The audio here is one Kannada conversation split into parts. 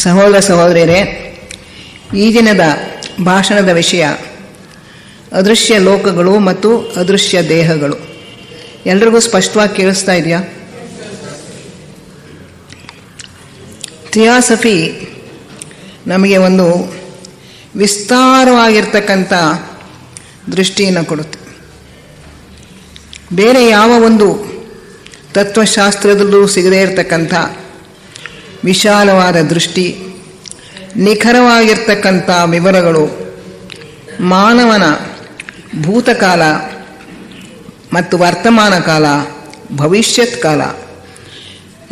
ಸಹೋದರ ಸಹೋದರಿಯರೇ, ಈ ದಿನದ ಭಾಷಣದ ವಿಷಯ ಅದೃಶ್ಯ ಲೋಕಗಳು ಮತ್ತು ಅದೃಶ್ಯ ದೇಹಗಳು. ಎಲ್ರಿಗೂ ಸ್ಪಷ್ಟವಾಗಿ ಕೇಳಿಸ್ತಾ ಇದೆಯಾ? ಥಿಯಾಸಫಿ ನಮಗೆ ಒಂದು ವಿಸ್ತಾರವಾಗಿರ್ತಕ್ಕಂಥ ದೃಷ್ಟಿಯನ್ನು ಕೊಡುತ್ತೆ. ಬೇರೆ ಯಾವ ಒಂದು ತತ್ವಶಾಸ್ತ್ರದಲ್ಲೂ ಸಿಗದೇ ಇರತಕ್ಕಂಥ ವಿಶಾಲವಾದ ದೃಷ್ಟಿ, ನಿಖರವಾಗಿರ್ತಕ್ಕಂಥ ವಿವರಗಳು, ಮಾನವನ ಭೂತಕಾಲ ಮತ್ತು ವರ್ತಮಾನ ಕಾಲ, ಭವಿಷ್ಯತ್ ಕಾಲ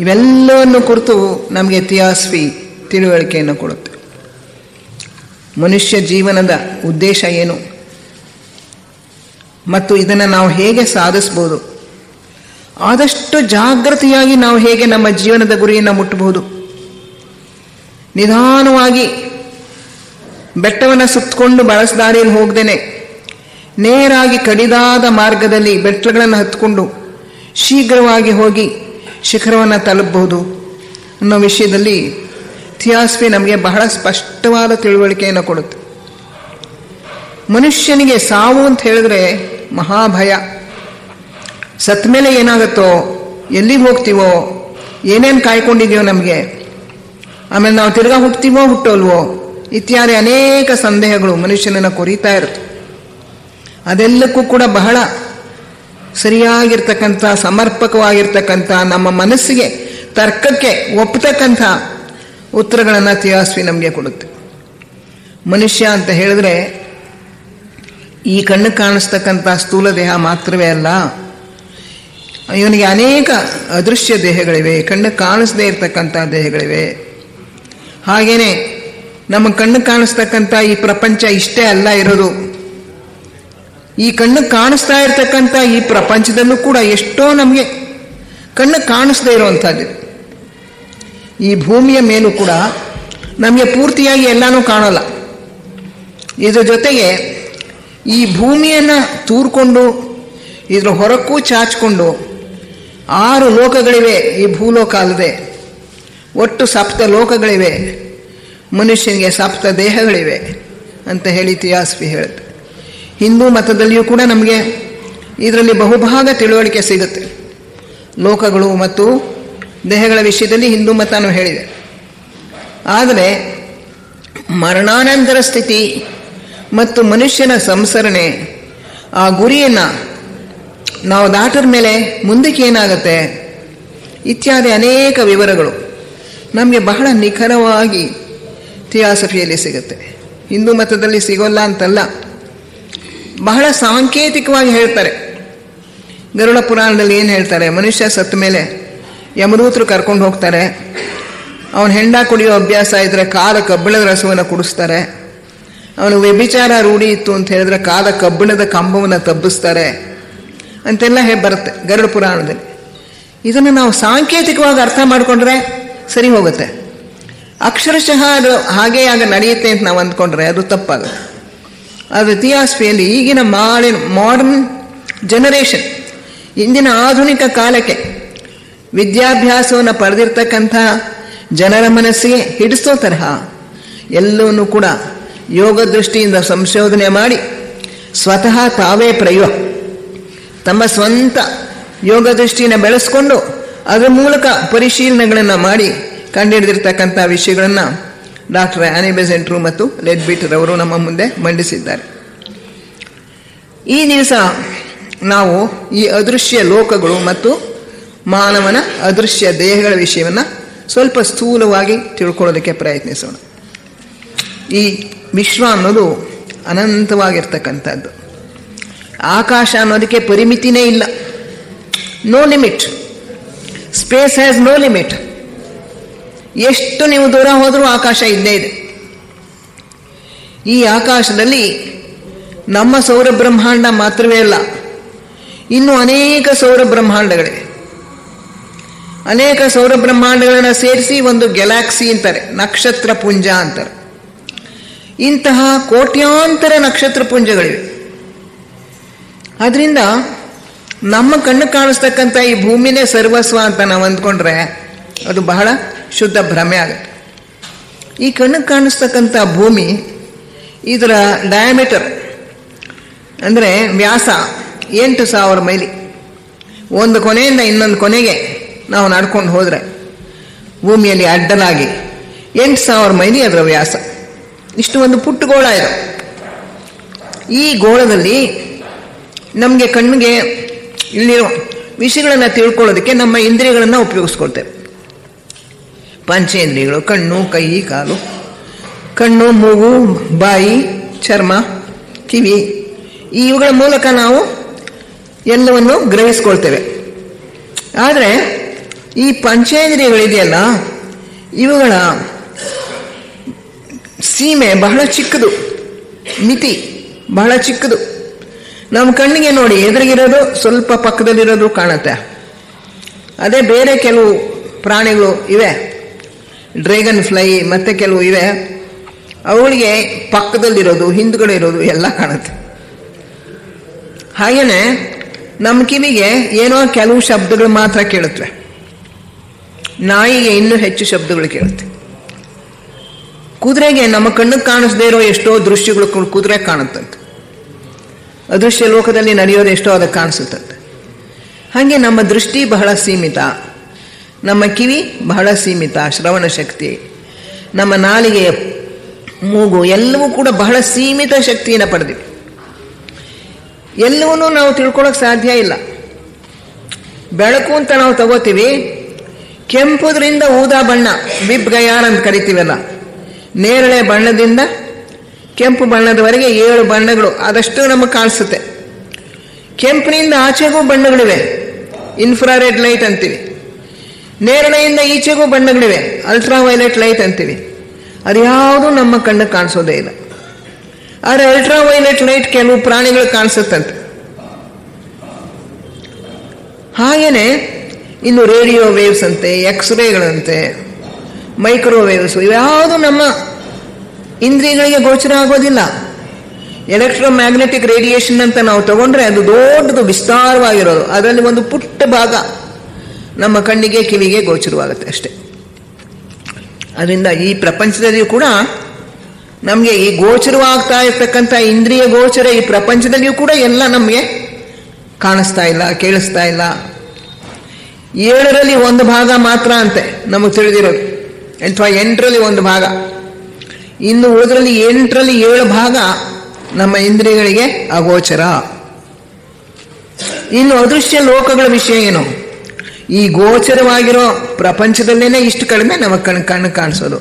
ಇವೆಲ್ಲವನ್ನು ಕುರಿತು ನಮಗೆ ಥಿಯಾಸಫಿ ತಿಳುವಳಿಕೆಯನ್ನು ಕೊಡುತ್ತೆ. ಮನುಷ್ಯ ಜೀವನದ ಉದ್ದೇಶ ಏನು ಮತ್ತು ಇದನ್ನು ನಾವು ಹೇಗೆ ಸಾಧಿಸ್ಬೋದು, ಆದಷ್ಟು ಜಾಗೃತಿಯಾಗಿ ನಾವು ಹೇಗೆ ನಮ್ಮ ಜೀವನದ ಗುರಿಯನ್ನು ಮುಟ್ಟಬಹುದು, ನಿಧಾನವಾಗಿ ಬೆಟ್ಟವನ್ನು ಸುತ್ತಕೊಂಡು ಬಳಸದಾರಿಯಲ್ಲಿ ಹೋಗದೇನೆ ನೇರಾಗಿ ಕಡಿದಾದ ಮಾರ್ಗದಲ್ಲಿ ಬೆಟ್ಟಗಳನ್ನು ಹತ್ಕೊಂಡು ಶೀಘ್ರವಾಗಿ ಹೋಗಿ ಶಿಖರವನ್ನು ತಲುಪಬಹುದು ಅನ್ನೋ ವಿಷಯದಲ್ಲಿ ಥಿಯಾಸಫಿ ನಮಗೆ ಬಹಳ ಸ್ಪಷ್ಟವಾದ ತಿಳುವಳಿಕೆಯನ್ನು ಕೊಡುತ್ತೆ. ಮನುಷ್ಯನಿಗೆ ಸಾವು ಅಂತ ಹೇಳಿದ್ರೆ ಮಹಾಭಯ. ಸತ್ತ ಮೇಲೆ ಏನಾಗುತ್ತೋ, ಎಲ್ಲಿಗೆ ಹೋಗ್ತೀವೋ, ಏನೇನು ಕಾಯ್ಕೊಂಡಿದೆಯೋ ನಮಗೆ, ಆಮೇಲೆ ನಾವು ತಿರ್ಗಾ ಹುಟ್ತೀವೋ ಹುಟ್ಟೋಲ್ವೋ ಇತ್ಯಾದಿ ಅನೇಕ ಸಂದೇಹಗಳು ಮನುಷ್ಯನನ್ನು ಕೊರೀತಾ ಇರುತ್ತೆ. ಅದೆಲ್ಲಕ್ಕೂ ಕೂಡ ಬಹಳ ಸರಿಯಾಗಿರ್ತಕ್ಕಂಥ, ಸಮರ್ಪಕವಾಗಿರ್ತಕ್ಕಂಥ, ನಮ್ಮ ಮನಸ್ಸಿಗೆ ತರ್ಕಕ್ಕೆ ಒಪ್ಪತಕ್ಕಂಥ ಉತ್ತರಗಳನ್ನು ಥಿಯಾಸಫಿ ನಮಗೆ ಕೊಡುತ್ತೆ. ಮನುಷ್ಯ ಅಂತ ಹೇಳಿದ್ರೆ ಈ ಕಣ್ಣು ಕಾಣಿಸ್ತಕ್ಕಂಥ ಸ್ಥೂಲ ದೇಹ ಮಾತ್ರವೇ ಅಲ್ಲ, ಇವನಿಗೆ ಅನೇಕ ಅದೃಶ್ಯ ದೇಹಗಳಿವೆ, ಕಣ್ಣು ಕಾಣಿಸದೇ ಇರತಕ್ಕಂಥ ದೇಹಗಳಿವೆ. ಹಾಗೇನೆ ನಮ್ಮ ಕಣ್ಣು ಕಾಣಿಸ್ತಕ್ಕಂಥ ಈ ಪ್ರಪಂಚ ಇಷ್ಟೇ ಅಲ್ಲ ಇರೋದು. ಈ ಕಣ್ಣು ಕಾಣಿಸ್ತಾ ಇರ್ತಕ್ಕಂಥ ಈ ಪ್ರಪಂಚದಲ್ಲೂ ಕೂಡ ಎಷ್ಟೋ ನಮಗೆ ಕಣ್ಣು ಕಾಣಿಸ್ದೇ ಇರುವಂಥದ್ದು. ಈ ಭೂಮಿಯ ಮೇಲೂ ಕೂಡ ನಮಗೆ ಪೂರ್ತಿಯಾಗಿ ಎಲ್ಲನೂ ಕಾಣೋಲ್ಲ. ಇದರ ಜೊತೆಗೆ ಈ ಭೂಮಿಯನ್ನು ತೂರ್ಕೊಂಡು ಇದರ ಹೊರಕ್ಕೂ ಚಾಚಿಕೊಂಡು 6 ಲೋಕಗಳಿವೆ. ಈ ಭೂಲೋಕ ಅಲ್ಲದೆ ಒಟ್ಟು 7 ಲೋಕಗಳಿವೆ. ಮನುಷ್ಯನಿಗೆ 7 ದೇಹಗಳಿವೆ ಅಂತ ಹೇಳಿ ಥಿಯಾಸಫಿ ಹೇಳುತ್ತೆ. ಹಿಂದೂ ಮತದಲ್ಲಿಯೂ ಕೂಡ ನಮಗೆ ಇದರಲ್ಲಿ ಬಹುಭಾಗ ತಿಳುವಳಿಕೆ ಸಿಗುತ್ತೆ. ಲೋಕಗಳು ಮತ್ತು ದೇಹಗಳ ವಿಷಯದಲ್ಲಿ ಹಿಂದೂ ಮತನೂ ಹೇಳಿದೆ. ಆದರೆ ಮರಣಾನಂತರ ಸ್ಥಿತಿ ಮತ್ತು ಮನುಷ್ಯನ ಸಂಸರಣೆ, ಆ ಗುರಿಯನ್ನು ನಾವು ದಾಟದ ಮೇಲೆ ಮುಂದಕ್ಕೆ ಏನಾಗುತ್ತೆ ಇತ್ಯಾದಿ ಅನೇಕ ವಿವರಗಳು ನಮಗೆ ಬಹಳ ನಿಖರವಾಗಿ ಥಿಯಾಸಫಿಯಲ್ಲಿ ಸಿಗುತ್ತೆ. ಹಿಂದೂ ಮತದಲ್ಲಿ ಸಿಗೋಲ್ಲ ಅಂತಲ್ಲ, ಬಹಳ ಸಾಂಕೇತಿಕವಾಗಿ ಹೇಳ್ತಾರೆ. ಗರುಡ ಪುರಾಣದಲ್ಲಿ ಏನು ಹೇಳ್ತಾರೆ, ಮನುಷ್ಯ ಸತ್ತ ಮೇಲೆ ಯಮದೂತರು ಕರ್ಕೊಂಡು ಹೋಗ್ತಾರೆ. ಅವನು ಹೆಂಡ ಕುಡಿಯೋ ಅಭ್ಯಾಸ ಇದ್ದರೆ ಕಾದ ಕಬ್ಬಿಣದ ರಸವನ್ನು ಕುಡಿಸ್ತಾರೆ. ಅವನು ವ್ಯಭಿಚಾರ ರೂಢಿ ಇತ್ತು ಅಂತ ಹೇಳಿದ್ರೆ ಕಾದ ಕಬ್ಬಿಣದ ಕಂಬವನ್ನು ತಬ್ಬಿಸ್ತಾರೆ ಅಂತೆಲ್ಲ ಬರುತ್ತೆ ಗರುಡ ಪುರಾಣದಲ್ಲಿ. ಇದನ್ನು ನಾವು ಸಾಂಕೇತಿಕವಾಗಿ ಅರ್ಥ ಮಾಡಿಕೊಂಡ್ರೆ ಸರಿ ಹೋಗುತ್ತೆ. ಅಕ್ಷರಶಃ ಅದು ಹಾಗೇ ಆಗ ನಡೆಯುತ್ತೆ ಅಂತ ನಾವು ಅಂದ್ಕೊಂಡ್ರೆ ಅದು ತಪ್ಪಾಗುತ್ತೆ. ಆದರೆ ಥಿಯಾಸಫಿಯಲ್ಲಿ ಈಗಿನ ಮಾಡರ್ನ್ ಜನರೇಷನ್, ಇಂದಿನ ಆಧುನಿಕ ಕಾಲಕ್ಕೆ ವಿದ್ಯಾಭ್ಯಾಸವನ್ನು ಪಡೆದಿರ್ತಕ್ಕಂಥ ಜನರ ಮನಸ್ಸಿಗೆ ಹಿಡಿಸೋ ತರಹ ಎಲ್ಲವನ್ನೂ ಕೂಡ ಯೋಗ ದೃಷ್ಟಿಯಿಂದ ಸಂಶೋಧನೆ ಮಾಡಿ ಸ್ವತಃ ತಾವೇ ತಮ್ಮ ಸ್ವಂತ ಯೋಗ ದೃಷ್ಟಿಯನ್ನು ಬೆಳೆಸ್ಕೊಂಡು ಅದರ ಮೂಲಕ ಪರಿಶೀಲನೆಗಳನ್ನು ಮಾಡಿ ಕಂಡುಹಿಡಿದಿರ್ತಕ್ಕಂಥ ವಿಷಯಗಳನ್ನು ಡಾಕ್ಟರ್ ಆನಿ ಬೆಸೆಂಟ್ರು ಮತ್ತು ಲೆಡ್ಬಿಟರ್ ನಮ್ಮ ಮುಂದೆ ಮಂಡಿಸಿದ್ದಾರೆ. ಈ ದಿವಸ ನಾವು ಈ ಅದೃಶ್ಯ ಲೋಕಗಳು ಮತ್ತು ಮಾನವನ ಅದೃಶ್ಯ ದೇಹಗಳ ವಿಷಯವನ್ನು ಸ್ವಲ್ಪ ಸ್ಥೂಲವಾಗಿ ತಿಳ್ಕೊಳ್ಳೋದಕ್ಕೆ ಪ್ರಯತ್ನಿಸೋಣ. ಈ ವಿಶ್ವ ಅನ್ನೋದು ಅನಂತವಾಗಿರ್ತಕ್ಕಂಥದ್ದು. ಆಕಾಶ ಅನ್ನೋದಕ್ಕೆ ಪರಿಮಿತಿನೇ ಇಲ್ಲ, no limit. Space has no limit. ಎಷ್ಟು ನೀವು ದೂರ ಹೋದರೂ ಆಕಾಶ ಇದ್ದೇ ಇದೆ. ಈ ಆಕಾಶದಲ್ಲಿ ನಮ್ಮ ಸೌರ ಬ್ರಹ್ಮಾಂಡ ಮಾತ್ರವೇ ಅಲ್ಲ, ಇನ್ನು ಅನೇಕ ಸೌರ ಬ್ರಹ್ಮಾಂಡಗಳಿವೆ. ಅನೇಕ ಸೌರ ಬ್ರಹ್ಮಾಂಡಗಳನ್ನು ಸೇರಿಸಿ ಒಂದು ಗ್ಯಾಲಾಕ್ಸಿ ಅಂತಾರೆ, ನಕ್ಷತ್ರ ಪುಂಜ ಅಂತಾರೆ. ಇಂತಹ ಕೋಟ್ಯಾಂತರ ನಕ್ಷತ್ರ ಪುಂಜಗಳಿವೆ. ಅದರಿಂದ ನಮ್ಮ ಕಣ್ಣು ಕಾಣಿಸ್ತಕ್ಕಂಥ ಈ ಭೂಮಿನೇ ಸರ್ವಸ್ವ ಅಂತ ನಾವು ಅಂದ್ಕೊಂಡ್ರೆ ಅದು ಬಹಳ ಶುದ್ಧ ಭ್ರಮೆ ಆಗುತ್ತೆ. ಈ ಕಣ್ಣಿಗೆ ಕಾಣಿಸ್ತಕ್ಕಂಥ ಭೂಮಿ, ಇದರ ಡಯಾಮೀಟರ್ ಅಂದರೆ ವ್ಯಾಸ 8,000 ಮೈಲಿ. ಒಂದು ಕೊನೆಯಿಂದ ಇನ್ನೊಂದು ಕೊನೆಗೆ ನಾವು ನಡ್ಕೊಂಡು ಹೋದರೆ ಭೂಮಿಯಲ್ಲಿ ಅಡ್ಡಲಾಗಿ 8,000 ಮೈಲಿ ಅದರ ವ್ಯಾಸ. ಇಷ್ಟು ಒಂದು ಪುಟ್ಟ ಗೋಳ ಇದೆ. ಈ ಗೋಳದಲ್ಲಿ ನಮಗೆ ಕಣ್ಣಿಗೆ ಇಲ್ಲಿರೋ ವಿಷಯಗಳನ್ನು ತಿಳ್ಕೊಳ್ಳೋದಕ್ಕೆ ನಮ್ಮ ಇಂದ್ರಿಯಗಳನ್ನು ಉಪಯೋಗಿಸ್ಕೊಳ್ತೇವೆ. ಪಂಚೇಂದ್ರಿಯಗಳು: ಕಣ್ಣು, ಕೈ, ಕಾಲು. ಕಣ್ಣು, ಮೂಗು, ಬಾಯಿ, ಚರ್ಮ, ಕಿವಿ, ಇವುಗಳ ಮೂಲಕ ನಾವು ಎಲ್ಲವನ್ನು ಗ್ರಹಿಸ್ಕೊಳ್ತೇವೆ. ಆದರೆ ಈ ಪಂಚೇಂದ್ರಿಯಗಳಿದೆಯಲ್ಲ, ಇವುಗಳ ಸೀಮೆ ಬಹಳ ಚಿಕ್ಕದು, ಮಿತಿ ಬಹಳ ಚಿಕ್ಕದು. ನಮ್ಮ ಕಣ್ಣಿಗೆ ನೋಡಿ, ಎದುರಿಗಿರೋದು ಸ್ವಲ್ಪ ಪಕ್ಕದಲ್ಲಿರೋದು ಕಾಣುತ್ತೆ. ಅದೇ ಬೇರೆ ಕೆಲವು ಪ್ರಾಣಿಗಳು ಇವೆ, ಡ್ರ್ಯಾಗನ್ ಫ್ಲೈ ಮತ್ತೆ ಕೆಲವು ಇವೆ, ಅವುಗಳಿಗೆ ಪಕ್ಕದಲ್ಲಿರೋದು, ಹಿಂದ್ಗಡೆ ಇರೋದು ಎಲ್ಲ ಕಾಣುತ್ತೆ. ಹಾಗೇನೆ ನಮ್ಮ ಕಿವಿಗೆ ಏನೋ ಕೆಲವು ಶಬ್ದಗಳು ಮಾತ್ರ ಕೇಳುತ್ತವೆ. ನಾಯಿಗೆ ಇನ್ನೂ ಹೆಚ್ಚು ಶಬ್ದಗಳು ಕೇಳುತ್ತೆ. ಕುದುರೆಗೆ ನಮ್ಮ ಕಣ್ಣಿಗೆ ಕಾಣಿಸದೇ ಇರೋ ಎಷ್ಟೋ ದೃಶ್ಯಗಳು ಕುದುರೆ ಕಾಣುತ್ತಂತೆ. ಅದೃಶ್ಯ ಲೋಕದಲ್ಲಿ ನಡೆಯೋದು ಎಷ್ಟೋ ಅದಕ್ಕೆ ಕಾಣಿಸುತ್ತಂತೆ. ಹಾಗೆ ನಮ್ಮ ದೃಷ್ಟಿ ಬಹಳ ಸೀಮಿತ, ನಮ್ಮ ಕಿವಿ ಬಹಳ ಸೀಮಿತ, ಶ್ರವಣ ಶಕ್ತಿ, ನಮ್ಮ ನಾಲಿಗೆ, ಮೂಗು ಎಲ್ಲವೂ ಕೂಡ ಬಹಳ ಸೀಮಿತ ಶಕ್ತಿಯನ್ನು ಪಡೆದಿವೆ. ಎಲ್ಲವನ್ನೂ ನಾವು ತಿಳ್ಕೊಳ್ಳೋಕೆ ಸಾಧ್ಯ ಇಲ್ಲ. ಬೆಳಕು ಅಂತ ನಾವು ತಗೋತೀವಿ, ಕೆಂಪುದ್ರಿಂದ ಊದಾ ಬಣ್ಣ, ವಿಬ್ ಗಯಾನ್ ಅಂತ ಕರಿತೀವಲ್ಲ, ನೇರಳೆ ಬಣ್ಣದಿಂದ ಕೆಂಪು ಬಣ್ಣದವರೆಗೆ 7 ಬಣ್ಣಗಳು ಆದಷ್ಟು ನಮಗೆ ಕಾಣಿಸುತ್ತೆ. ಕೆಂಪಿನಿಂದ ಆಚೆಗೂ ಬಣ್ಣಗಳಿವೆ, ಇನ್ಫ್ರಾರೆಡ್ ಲೈಟ್ ಅಂತೀವಿ. ನೇರಳೆಯಿಂದ ಈಚೆಗೂ ಬಣ್ಣಗಳಿವೆ, ಅಲ್ಟ್ರಾ ವೈಲೆಟ್ ಲೈಟ್ ಅಂತೀವಿ. ಅದು ಯಾವುದೂ ನಮ್ಮ ಕಣ್ಣಿಗೆ ಕಾಣಿಸೋದೇ ಇಲ್ಲ. ಆದರೆ ಅಲ್ಟ್ರಾ ವೈಲೆಟ್ ಲೈಟ್ ಕೆಲವು ಪ್ರಾಣಿಗಳು ಕಾಣಿಸುತ್ತಂತೆ. ಹಾಗೇನೆ ಇನ್ನು ರೇಡಿಯೋ ವೇವ್ಸ್ ಅಂತೆ, ಎಕ್ಸ್ರೇಗಳಂತೆ, ಮೈಕ್ರೋವೇವ್ಸ್, ಇವ್ಯಾವುದು ನಮ್ಮ ಇಂದ್ರಿಯಗಳಿಗೆ ಗೋಚರ ಆಗೋದಿಲ್ಲ. ಎಲೆಕ್ಟ್ರೋಮ್ಯಾಗ್ನೆಟಿಕ್ ರೇಡಿಯೇಷನ್ ಅಂತ ನಾವು ತಗೊಂಡ್ರೆ ಅದು ದೊಡ್ಡದು, ವಿಸ್ತಾರವಾಗಿರೋದು. ಅದರಲ್ಲಿ ಒಂದು ಪುಟ್ಟ ಭಾಗ ನಮ್ಮ ಕಣ್ಣಿಗೆ, ಕಿವಿಗೆ ಗೋಚರವಾಗುತ್ತೆ ಅಷ್ಟೆ. ಅದರಿಂದ ಈ ಪ್ರಪಂಚದಲ್ಲಿಯೂ ಕೂಡ ನಮಗೆ ಈ ಗೋಚರವಾಗ್ತಾ ಇರ್ತಕ್ಕಂಥ ಇಂದ್ರಿಯ ಗೋಚರ ಈ ಪ್ರಪಂಚದಲ್ಲಿಯೂ ಕೂಡ ಎಲ್ಲ ನಮಗೆ ಕಾಣಿಸ್ತಾ ಇಲ್ಲ, ಕೇಳಿಸ್ತಾ ಇಲ್ಲ. 7ರಲ್ಲಿ 1 ಭಾಗ ಮಾತ್ರ ಅಂತೆ ನಮಗೆ ತಿಳಿದಿರೋದು, ಅಥವಾ 8ರಲ್ಲಿ 1 ಭಾಗ. ಇನ್ನು ಉಳಿದ್ರಲ್ಲಿ 8ರಲ್ಲಿ 7 ಭಾಗ ನಮ್ಮ ಇಂದ್ರಿಯಗಳಿಗೆ ಅಗೋಚರ. ಇನ್ನು ಅದೃಶ್ಯ ಲೋಕಗಳ ವಿಷಯ ಏನು? ಈ ಗೋಚರವಾಗಿರೋ ಪ್ರಪಂಚದಲ್ಲೇನೆ ಇಷ್ಟು ಕಡಿಮೆ ನಮ್ಮ ಕಣ್ಣು ಕಾಣಿಸೋದು.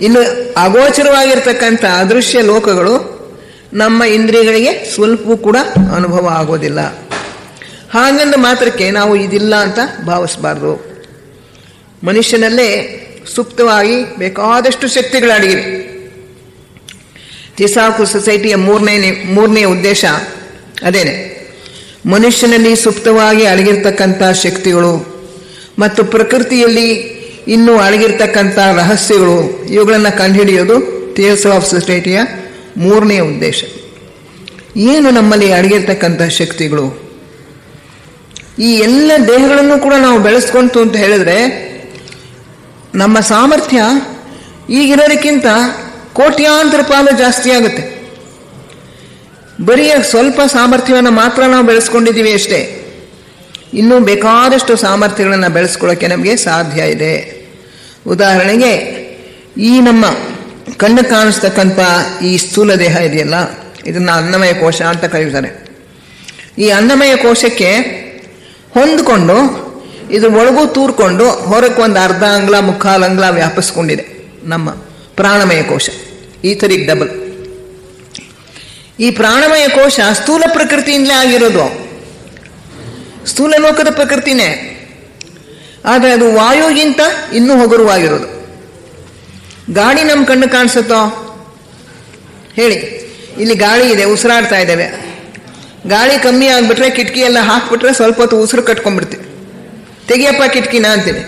ಇನ್ನು ಅಗೋಚರವಾಗಿರ್ತಕ್ಕಂಥ ಅದೃಶ್ಯ ಲೋಕಗಳು ನಮ್ಮ ಇಂದ್ರಿಯಗಳಿಗೆ ಸ್ವಲ್ಪವೂ ಕೂಡ ಅನುಭವ ಆಗೋದಿಲ್ಲ. ಹಾಗಂದ ಮಾತ್ರಕ್ಕೆ ನಾವು ಇದಿಲ್ಲ ಅಂತ ಭಾವಿಸಬಾರ್ದು. ಮನುಷ್ಯನಲ್ಲೇ ಸೂಕ್ತವಾಗಿ ಬೇಕಾದಷ್ಟು ಶಕ್ತಿಗಳಾಡಿವೆ. ತಿಸಾಕು ಸೊಸೈಟಿಯ ಮೂರನೇ ಉದ್ದೇಶ ಅದೇನೆ. ಮನುಷ್ಯನಲ್ಲಿ ಸುಪ್ತವಾಗಿ ಅಡಗಿರ್ತಕ್ಕಂಥ ಶಕ್ತಿಗಳು ಮತ್ತು ಪ್ರಕೃತಿಯಲ್ಲಿ ಇನ್ನೂ ಅಡಗಿರ್ತಕ್ಕಂಥ ರಹಸ್ಯಗಳು, ಇವುಗಳನ್ನು ಕಂಡುಹಿಡಿಯೋದು ಥಿಯೋಸಾಫ್ ಸೊಸೈಟಿಯ 3ನೇ ಉದ್ದೇಶ. ಏನು ನಮ್ಮಲ್ಲಿ ಅಡಗಿರ್ತಕ್ಕಂಥ ಶಕ್ತಿಗಳು? ಈ ಎಲ್ಲ ದೇಹಗಳನ್ನು ಕೂಡ ನಾವು ಬೆಳೆಸ್ಕೊಂತು ಅಂತ ಹೇಳಿದ್ರೆ ನಮ್ಮ ಸಾಮರ್ಥ್ಯ ಈಗಿರೋದಕ್ಕಿಂತ ಕೋಟ್ಯಾಂತರ ಪಾಲು ಜಾಸ್ತಿ ಆಗುತ್ತೆ. ಬರೀ ಸ್ವಲ್ಪ ಸಾಮರ್ಥ್ಯವನ್ನು ಮಾತ್ರ ನಾವು ಬೆಳೆಸ್ಕೊಂಡಿದ್ದೀವಿ ಅಷ್ಟೇ. ಇನ್ನೂ ಬೇಕಾದಷ್ಟು ಸಾಮರ್ಥ್ಯಗಳನ್ನು ಬೆಳೆಸ್ಕೊಳ್ಳೋಕ್ಕೆ ನಮಗೆ ಸಾಧ್ಯ ಇದೆ. ಉದಾಹರಣೆಗೆ, ಈ ನಮ್ಮ ಕಣ್ಣು ಕಾಣಿಸ್ತಕ್ಕಂಥ ಈ ಸ್ಥೂಲ ದೇಹ ಇದೆಯಲ್ಲ, ಇದನ್ನು ಅನ್ನಮಯ ಕೋಶ ಅಂತ ಕರೀತಾರೆ. ಈ ಅನ್ನಮಯ ಕೋಶಕ್ಕೆ ಹೊಂದಿಕೊಂಡು ಇದ್ರ ಒಳಗೂ ತೂರ್ಕೊಂಡು ಹೊರಕ್ಕೆ ಒಂದು ಅರ್ಧ ಅಂಗ್ಲ, ಮುಕ್ಕಾಲು ಅಂಗ್ಲ ವ್ಯಾಪಿಸ್ಕೊಂಡಿದೆ ನಮ್ಮ ಪ್ರಾಣಮಯ ಕೋಶ, ಈಥರಿಕ್ ಡಬಲ್. ಈ ಪ್ರಾಣಮಯ ಕೋಶ ಸ್ಥೂಲ ಪ್ರಕೃತಿಯಿಂದಲೇ ಆಗಿರೋದು, ಸ್ಥೂಲ ಲೋಕದ ಪ್ರಕೃತಿನೇ. ಆದರೆ ಅದು ವಾಯುಗಿಂತ ಇನ್ನೂ ಹಗುರವಾಗಿರೋದು. ಗಾಳಿ ನಮ್ಮ ಕಣ್ಣು ಕಾಣಿಸುತ್ತೋ ಹೇಳಿ? ಇಲ್ಲಿ ಗಾಳಿ ಇದೆ, ಉಸಿರಾಡ್ತಾ ಇದ್ದೇವೆ. ಗಾಳಿ ಕಮ್ಮಿ ಆಗಿಬಿಟ್ರೆ, ಕಿಟಕಿ ಎಲ್ಲ ಹಾಕ್ಬಿಟ್ರೆ ಸ್ವಲ್ಪ ಹೊತ್ತು ಉಸಿರು ಕಟ್ಕೊಂಡ್ಬಿಡ್ತೀವಿ. ತೆಗಿಯಪ್ಪ ಕಿಟಕಿನ ಅಂತೀವಿ.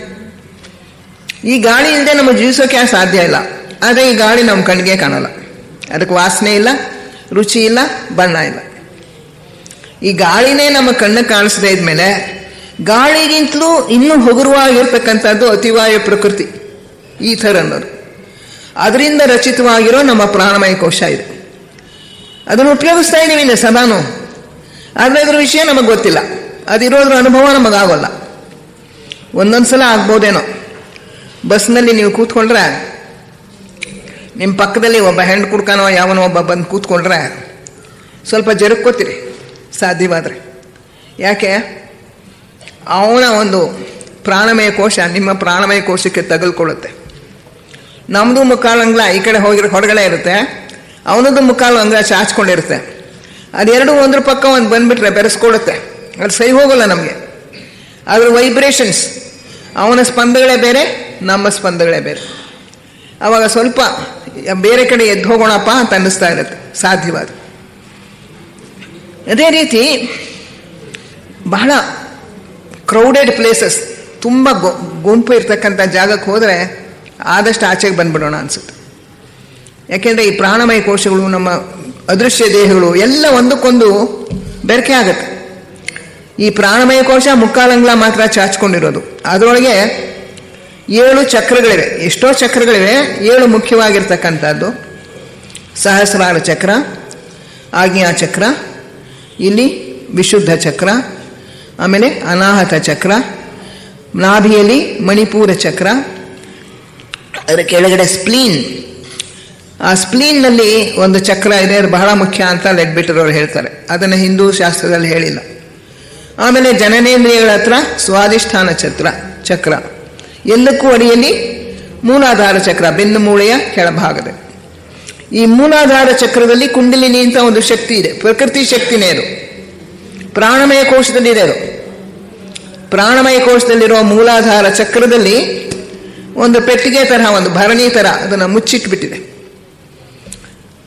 ಈ ಗಾಳಿ ಇಲ್ಲದೆ ನಮಗೆ ಜೀವಿಸೋಕೆ ಸಾಧ್ಯ ಇಲ್ಲ. ಆದರೆ ಈ ಗಾಳಿ ನಮ್ಮ ಕಣ್ಣಿಗೆ ಕಾಣಲ್ಲ. ಅದಕ್ಕೆ ವಾಸನೆ ಇಲ್ಲ, ರುಚಿ ಇಲ್ಲ, ಬಣ್ಣ ಇಲ್ಲ. ಈ ಗಾಳಿನೇ ನಮ್ಮ ಕಣ್ಣು ಕಾಣಿಸದೇ ಇದ್ಮೇಲೆ ಗಾಳಿಗಿಂತಲೂ ಇನ್ನೂ ಹಗುರವಾಗಿರ್ತಕ್ಕಂಥದ್ದು ಅತಿವಾಯು ಪ್ರಕೃತಿ, ಈಥರ್ ಅನ್ನೋದು. ಅದರಿಂದ ರಚಿತವಾಗಿರೋ ನಮ್ಮ ಪ್ರಾಣಮಯ ಕೋಶ ಇದೆ. ಅದನ್ನು ಉಪಯೋಗಿಸ್ತಾ ಇದ್ದೀವಿ ಇಲ್ಲ ಸದಾನು. ಆದರೆ ಅದರ ವಿಷಯ ನಮಗೆ ಗೊತ್ತಿಲ್ಲ, ಅದಿರೋದ್ರ ಅನುಭವ ನಮಗಾಗೋಲ್ಲ. ಒಂದೊಂದು ಸಲ ಆಗ್ಬೋದೇನೋ. ಬಸ್ನಲ್ಲಿ ನೀವು ಕೂತ್ಕೊಂಡ್ರೆ ನಿಮ್ಮ ಪಕ್ಕದಲ್ಲಿ ಒಬ್ಬ ಹೆಣ್ಣು ಕುಡ್ಕನೋ ಯಾವನೋ ಒಬ್ಬ ಬಂದು ಕೂತ್ಕೊಂಡ್ರೆ ಸ್ವಲ್ಪ ಜರುಕ್ಕೋತೀರಿ ಸಾಧ್ಯವಾದರೆ. ಯಾಕೆ? ಅವನ ಒಂದು ಪ್ರಾಣಮಯ ಕೋಶ ನಿಮ್ಮ ಪ್ರಾಣಮಯ ಕೋಶಕ್ಕೆ ತಗಲ್ಕೊಳ್ಳುತ್ತೆ. ನಮ್ಮದು ಮುಕ್ಕಾಲು ಅಂಗ್ಲ ಈ ಕಡೆ ಹೊರಗಡೆ ಇರುತ್ತೆ, ಅವನದ್ದು ಮುಕ್ಕಾಲು ಅಂಗ್ಲ ಚಾಚ್ಕೊಂಡಿರುತ್ತೆ. ಅದೆರಡು ಒಂದ್ರ ಪಕ್ಕ ಒಂದು ಬಂದುಬಿಟ್ರೆ ಬೆರೆಸ್ಕೊಳ್ಳುತ್ತೆ. ಅದು ಸರಿ ಹೋಗೋಲ್ಲ ನಮಗೆ. ಅದ್ರ ವೈಬ್ರೇಷನ್ಸ್, ಅವನ ಸ್ಪಂದಗಳೇ ಬೇರೆ, ನಮ್ಮ ಸ್ಪಂದಗಳೇ ಬೇರೆ. ಆವಾಗ ಸ್ವಲ್ಪ ಬೇರೆ ಕಡೆ ಎದ್ದು ಹೋಗೋಣಪ್ಪ ಅಂತ ಅನ್ನಿಸ್ತಾ ಇರುತ್ತೆ ಸಾಧ್ಯವಾದ. ಅದೇ ರೀತಿ ಬಹಳ ಕ್ರೌಡೆಡ್ ಪ್ಲೇಸಸ್, ತುಂಬ ಗುಂಪು ಇರ್ತಕ್ಕಂಥ ಜಾಗಕ್ಕೆ ಹೋದರೆ ಆದಷ್ಟು ಆಚೆಗೆ ಬಂದ್ಬಿಡೋಣ ಅನಿಸುತ್ತೆ. ಯಾಕೆಂದರೆ ಈ ಪ್ರಾಣಮಯ ಕೋಶಗಳು, ನಮ್ಮ ಅದೃಶ್ಯ ದೇಹಗಳು ಎಲ್ಲ ಒಂದಕ್ಕೊಂದು ಬೆರಕೆ ಆಗುತ್ತೆ. ಈ ಪ್ರಾಣಮಯ ಕೋಶ ಮುಕ್ಕಾಲಂಗ್ಲ ಮಾತ್ರ ಚಾಚ್ಕೊಂಡಿರೋದು. ಅದರೊಳಗೆ 7 ಚಕ್ರಗಳಿವೆ. ಎಷ್ಟೋ ಚಕ್ರಗಳಿವೆ, 7 ಮುಖ್ಯವಾಗಿರ್ತಕ್ಕಂಥದ್ದು. ಸಹಸ್ರಾರ ಚಕ್ರ, ಆಜ್ಞಾ ಚಕ್ರ, ಇಲ್ಲಿ ವಿಶುದ್ಧ ಚಕ್ರ, ಆಮೇಲೆ ಅನಾಹತ ಚಕ್ರ, ನಾಭಿಯಲ್ಲಿ ಮಣಿಪೂರ ಚಕ್ರ, ಅದರ ಕೆಳಗಡೆ ಸ್ಪ್ಲೀನ್. ಆ ಸ್ಪ್ಲೀನ್ನಲ್ಲಿ ಒಂದು ಚಕ್ರ ಇದೆ, ಅದು ಬಹಳ ಮುಖ್ಯ ಅಂತ ಲೆಡ್ಬಿಟರವ್ರು ಹೇಳ್ತಾರೆ. ಅದನ್ನು ಹಿಂದೂ ಶಾಸ್ತ್ರದಲ್ಲಿ ಹೇಳಿಲ್ಲ. ಆಮೇಲೆ ಜನನೇಂದ್ರಿಯಗಳ ಹತ್ರ ಸ್ವಾಧಿಷ್ಠಾನ ಚಕ್ರ, ಎಲ್ಲಕ್ಕೂ ಅಡಿಯಲ್ಲಿ ಮೂಲಾಧಾರ ಚಕ್ರ, ಬೆನ್ನು ಮೂಳೆಯ ಕೆಳಭಾಗದ. ಈ ಮೂಲಾಧಾರ ಚಕ್ರದಲ್ಲಿ ಕುಂಡಲಿನಿ ಅಂತ ಒಂದು ಶಕ್ತಿ ಇದೆ, ಪ್ರಕೃತಿ ಶಕ್ತಿನೇ ಅದು. ಪ್ರಾಣಮಯ ಕೋಶದಲ್ಲಿದೆ ಅದು. ಪ್ರಾಣಮಯ ಕೋಶದಲ್ಲಿರುವ ಮೂಲಾಧಾರ ಚಕ್ರದಲ್ಲಿ ಒಂದು ಪೆಟ್ಟಿಗೆ ತರಹ, ಒಂದು ಭರಣಿ ಥರ ಅದನ್ನು ಮುಚ್ಚಿಟ್ಬಿಟ್ಟಿದೆ.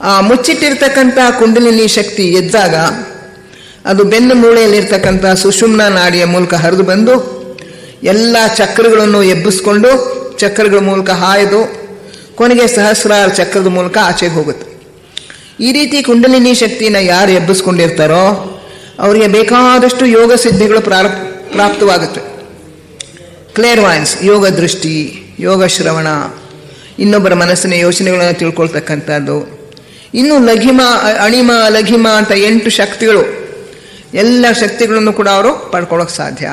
ಆ ಮುಚ್ಚಿಟ್ಟಿರ್ತಕ್ಕಂಥ ಕುಂಡಲಿನಿ ಶಕ್ತಿ ಎದ್ದಾಗ ಅದು ಬೆನ್ನು ಮೂಳೆಯಲ್ಲಿರ್ತಕ್ಕಂಥ ಸುಷುಮ್ನ ನಾಡಿಯ ಮೂಲಕ ಹರಿದು ಬಂದು ಎಲ್ಲ ಚಕ್ರಗಳನ್ನು ಎಬ್ಬಿಸ್ಕೊಂಡು ಚಕ್ರಗಳ ಮೂಲಕ ಹಾಯ್ದು ಕೊನೆಗೆ ಸಹಸ್ರಾರ ಚಕ್ರದ ಮೂಲಕ ಆಚೆಗೆ ಹೋಗುತ್ತೆ. ಈ ರೀತಿ ಕುಂಡಲಿನಿ ಶಕ್ತಿನ ಯಾರು ಎಬ್ಬಿಸ್ಕೊಂಡಿರ್ತಾರೋ ಅವರಿಗೆ ಬೇಕಾದಷ್ಟು ಯೋಗ ಸಿದ್ಧಿಗಳು ಪ್ರಾಪ್ತವಾಗುತ್ತೆ. ಕ್ಲೇರ್ವಾಯನ್ಸ್, ಯೋಗ ದೃಷ್ಟಿ, ಯೋಗ ಶ್ರವಣ, ಇನ್ನೊಬ್ಬರ ಮನಸ್ಸಿನ ಯೋಚನೆಗಳನ್ನು ತಿಳ್ಕೊಳ್ತಕ್ಕಂಥದ್ದು, ಇನ್ನು ಲಘಿಮ, ಅಣಿಮ, ಲಘಿಮ ಅಂತ 8 ಶಕ್ತಿಗಳು, ಎಲ್ಲ ಶಕ್ತಿಗಳನ್ನು ಕೂಡ ಅವರು ಪಡ್ಕೊಳ್ಳೋಕೆ ಸಾಧ್ಯ.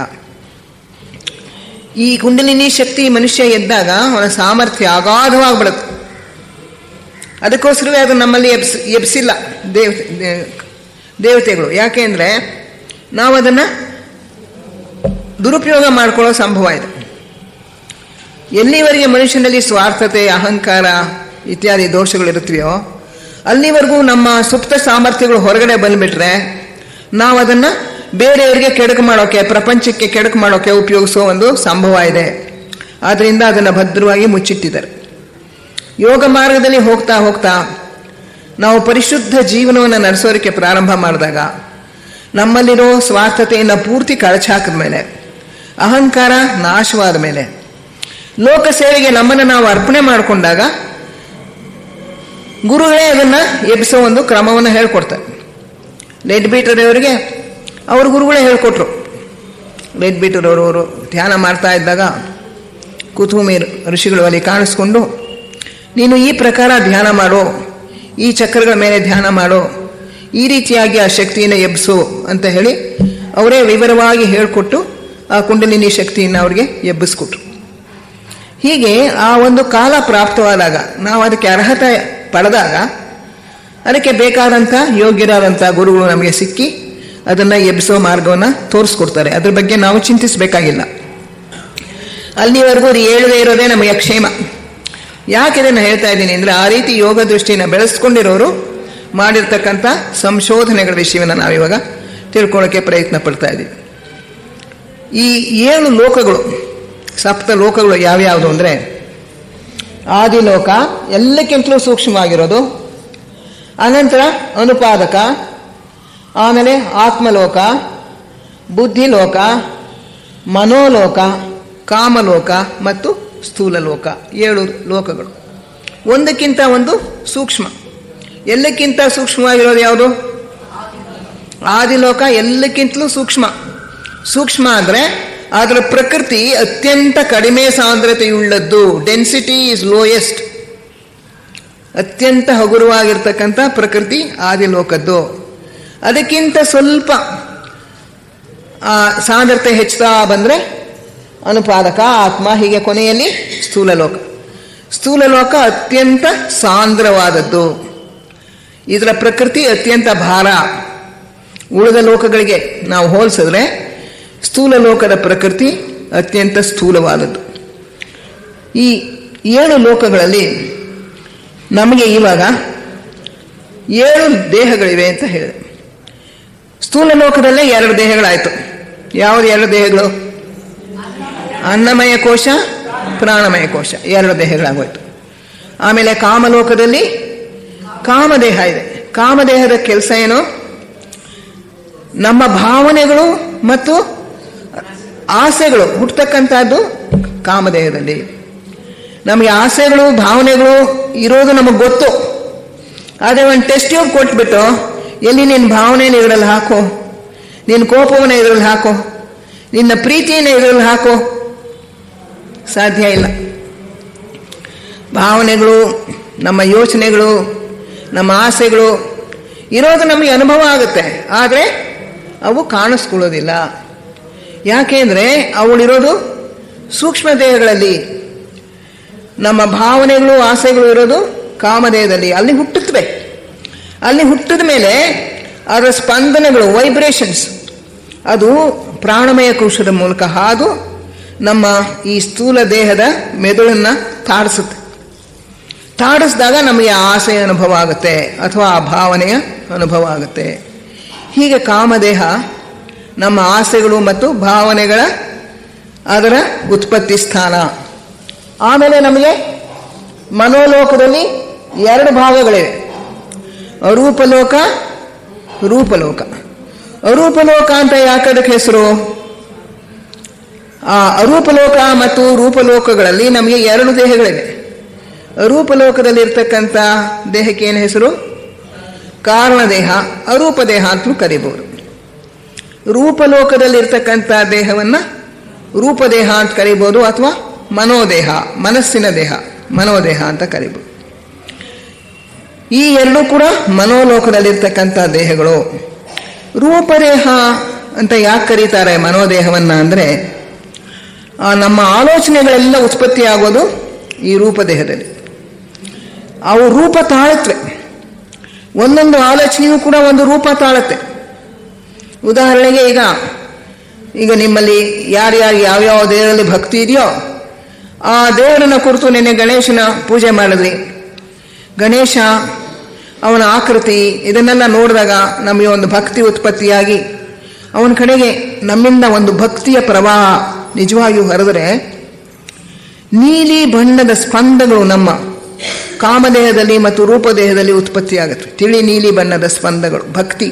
ಈ ಕುಂಡಲಿನಿ ಶಕ್ತಿ ಮನುಷ್ಯ ಎದ್ದಾಗ ಅವನ ಸಾಮರ್ಥ್ಯ ಅಗಾಧವಾಗಿಬಿಡುತ್ತೆ. ಅದಕ್ಕೋಸ್ಕರವೇ ಅದು ನಮ್ಮಲ್ಲಿ ಎಬ್ಸಿಲ್ಲ ದೇವತೆಗಳು. ಯಾಕೆ ಅಂದರೆ ನಾವು ಅದನ್ನು ದುರುಪಯೋಗ ಮಾಡ್ಕೊಳ್ಳೋ ಸಂಭವ ಇದೆ. ಎಲ್ಲಿವರೆಗೆ ಮನುಷ್ಯನಲ್ಲಿ ಸ್ವಾರ್ಥತೆ, ಅಹಂಕಾರ ಇತ್ಯಾದಿ ದೋಷಗಳಿರುತ್ತವೆಯೋ ಅಲ್ಲಿವರೆಗೂ ನಮ್ಮ ಸುಪ್ತ ಸಾಮರ್ಥ್ಯಗಳು ಹೊರಗಡೆ ಬಂದುಬಿಟ್ರೆ ನಾವು ಅದನ್ನು ಬೇರೆಯವರಿಗೆ ಕೆಡಕು ಮಾಡೋಕ್ಕೆ, ಪ್ರಪಂಚಕ್ಕೆ ಕೆಡಕು ಮಾಡೋಕ್ಕೆ ಉಪಯೋಗಿಸೋ ಒಂದು ಸಂಭವ ಇದೆ. ಆದ್ದರಿಂದ ಅದನ್ನು ಭದ್ರವಾಗಿ ಮುಚ್ಚಿಟ್ಟಿದ್ದಾರೆ. ಯೋಗ ಮಾರ್ಗದಲ್ಲಿ ಹೋಗ್ತಾ ಹೋಗ್ತಾ ನಾವು ಪರಿಶುದ್ಧ ಜೀವನವನ್ನು ನಡೆಸೋದಕ್ಕೆ ಪ್ರಾರಂಭ ಮಾಡಿದಾಗ ನಮ್ಮಲ್ಲಿರೋ ಸ್ವಾರ್ಥತೆಯನ್ನು ಪೂರ್ತಿ ಕಳಚಾಕಿದ ಮೇಲೆ, ಅಹಂಕಾರ ನಾಶವಾದ ಮೇಲೆ, ಲೋಕ ಸೇವೆಗೆ ನಮ್ಮನ್ನು ನಾವು ಅರ್ಪಣೆ ಮಾಡಿಕೊಂಡಾಗ ಗುರುಗಳೇ ಅದನ್ನು ಎಬ್ಬಿಸೋ ಒಂದು ಕ್ರಮವನ್ನು ಹೇಳ್ಕೊಡ್ತಾರೆ. ಲೆಡ್ಬಿಟರ್ ಅವರಿಗೆ ಅವ್ರ ಗುರುಗಳೇ ಹೇಳ್ಕೊಟ್ರು. ಲೆಡ್ಬಿಟರ್ ಅವರು ಧ್ಯಾನ ಮಾಡ್ತಾ ಇದ್ದಾಗ ಕುತುಮಿ ಋಷಿಗಳು ಅಲ್ಲಿ ಕಾಣಿಸ್ಕೊಂಡು, ನೀನು ಈ ಪ್ರಕಾರ ಧ್ಯಾನ ಮಾಡು, ಈ ಚಕ್ರಗಳ ಮೇಲೆ ಧ್ಯಾನ ಮಾಡು, ಈ ರೀತಿಯಾಗಿ ಆ ಶಕ್ತಿಯನ್ನು ಎಬ್ಬಿಸು ಅಂತ ಹೇಳಿ ಅವರೇ ವಿವರವಾಗಿ ಹೇಳಿಕೊಟ್ಟು ಆ ಕುಂಡಲಿನಿ ಶಕ್ತಿಯನ್ನು ಅವ್ರಿಗೆ ಎಬ್ಬಿಸ್ಕೊಟ್ರು. ಹೀಗೆ ಆ ಒಂದು ಕಾಲ ಪ್ರಾಪ್ತವಾದಾಗ, ನಾವು ಅದಕ್ಕೆ ಅರ್ಹತೆ ಪಡೆದಾಗ ಅದಕ್ಕೆ ಬೇಕಾದಂಥ ಯೋಗ್ಯರಾದಂಥ ಗುರುಗಳು ನಮಗೆ ಸಿಕ್ಕಿ ಅದನ್ನು ಎಬ್ಬಿಸೋ ಮಾರ್ಗವನ್ನು ತೋರಿಸ್ಕೊಡ್ತಾರೆ. ಅದ್ರ ಬಗ್ಗೆ ನಾವು ಚಿಂತಿಸಬೇಕಾಗಿಲ್ಲ. ಅಲ್ಲಿವರೆಗೂ ಅದು ಹೇಳದೇ ಇರೋದೇ ನಮಗೆ ಕ್ಷೇಮ. ಯಾಕೆ ಇದನ್ನು ಹೇಳ್ತಾ ಇದ್ದೀನಿ ಅಂದರೆ, ಆ ರೀತಿ ಯೋಗ ದೃಷ್ಟಿಯನ್ನು ಬೆಳೆಸ್ಕೊಂಡಿರೋರು ಮಾಡಿರ್ತಕ್ಕಂಥ ಸಂಶೋಧನೆಗಳ ವಿಷಯವನ್ನು ನಾವಿವಾಗ ತಿಳ್ಕೊಳ್ಳೋಕ್ಕೆ ಪ್ರಯತ್ನ ಪಡ್ತಾ ಇದ್ದೀವಿ. ಈ 7 ಲೋಕಗಳು, ಸಪ್ತ ಲೋಕಗಳು ಯಾವ್ಯಾವುದು ಅಂದರೆ, ಆದಿಲೋಕ ಎಲ್ಲಕ್ಕಿಂತಲೂ ಸೂಕ್ಷ್ಮವಾಗಿರೋದು, ಅನಂತರ ಅನುಪಾದಕ, ಆಮೇಲೆ ಆತ್ಮಲೋಕ, ಬುದ್ಧಿಲೋಕ, ಮನೋಲೋಕ, ಕಾಮಲೋಕ ಮತ್ತು ಸ್ಥೂಲಲೋಕ. 7 ಲೋಕಗಳು, ಒಂದಕ್ಕಿಂತ ಒಂದು ಸೂಕ್ಷ್ಮ. ಎಲ್ಲಕ್ಕಿಂತ ಸೂಕ್ಷ್ಮವಾಗಿರೋದು ಯಾವುದು? ಆದಿಲೋಕ ಎಲ್ಲಕ್ಕಿಂತಲೂ ಸೂಕ್ಷ್ಮ. ಸೂಕ್ಷ್ಮ ಅಂದರೆ ಅದರ ಪ್ರಕೃತಿ ಅತ್ಯಂತ ಕಡಿಮೆ ಸಾಂದ್ರತೆಯುಳ್ಳದ್ದು. Density is lowest. ಅತ್ಯಂತ ಹಗುರವಾಗಿರ್ತಕ್ಕಂಥ ಪ್ರಕೃತಿ ಆದಿಲೋಕದ್ದು. ಅದಕ್ಕಿಂತ ಸ್ವಲ್ಪ ಸಾಂದ್ರತೆ ಹೆಚ್ಚುತ್ತಾ ಬಂದರೆ ಅನುಪಾದಕ, ಆತ್ಮ, ಹೀಗೆ ಕೊನೆಯಲ್ಲಿ ಸ್ಥೂಲಲೋಕ. ಸ್ಥೂಲಲೋಕ ಅತ್ಯಂತ ಸಾಂದ್ರವಾದದ್ದು. ಇದರ ಪ್ರಕೃತಿ ಅತ್ಯಂತ ಭಾರ. ಉಳಿದ ಲೋಕಗಳಿಗೆ ನಾವು ಹೋಲಿಸಿದ್ರೆ ಸ್ಥೂಲ ಲೋಕದ ಪ್ರಕೃತಿ ಅತ್ಯಂತ ಸ್ಥೂಲವಾದದ್ದು. ಈ 7 ಲೋಕಗಳಲ್ಲಿ ನಮಗೆ ಇವಾಗ 7 ದೇಹಗಳಿವೆ ಅಂತ ಹೇಳಿದೆ. ಸ್ಥೂಲ ಲೋಕದಲ್ಲೇ 2 ದೇಹಗಳಾಯಿತು. ಯಾವುದು 2 ದೇಹಗಳು? ಅನ್ನಮಯ ಕೋಶ, ಪ್ರಾಣಮಯ ಕೋಶ, 2 ದೇಹಗಳಾಗೋಯ್ತು. ಆಮೇಲೆ ಕಾಮಲೋಕದಲ್ಲಿ ಕಾಮದೇಹ ಇದೆ. ಕಾಮದೇಹದ ಕೆಲಸ ಏನು? ನಮ್ಮ ಭಾವನೆಗಳು ಮತ್ತು ಆಸೆಗಳು ಹುಟ್ಟತಕ್ಕಂಥದ್ದು ಕಾಮದೇಹದಲ್ಲಿ. ನಮಗೆ ಆಸೆಗಳು ಭಾವನೆಗಳು ಇರೋದು ನಮಗೆ ಗೊತ್ತು. ಆದರೆ ಒಂದು ಟೆಸ್ಟ್ ಟ್ಯೂಬ್ ಕೊಟ್ಬಿಟ್ಟು ಎಲ್ಲಿ ನಿನ್ನ ಭಾವನೆಯನ್ನು ಇದರಲ್ಲಿ ಹಾಕೋ, ನಿನ್ನ ಕೋಪವನ್ನು ಇದರಲ್ಲಿ ಹಾಕೋ, ನಿನ್ನ ಪ್ರೀತಿಯನ್ನು ಇದರಲ್ಲಿ ಹಾಕೋ, ಸಾಧ್ಯ ಇಲ್ಲ. ಭಾವನೆಗಳು, ನಮ್ಮ ಯೋಚನೆಗಳು, ನಮ್ಮ ಆಸೆಗಳು ಇರೋದು ನಮಗೆ ಅನುಭವ ಆಗುತ್ತೆ. ಆದರೆ ಅವು ಕಾಣಿಸ್ಕೊಳ್ಳೋದಿಲ್ಲ. ಯಾಕೆಂದರೆ ಅವಳಿರೋದು ಸೂಕ್ಷ್ಮ ದೇಹಗಳಲ್ಲಿ. ನಮ್ಮ ಭಾವನೆಗಳು, ಆಸೆಗಳು ಇರೋದು ಕಾಮದೇಹದಲ್ಲಿ. ಅಲ್ಲಿ ಹುಟ್ಟುತ್ತವೆ. ಅಲ್ಲಿ ಹುಟ್ಟಿದ ಮೇಲೆ ಅದರ ಸ್ಪಂದನೆಗಳು, ವೈಬ್ರೇಷನ್ಸ್, ಅದು ಪ್ರಾಣಮಯ ಕೋಶದ ಮೂಲಕ ಹಾದು ನಮ್ಮ ಈ ಸ್ಥೂಲ ದೇಹದ ಮೆದುಳನ್ನು ತಾಡಿಸುತ್ತೆ. ತಾಡಿಸಿದಾಗ ನಮಗೆ ಆಸೆಯ ಅನುಭವ ಆಗುತ್ತೆ ಅಥವಾ ಆ ಭಾವನೆಯ ಅನುಭವ ಆಗುತ್ತೆ. ಹೀಗೆ ಕಾಮದೇಹ ನಮ್ಮ ಆಸೆಗಳು ಮತ್ತು ಭಾವನೆಗಳ ಅದರ ಉತ್ಪತ್ತಿ ಸ್ಥಾನ. ಆಮೇಲೆ ನಮಗೆ ಮನೋಲೋಕದಲ್ಲಿ 2 ಭಾಗಗಳಿವೆ, ಅರೂಪಲೋಕ, ರೂಪಲೋಕ. ಅರೂಪಲೋಕ ಅಂತ ಯಾಕೆ ಅದಕ್ಕೆ ಹೆಸರು? ಆ ಅರೂಪಲೋಕ ಮತ್ತು ರೂಪಲೋಕಗಳಲ್ಲಿ ನಮಗೆ 2 ದೇಹಗಳಿವೆ. ಅರೂಪಲೋಕದಲ್ಲಿರ್ತಕ್ಕಂಥ ದೇಹಕ್ಕೆ ಏನು ಹೆಸರು? ಕಾರಣದೇಹ, ಅರೂಪ ದೇಹ ಅಂತಲೂ ಕರಿಬಹುದು. ರೂಪಲೋಕದಲ್ಲಿರ್ತಕ್ಕಂಥ ದೇಹವನ್ನು ರೂಪದೇಹ ಅಂತ ಕರಿಬೋದು, ಅಥವಾ ಮನೋದೇಹ, ಮನಸ್ಸಿನ ದೇಹ, ಮನೋದೇಹ ಅಂತ ಕರಿಬೋದು. ಈ 2 ಕೂಡ ಮನೋಲೋಕದಲ್ಲಿರ್ತಕ್ಕಂಥ ದೇಹಗಳು. ರೂಪದೇಹ ಅಂತ ಯಾಕೆ ಕರೀತಾರೆ ಮನೋದೇಹವನ್ನ ಅಂದರೆ, ನಮ್ಮ ಆಲೋಚನೆಗಳೆಲ್ಲ ಉತ್ಪತ್ತಿ ಆಗೋದು ಈ ರೂಪದೇಹದಲ್ಲಿ. ಅವು ರೂಪ ತಾಳುತ್ತವೆ. ಒಂದೊಂದು ಆಲೋಚನೆಯೂ ಕೂಡ ಒಂದು ರೂಪ ತಾಳುತ್ತೆ. ಉದಾಹರಣೆಗೆ ಈಗ ನಿಮ್ಮಲ್ಲಿ ಯಾರ್ಯಾರು ಯಾವ್ಯಾವ ದೇವರಲ್ಲಿ ಭಕ್ತಿ ಇದೆಯೋ ಆ ದೇವರನ್ನ ಕುರಿತು ನಿನ್ನೆ ಗಣೇಶನ ಪೂಜೆ ಮಾಡಿದ್ರಿ. ಗಣೇಶ, ಅವನ ಆಕೃತಿ, ಇದನ್ನೆಲ್ಲ ನೋಡಿದಾಗ ನಮಗೆ ಒಂದು ಭಕ್ತಿ ಉತ್ಪತ್ತಿಯಾಗಿ ಅವನ ಕಡೆಗೆ ನಮ್ಮಿಂದ ಒಂದು ಭಕ್ತಿಯ ಪ್ರವಾಹ ನಿಜವಾಗಿಯೂ ಹರಿದರೆ ನೀಲಿ ಬಣ್ಣದ ಸ್ಪಂದಗಳು ನಮ್ಮ ಕಾಮದೇಹದಲ್ಲಿ ಮತ್ತು ರೂಪದೇಹದಲ್ಲಿ ಉತ್ಪತ್ತಿಯಾಗುತ್ತೆ. ತಿಳಿ ನೀಲಿ ಬಣ್ಣದ ಸ್ಪಂದಗಳು, ಭಕ್ತಿ.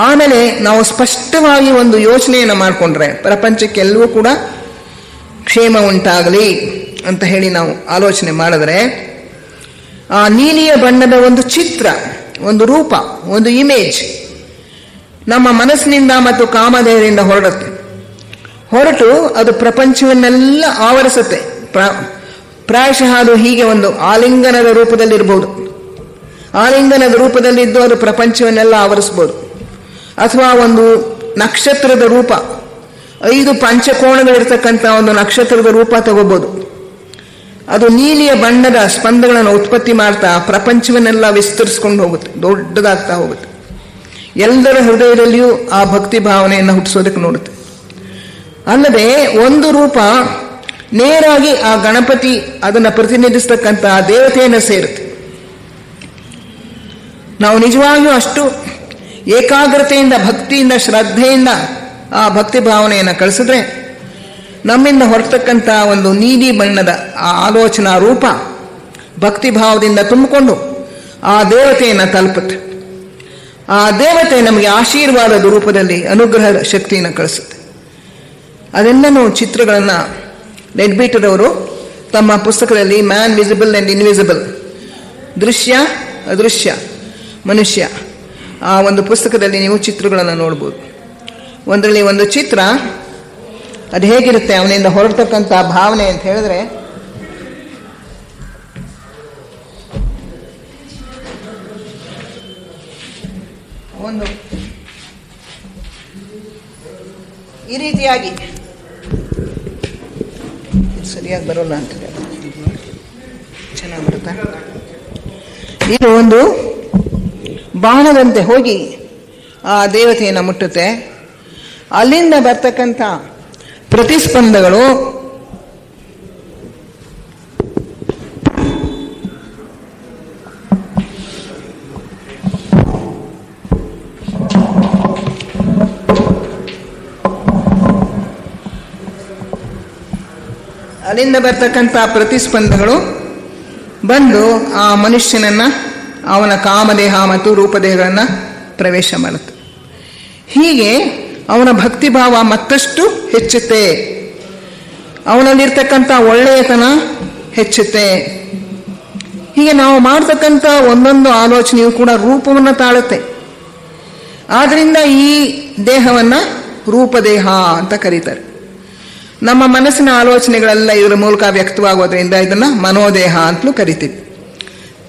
ಆಮೇಲೆ ನಾವು ಸ್ಪಷ್ಟವಾಗಿ ಒಂದು ಯೋಚನೆಯನ್ನು ಮಾಡಿಕೊಂಡ್ರೆ ಪ್ರಪಂಚಕ್ಕೆಲ್ಲವೂ ಕೂಡ ಕ್ಷೇಮ ಉಂಟಾಗಲಿ ಅಂತ ಹೇಳಿ ನಾವು ಆಲೋಚನೆ ಮಾಡಿದ್ರೆ ಆ ನೀಲಿಯ ಬಣ್ಣದ ಒಂದು ಚಿತ್ರ, ಒಂದು ರೂಪ, ಒಂದು ಇಮೇಜ್ ನಮ್ಮ ಮನಸ್ಸಿನಿಂದ ಮತ್ತು ಕಾಮದೇಹದಿಂದ ಹೊರಟು ಅದು ಪ್ರಪಂಚವನ್ನೆಲ್ಲ ಆವರಿಸುತ್ತೆ. ಪ್ರಾಯಶಃ ಅದು ಹೀಗೆ ಒಂದು ಆಲಿಂಗನದ ರೂಪದಲ್ಲಿರ್ಬೋದು. ಆಲಿಂಗನದ ರೂಪದಲ್ಲಿದ್ದು ಅದು ಪ್ರಪಂಚವನ್ನೆಲ್ಲ ಆವರಿಸ್ಬೋದು. ಅಥವಾ ಒಂದು ನಕ್ಷತ್ರದ ರೂಪ, 5 ಪಂಚಕೋಣಗಳಿರ್ತಕ್ಕಂಥ ಒಂದು ನಕ್ಷತ್ರದ ರೂಪ ತಗೋಬೋದು. ಅದು ನೀಲಿಯ ಬಣ್ಣದ ಸ್ಪಂದಗಳನ್ನು ಉತ್ಪತ್ತಿ ಮಾಡ್ತಾ ಪ್ರಪಂಚವನ್ನೆಲ್ಲ ವಿಸ್ತರಿಸ್ಕೊಂಡು ಹೋಗುತ್ತೆ, ದೊಡ್ಡದಾಗ್ತಾ ಹೋಗುತ್ತೆ. ಎಲ್ಲರ ಹೃದಯದಲ್ಲಿಯೂ ಆ ಭಕ್ತಿ ಭಾವನೆಯನ್ನು ಹುಟ್ಟಿಸೋದಕ್ಕೆ ನೋಡುತ್ತೆ. ಅಲ್ಲದೆ ಒಂದು ರೂಪ ನೇರಾಗಿ ಆ ಗಣಪತಿ, ಅದನ್ನು ಪ್ರತಿನಿಧಿಸ್ತಕ್ಕಂಥ ದೇವತೆಯನ್ನು ಸೇರುತ್ತೆ. ನಾವು ನಿಜವಾಗಿಯೂ ಅಷ್ಟು ಏಕಾಗ್ರತೆಯಿಂದ, ಭಕ್ತಿಯಿಂದ, ಶ್ರದ್ಧೆಯಿಂದ ಆ ಭಕ್ತಿ ಭಾವನೆಯನ್ನು ಕಳಿಸಿದ್ರೆ ನಮ್ಮಿಂದ ಹೊರತಕ್ಕಂಥ ಒಂದು ನೀಲಿ ಬಣ್ಣದ ಆ ಆಲೋಚನಾ ರೂಪ ಭಕ್ತಿ ಭಾವದಿಂದ ತುಂಬಿಕೊಂಡು ಆ ದೇವತೆಯನ್ನು ತಲುಪುತ್ತೆ. ಆ ದೇವತೆ ನಮಗೆ ಆಶೀರ್ವಾದದ ರೂಪದಲ್ಲಿ ಅನುಗ್ರಹದ ಶಕ್ತಿಯನ್ನು ಕಳಿಸುತ್ತೆ. ಅದೆಲ್ಲನೂ ಚಿತ್ರಗಳನ್ನು ಲೆಡ್ಬೀಟರವರು ತಮ್ಮ ಪುಸ್ತಕದಲ್ಲಿ ಮ್ಯಾನ್ ವಿಸಿಬಲ್ ಆ್ಯಂಡ್ ಇನ್ವಿಸಿಬಲ್, ದೃಶ್ಯ ಅದೃಶ್ಯ ಮನುಷ್ಯ, ಆ ಒಂದು ಪುಸ್ತಕದಲ್ಲಿ ನೀವು ಚಿತ್ರಗಳನ್ನು ನೋಡ್ಬೋದು. ಒಂದರಲ್ಲಿ ಒಂದು ಚಿತ್ರ, ಅದು ಹೇಗಿರುತ್ತೆ ಅವನಿಂದ ಹೊರಡ್ತಕ್ಕಂಥ ಭಾವನೆ ಅಂತ ಹೇಳಿದ್ರೆ, ಒಂದು ಈ ರೀತಿಯಾಗಿ ಸರಿಯಾಗಿ ಬರೋಲ್ಲ ಅಂತಿದೆ, ಚೆನ್ನಾಗಿ ಬರುತ್ತಾ? ಇದು ಒಂದು ಬಾಣದಂತೆ ಹೋಗಿ ಆ ದೇವತೆಯನ್ನು ಮುಟ್ಟುತ್ತೆ. ಅಲ್ಲಿಂದ ಬರ್ತಕ್ಕಂಥ ಪ್ರತಿಸ್ಪಂದಗಳು ಬಂದು ಆ ಮನುಷ್ಯನನ್ನ ಅವನ ಕಾಮದೇಹ ಮತ್ತು ರೂಪದೇಹಗಳನ್ನು ಪ್ರವೇಶ ಮಾಡುತ್ತೆ. ಹೀಗೆ ಅವನ ಭಕ್ತಿಭಾವ ಮತ್ತಷ್ಟು ಹೆಚ್ಚುತ್ತೆ, ಅವನಲ್ಲಿರ್ತಕ್ಕಂಥ ಒಳ್ಳೆಯತನ ಹೆಚ್ಚುತ್ತೆ. ಹೀಗೆ ನಾವು ಮಾಡ್ತಕ್ಕಂಥ ಒಂದೊಂದು ಆಲೋಚನೆಯು ಕೂಡ ರೂಪವನ್ನು ತಾಳುತ್ತೆ. ಆದ್ದರಿಂದ ಈ ದೇಹವನ್ನು ರೂಪದೇಹ ಅಂತ ಕರೀತಾರೆ. ನಮ್ಮ ಮನಸ್ಸಿನ ಆಲೋಚನೆಗಳೆಲ್ಲ ಇದರ ಮೂಲಕ ವ್ಯಕ್ತವಾಗೋದ್ರಿಂದ ಇದನ್ನು ಮನೋದೇಹ ಅಂತಲೂ ಕರಿತೀವಿ.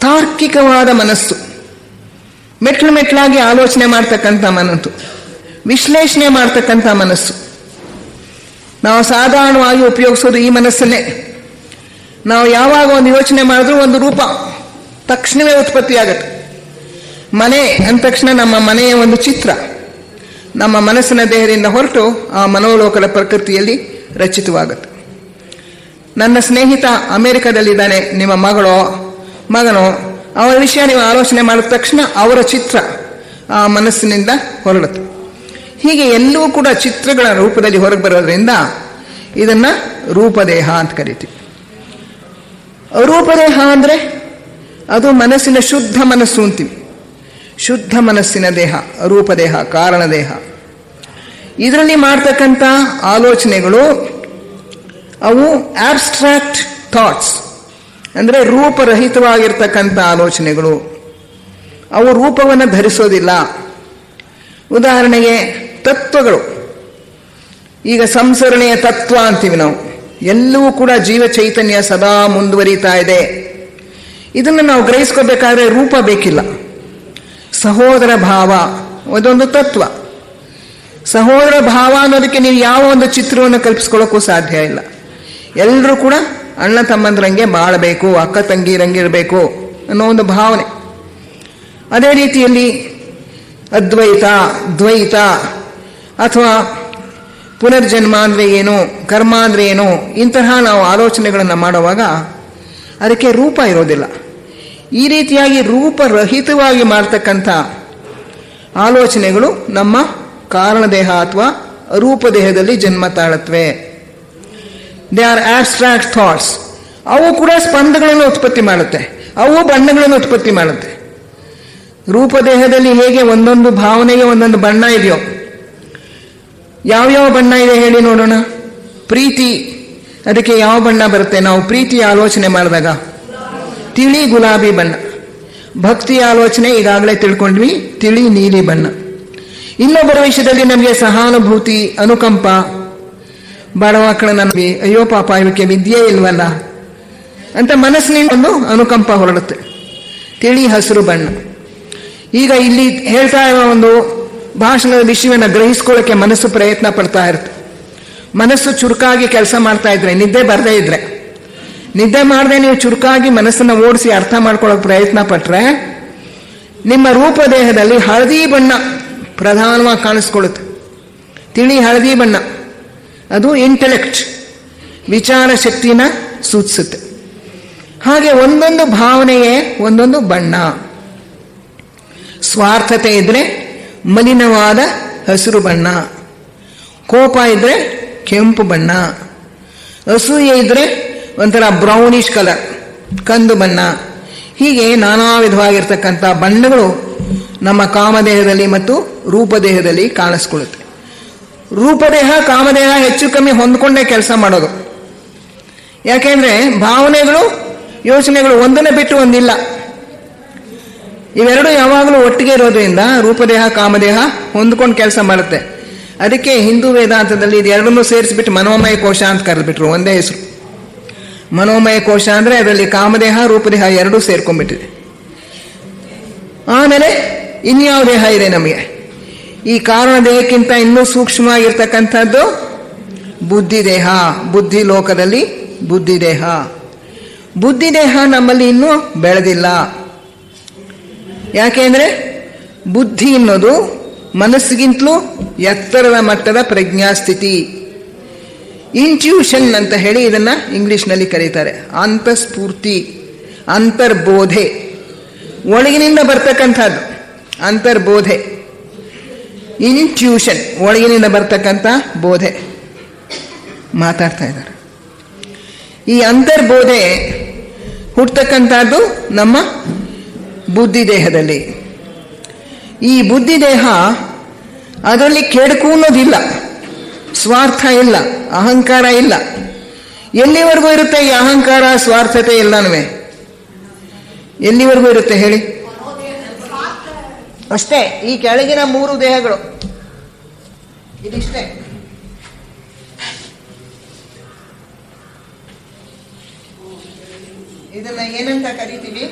ತಾರ್ಕಿಕವಾದ ಮನಸ್ಸು, ಮೆಟ್ಲಾಗಿ ಆಲೋಚನೆ ಮಾಡ್ತಕ್ಕಂಥ ಮನಸ್ಸು, ವಿಶ್ಲೇಷಣೆ ಮಾಡ್ತಕ್ಕಂಥ ಮನಸ್ಸು. ನಾವು ಸಾಧಾರಣವಾಗಿ ಉಪಯೋಗಿಸೋದು ಈ ಮನಸ್ಸನ್ನೇ. ನಾವು ಯಾವಾಗ ಒಂದು ಯೋಚನೆ ಮಾಡಿದ್ರೂ ಒಂದು ರೂಪ ತಕ್ಷಣವೇ ಉತ್ಪತ್ತಿಯಾಗತ್ತೆ. ಮನೆ ಅಂದ ತಕ್ಷಣ ನಮ್ಮ ಮನೆಯ ಒಂದು ಚಿತ್ರ ನಮ್ಮ ಮನಸ್ಸಿನ ದೇಹದಿಂದ ಹೊರಟು ಆ ಮನೋಲೋಕದ ಪ್ರಕೃತಿಯಲ್ಲಿ ರಚಿತವಾಗುತ್ತೆ. ನನ್ನ ಸ್ನೇಹಿತ ಅಮೆರಿಕದಲ್ಲಿದ್ದಾನೆ, ನಿಮ್ಮ ಮಗನೋ ಅವರ ವಿಷಯ ನೀವು ಆಲೋಚನೆ ಮಾಡಿದ ತಕ್ಷಣ ಅವರ ಚಿತ್ರ ಆ ಮನಸ್ಸಿನಿಂದ ಹೊರಡುತ್ತೆ. ಹೀಗೆ ಎಲ್ಲವೂ ಕೂಡ ಚಿತ್ರಗಳ ರೂಪದಲ್ಲಿ ಹೊರಗೆ ಬರೋದ್ರಿಂದ ಇದನ್ನು ರೂಪದೇಹ ಅಂತ ಕರಿತೀವಿ. ರೂಪದೇಹ ಅಂದರೆ ಅದು ಮನಸ್ಸಿನ ಶುದ್ಧ ಮನಸ್ಸು ಅಂತೀವಿ. ಶುದ್ಧ ಮನಸ್ಸಿನ ದೇಹ ರೂಪದೇಹ, ಕಾರಣದೇಹ. ಇದರಲ್ಲಿ ಮಾಡ್ತಕ್ಕಂಥ ಆಲೋಚನೆಗಳು ಅವು ಆಬ್ಸ್ಟ್ರಾಕ್ಟ್ ಥಾಟ್ಸ್, ಅಂದರೆ ರೂಪರಹಿತವಾಗಿರ್ತಕ್ಕಂಥ ಆಲೋಚನೆಗಳು. ಅವು ರೂಪವನ್ನು ಧರಿಸೋದಿಲ್ಲ. ಉದಾಹರಣೆಗೆ ತತ್ವಗಳು, ಈಗ ಸಂಸರಣೆಯ ತತ್ವ ಅಂತೀವಿ ನಾವು. ಎಲ್ಲವೂ ಕೂಡ ಜೀವ ಚೈತನ್ಯ ಸದಾ ಮುಂದುವರಿತಾ ಇದೆ. ಇದನ್ನು ನಾವು ಗ್ರಹಿಸ್ಕೋಬೇಕಾದ್ರೆ ರೂಪ ಬೇಕಿಲ್ಲ. ಸಹೋದರ ಭಾವ ಅದೊಂದು ತತ್ವ. ಸಹೋದರ ಭಾವ ಅನ್ನೋದಕ್ಕೆ ನೀವು ಯಾವ ಒಂದು ಚಿತ್ರವನ್ನು ಕಲ್ಪಿಸ್ಕೊಳ್ಳೋಕ್ಕೂ ಸಾಧ್ಯ ಇಲ್ಲ. ಎಲ್ಲರೂ ಕೂಡ ಅಣ್ಣ ತಮ್ಮಂದ್ರಂಗೆ ಬಾಳಬೇಕು, ಅಕ್ಕ ತಂಗಿರಂಗಿರಬೇಕು ಅನ್ನೋ ಒಂದು ಭಾವನೆ. ಅದೇ ರೀತಿಯಲ್ಲಿ ಅದ್ವೈತ, ದ್ವೈತ ಅಥವಾ ಪುನರ್ಜನ್ಮ ಅಂದರೆ ಏನು, ಕರ್ಮ ಅಂದರೆ ಏನು, ಇಂತಹ ನಾವು ಆಲೋಚನೆಗಳನ್ನು ಮಾಡುವಾಗ ಅದಕ್ಕೆ ರೂಪ ಇರೋದಿಲ್ಲ. ಈ ರೀತಿಯಾಗಿ ರೂಪರಹಿತವಾಗಿ ಮಾಡ್ತಕ್ಕಂಥ ಆಲೋಚನೆಗಳು ನಮ್ಮ ಕಾರಣದೇಹ ಅಥವಾ ರೂಪದೇಹದಲ್ಲಿ ಜನ್ಮ ತಾಳತ್ವೆ. They are abstract thoughts. ಅವು ಕೂಡ ಸ್ಪಂದಗಳನ್ನು ಉತ್ಪತ್ತಿ ಮಾಡುತ್ತೆ, ಅವು ಬಣ್ಣಗಳನ್ನು ಉತ್ಪತ್ತಿ ಮಾಡುತ್ತೆ. ರೂಪದೇಹದಲ್ಲಿ ಹೇಗೆ ಒಂದೊಂದು ಭಾವನೆಗೆ ಒಂದೊಂದು ಬಣ್ಣ ಇದೆಯೋ, ಯಾವ್ಯಾವ ಬಣ್ಣ ಇದೆ ಹೇಳಿ ನೋಡೋಣ. ಪ್ರೀತಿ, ಅದಕ್ಕೆ ಯಾವ ಬಣ್ಣ ಬರುತ್ತೆ? ನಾವು ಪ್ರೀತಿಯ ಆಲೋಚನೆ ಮಾಡಿದಾಗ ತಿಳಿ ಗುಲಾಬಿ ಬಣ್ಣ. ಭಕ್ತಿಯ ಆಲೋಚನೆ ಈಗಾಗಲೇ ತಿಳ್ಕೊಂಡ್ವಿ, ತಿಳಿ ನೀಲಿ ಬಣ್ಣ. ಇನ್ನೊಬ್ಬರ ವಿಷಯದಲ್ಲಿ ನಮಗೆ ಸಹಾನುಭೂತಿ, ಅನುಕಂಪ, ಬಡವಕ್ಕಳ ನನಗೆ ಅಯ್ಯೋ ಪಾಪ ಇವಕ್ಕೆ ವಿದ್ಯೆ ಇಲ್ವಲ್ಲ ಅಂತ ಮನಸ್ಸಿನಿಂದ ಒಂದು ಅನುಕಂಪ ಹೊರಡುತ್ತೆ, ತಿಳಿ ಹಸಿರು ಬಣ್ಣ. ಈಗ ಇಲ್ಲಿ ಹೇಳ್ತಾ ಇರೋ ಒಂದು ಭಾಷಣದ ವಿಷಯವನ್ನು ಗ್ರಹಿಸ್ಕೊಳ್ಳೋಕ್ಕೆ ಮನಸ್ಸು ಪ್ರಯತ್ನ ಪಡ್ತಾ ಇರುತ್ತೆ. ಮನಸ್ಸು ಚುರುಕಾಗಿ ಕೆಲಸ ಮಾಡ್ತಾ ಇದ್ರೆ, ನಿದ್ದೆ ಬರದೇ ಇದ್ರೆ, ನಿದ್ದೆ ಮಾಡದೆ ನೀವು ಚುರುಕಾಗಿ ಮನಸ್ಸನ್ನು ಓಡಿಸಿ ಅರ್ಥ ಮಾಡ್ಕೊಳ್ಳೋಕೆ ಪ್ರಯತ್ನ ಪಟ್ಟರೆ ನಿಮ್ಮ ರೂಪದೇಹದಲ್ಲಿ ಹಳದಿ ಬಣ್ಣ ಪ್ರಧಾನವಾಗಿ ಕಾಣಿಸ್ಕೊಳ್ಳುತ್ತೆ. ತಿಳಿ ಹಳದಿ ಬಣ್ಣ ಅದು ಇಂಟೆಲೆಕ್ಟ್, ವಿಚಾರ ಶಕ್ತಿನ ಸೂಚಿಸುತ್ತೆ. ಹಾಗೆ ಒಂದೊಂದು ಭಾವನೆಯೇ ಒಂದೊಂದು ಬಣ್ಣ. ಸ್ವಾರ್ಥತೆ ಇದ್ರೆ ಮಲಿನವಾದ ಹಸಿರು ಬಣ್ಣ, ಕೋಪ ಇದ್ರೆ ಕೆಂಪು ಬಣ್ಣ, ಅಸೂಯೆ ಇದ್ರೆ ಒಂಥರ ಬ್ರೌನಿಷ್ ಕಲರ್, ಕಂದು ಬಣ್ಣ. ಹೀಗೆ ನಾನಾ ವಿಧವಾಗಿರ್ತಕ್ಕಂಥ ಬಣ್ಣಗಳು ನಮ್ಮ ಕಾಮದೇಹದಲ್ಲಿ ಮತ್ತು ರೂಪದೇಹದಲ್ಲಿ ಕಾಣಿಸ್ಕೊಳ್ಳುತ್ತೆ. ರೂಪದೇಹ ಕಾಮದೇಹ ಹೆಚ್ಚು ಕಮ್ಮಿ ಹೊಂದ್ಕೊಂಡೇ ಕೆಲಸ ಮಾಡೋದು. ಯಾಕೆಂದ್ರೆ ಭಾವನೆಗಳು, ಯೋಚನೆಗಳು ಒಂದನ್ನು ಬಿಟ್ಟು ಒಂದಿಲ್ಲ. ಇವೆರಡು ಯಾವಾಗಲೂ ಒಟ್ಟಿಗೆ ಇರೋದ್ರಿಂದ ರೂಪದೇಹ ಕಾಮದೇಹ ಹೊಂದ್ಕೊಂಡು ಕೆಲಸ ಮಾಡುತ್ತೆ. ಅದಕ್ಕೆ ಹಿಂದೂ ವೇದಾಂತದಲ್ಲಿ ಇದೆರಡನ್ನೂ ಸೇರಿಸ್ಬಿಟ್ಟು ಮನೋಮಯ ಕೋಶ ಅಂತ ಕರೆದ್ಬಿಟ್ರು, ಒಂದೇ ಹೆಸರು. ಮನೋಮಯ ಕೋಶ ಅಂದರೆ ಅದರಲ್ಲಿ ಕಾಮದೇಹ ರೂಪದೇಹ ಎರಡೂ ಸೇರ್ಕೊಂಡ್ಬಿಟ್ಟಿದೆ. ಆಮೇಲೆ ಇನ್ಯಾವ ದೇಹ ಇದೆ ನಮಗೆ? ಈ ಕಾರಣ ದೇಹಕ್ಕಿಂತ ಇನ್ನೂ ಸೂಕ್ಷ್ಮವಾಗಿರ್ತಕ್ಕಂಥದ್ದು ಬುದ್ಧಿದೇಹ. ಬುದ್ಧಿ ಲೋಕದಲ್ಲಿ ಬುದ್ಧಿದೇಹ. ಬುದ್ಧಿದೇಹ ನಮ್ಮಲ್ಲಿ ಇನ್ನೂ ಬೆಳೆದಿಲ್ಲ. ಯಾಕೆಂದ್ರೆ ಬುದ್ಧಿ ಅನ್ನೋದು ಮನಸ್ಸಿಗಿಂತಲೂ ಎತ್ತರದ ಮಟ್ಟದ ಪ್ರಜ್ಞಾಸ್ಥಿತಿ. ಇಂಟ್ಯೂಷನ್ ಅಂತ ಹೇಳಿ ಇದನ್ನ ಇಂಗ್ಲಿಷ್ನಲ್ಲಿ ಕರೀತಾರೆ. ಅಂತಸ್ಫೂರ್ತಿ, ಅಂತರ್ಬೋಧೆ, ಒಳಗಿನಿಂದ ಬರ್ತಕ್ಕಂಥದ್ದು ಅಂತರ್ಬೋಧೆ. ಇಂಟ್ಯೂಷನ್, ಒಳಗಿನಿಂದ ಬರ್ತಕ್ಕಂಥ ಬೋಧೆ. ಮಾತಾಡ್ತಾ ಇದ್ದಾರೆ. ಈ ಅಂತರ್ಬೋಧೆ ಹುಟ್ಟತಕ್ಕಂಥದ್ದು ನಮ್ಮ ಬುದ್ಧಿದೇಹದಲ್ಲಿ. ಈ ಬುದ್ಧಿದೇಹ, ಅದರಲ್ಲಿ ಕೆಡುಕು ಅನ್ನೋದಿಲ್ಲ, ಸ್ವಾರ್ಥ ಇಲ್ಲ, ಅಹಂಕಾರ ಇಲ್ಲ. ಎಲ್ಲಿವರೆಗೂ ಇರುತ್ತೆ ಈ ಅಹಂಕಾರ, ಸ್ವಾರ್ಥತೆ ಎಲ್ಲನೂ? ಎಲ್ಲಿವರೆಗೂ ಇರುತ್ತೆ ಹೇಳಿ? ಅಷ್ಟೇ. ಈ ಕೆಳಗಿನ 3 ದೇಹಗಳು ಇದಿಷ್ಟೇ. ಇದನ್ನ ಏನಂತ ಕರಿತೀವಿ?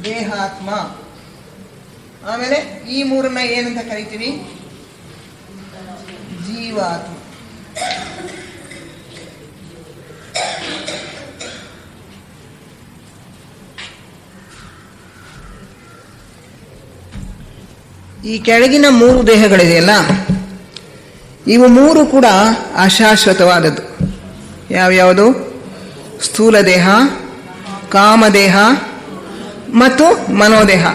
ದೇಹಾತ್ಮ. ಆಮೇಲೆ ಈ 3ನ್ನ ಏನಂತ ಕರಿತೀವಿ? ಜೀವಾತ್ಮ. ಈ ಕೆಳಗಿನ 3 ದೇಹಗಳಿದೆಯಲ್ಲ, ಇವು 3 ಕೂಡ ಅಶಾಶ್ವತವಾದದ್ದು. ಯಾವ್ಯಾವುದು? ಸ್ಥೂಲ ದೇಹ, ಕಾಮದೇಹ ಮತ್ತು ಮನೋದೇಹ.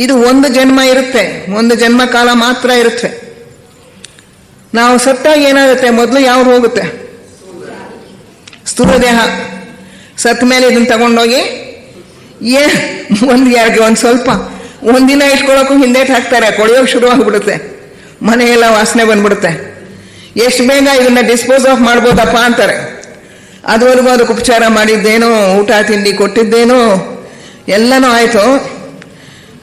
ಇದು ಒಂದು ಜನ್ಮ ಇರುತ್ತೆ, ಒಂದು ಜನ್ಮ ಕಾಲ ಮಾತ್ರ ಇರುತ್ತೆ. ನಾವು ಸತ್ತಾಗ ಏನಾಗುತ್ತೆ? ಮೊದಲು ಯಾವ್ದು ಹೋಗುತ್ತೆ? ಸ್ಥೂಲ ದೇಹ. ಸತ್ತ ಮೇಲೆ ಇದನ್ನು ತಗೊಂಡೋಗಿ ಒಂದು ಸ್ವಲ್ಪ ಒಂದಿನ ಇಟ್ಕೊಳ್ಳೋಕ್ಕೂ ಹಿಂದೇಟ್ ಹಾಕ್ತಾರೆ, ಕೊಳೆಯೋಕೆ ಶುರುವಾಗ್ಬಿಡುತ್ತೆ, ಮನೆಯೆಲ್ಲ ವಾಸನೆ ಬಂದ್ಬಿಡುತ್ತೆ. ಎಷ್ಟು ಬೇಗ ಇದನ್ನ ಡಿಸ್ಪೋಸ್ ಆಫ್ ಮಾಡ್ಬೋದಪ್ಪ ಅಂತಾರೆ. ಅದುವರೆಗೂ ಅದಕ್ಕೆ ಉಪಚಾರ ಮಾಡಿದ್ದೇನೋ, ಊಟ ತಿಂಡಿ ಕೊಟ್ಟಿದ್ದೇನೋ ಎಲ್ಲನೂ ಆಯಿತು.